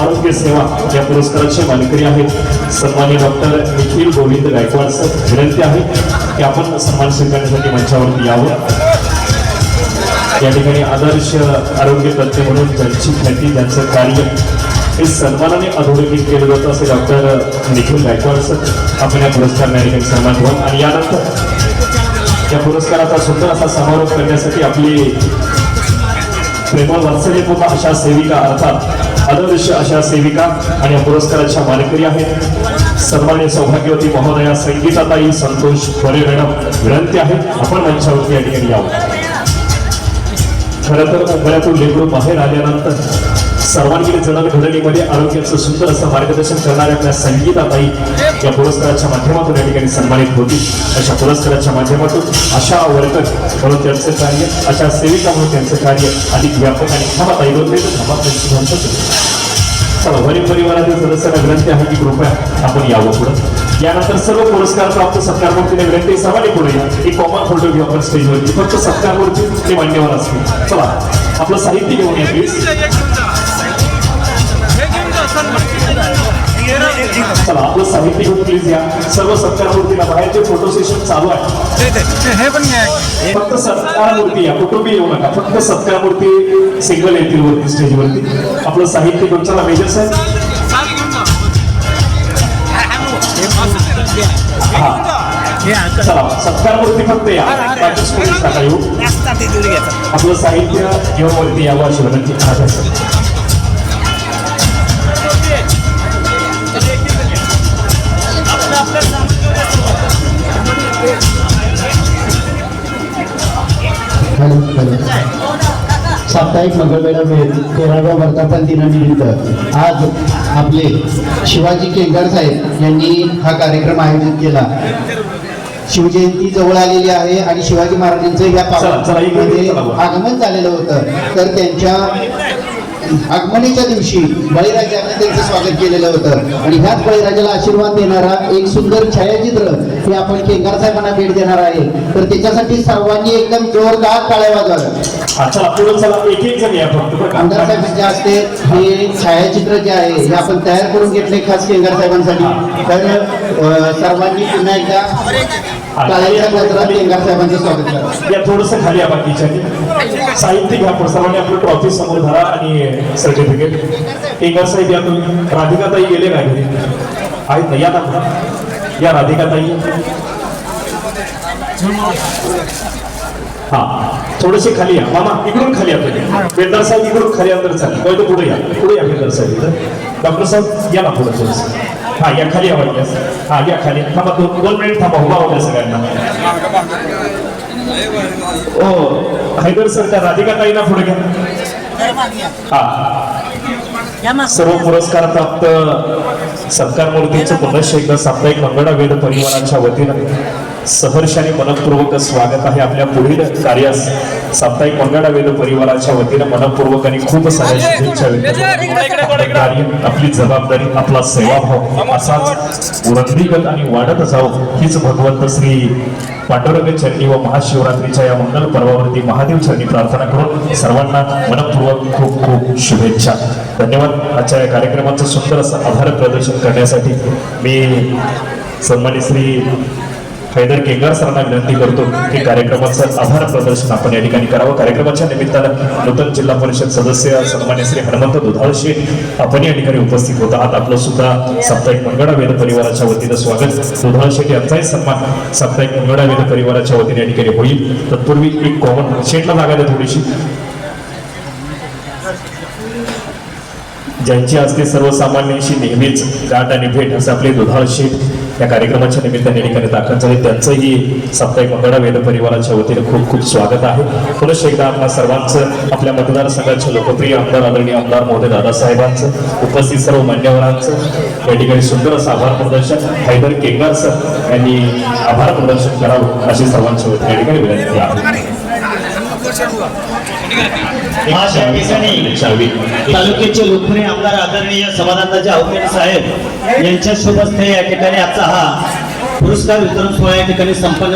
आरोग्य सेवा या पुरस्काराचे मानकरी आहेत सन्माननीय डॉक्टर निखिल गोविंद गायकवाड सर. विनंती आहे की आपण सन्मान स्वीकारण्यासाठी मंचावरती यावं. या ठिकाणी आदर्श आरोग्य तज्ज्ञ म्हणून ज्यांची ख्याती, ज्यांचं कार्य हे सन्मानाने अधोरेखित केलं जातं असे डॉक्टर निखिल गायकवाड सर. आपण या पुरस्काराने या ठिकाणी सन्मान व्हावं. आणि यानंतर या पुरस्काराचा सुंदर असा समारोप करण्यासाठी आपली प्रेमळ वात्सल्यपूर्ण अशा सेविका अर्थात आदर्श अशा सेविका आणि या पुरस्काराच्या मानकरी आहेत सन्माननीय सौभाग्यवती महोदया संगीताताई संतोष बरे मॅडम. विनंती आहे आपण मंचावरती या ठिकाणी यावं. खरं तर मुंबईतून लेकरू बाहेर आल्यानंतर सर्वांगीण जडणघडणीमध्ये आरोग्याचं सुंदर असं मार्गदर्शन करणाऱ्या आपल्या संगीताताई या पुरस्काराच्या माध्यमातून या ठिकाणी सन्मानित होती. अशा पुरस्काराच्या माध्यमातून अशा वर्कर म्हणून त्यांचं कार्य, अशा सेविका म्हणून त्यांचं कार्य अधिक व्यापक आणि क्षमताई चला वरील परिवारातील सदस्यांना विनंती आहे की कृपया आपण यावं पुढं. यानंतर सर्व पुरस्कार प्राप्त सत्कारमूर्तीने विनंती सर्वांनी पुढे या. एक कॉमन फोटो घेऊ आपण स्टेजवरती. फक्त सत्कारमूर्ती ते मान्यवर असतील. चला आपलं साहित्य घेऊन या प्लीज. चला आपलं साहित्य घेऊन प्लीज या. सर्व सत्कारमूर्तीला बाहेरचे फोटो सेशन चालू आहे. फक्त सत्कारमूर्ती या, कुटुंबी येऊ नका. फक्त सत्कारमूर्ती सिंगल येतील वरती स्टेजवरती. आपलं साहित्य घेऊन चला. मेजर साहेब चला सत्कारमूर्ती फक्त या, बाकीच कोणीच नका येऊ. आपलं साहित्य घेऊन वरती यावं अशी विनंती. साप्ताहिक मंगळवेढा 13व्या वर्धापन दिनानिमित्त आज आपले शिवाजी केंगार साहेब यांनी हा कार्यक्रम आयोजित केला. शिवजयंती जवळ आलेली आहे आणि शिवाजी महाराजांचं या पावसामध्ये आगमन झालेलं होतं. तर त्यांच्या आगमनाच्या दिवशी बळीराजाने त्यांचं स्वागत केलेलं होतं आणि ह्याच बळीराजाला आशीर्वाद देणारा एक सुंदर छायाचित्र हे आपण केंगार साहेबांना भेट देणार आहे. तर त्याच्यासाठी सर्वांनी एकदम जोरदार टाळ्या वाजवा. आमदार साहेबांच्या हस्ते हे छायाचित्र जे आहे हे आपण तयार करून घेतले खास केंगार साहेबांसाठी. तर सर्वांनी पुन्हा एकदा टाळ्याच्या गजरात केंगार साहेबांचं स्वागत करा. या थोडंसं खाली या बाकीच्या साहित्य घ्या. सर्वांनी आपलं ट्रॉफी समोर धरा आणि सर्टिफिकेट. केंगार साहेब या तुम्ही. राधिकाताई गेले का घरी आहेत ना? या ना या राधिकाताई. हा थोडेसे खाली या. मामा इकडून खाली या. बेलदार साहेब इकडून खाली अंतर चालेल. कळतं पुढे या. पुढे या बेलदार साहेब. डॉक्टर साहेब या ना पुढे थोडंसं. हा या खाली या. हा या खाली. थांबा 2 मिनिट थांबा. उभा होत्या सगळ्यांना. ओ हैदर सर त्या राधिकाताईंना पुढे घ्या. हा सर्व पुरस्कार प्राप्त सत्कारमूर्तींचं पुनश्च एकदा साप्ताहिक मंगळा वेद परिवाराच्या वतीनं सहर्ष आणि मनपूर्वक स्वागत आहे. आपल्या पुढील कार्यास साप्ताहिक मंगळा वेद परिवाराच्या वतीनं मनपूर्वक आणि खूप साऱ्या शुभेच्छा व्यक्त. कार्य, आपली जबाबदारी, आपला सेवाभाव असाच वृद्धिगत आणि वाढत जावो हीच भगवंत श्री पांडुरंग चरणी व महाशिवरात्रीच्या या मंगल पर्वावरती महादेव चरणी प्रार्थना करून सर्वांना मनपूर्वक खूप खूप शुभेच्छा. धन्यवाद. आजच्या या कार्यक्रमाचं सुंदर असं आभार प्रदर्शन करण्यासाठी मी सन्माननीय श्री हैदर केंगार सरांना विनंती करतो की कार्यक्रमाचं आभार प्रदर्शन आपण या ठिकाणी करावं. कार्यक्रमाच्या निमित्तानं नूतन जिल्हा परिषद सदस्य सन्माननीय श्री हनुमंत दुधाळ शेठ आपण या ठिकाणी उपस्थित होता आहात. आपलं सुद्धा साप्ताहिक मंगळा वेद परिवाराच्या वतीनं स्वागत. दुधाळ शेठ यांचाही सन्मान साप्ताहिक मंगळा वेद परिवाराच्या वतीने या ठिकाणी होईल. तत्पूर्वी एक कॉमन शेठला जागा द्या थोडीशी, ज्यांची असते सर्वसामान्यांशी नेहमीच गाठ आणि भेट असे आपले दुधाळ शेठ या कार्यक्रमाच्या निमित्ताने ठिकाणी दाखल झाले. त्यांचंही साप्ताहिक मंगळा वेद परिवाराच्या वतीने खूप खूप स्वागत आहे. पुनश्च एकदा आपल्या सर्वांचं आपल्या मतदारसंघाचे लोकप्रिय आमदार आदरणीय आमदार महोदय दादासाहेबांचं उपस्थित सर्व मान्यवरांचं या ठिकाणी सुंदर असं आभार प्रदर्शन हैदर केंगार सर यांनी आभार प्रदर्शन करावं अशी सर्वांच्या वतीने या ठिकाणी विनंती आहे. तालुक्याचे लोकप्रिय आमदार आदरणीय समाधानराजे आवकेरे साहेब यांच्या शुभ हस्ते या ठिकाणी आजचा हा पुरस्कार वितरण सोहळा या ठिकाणी संपन्न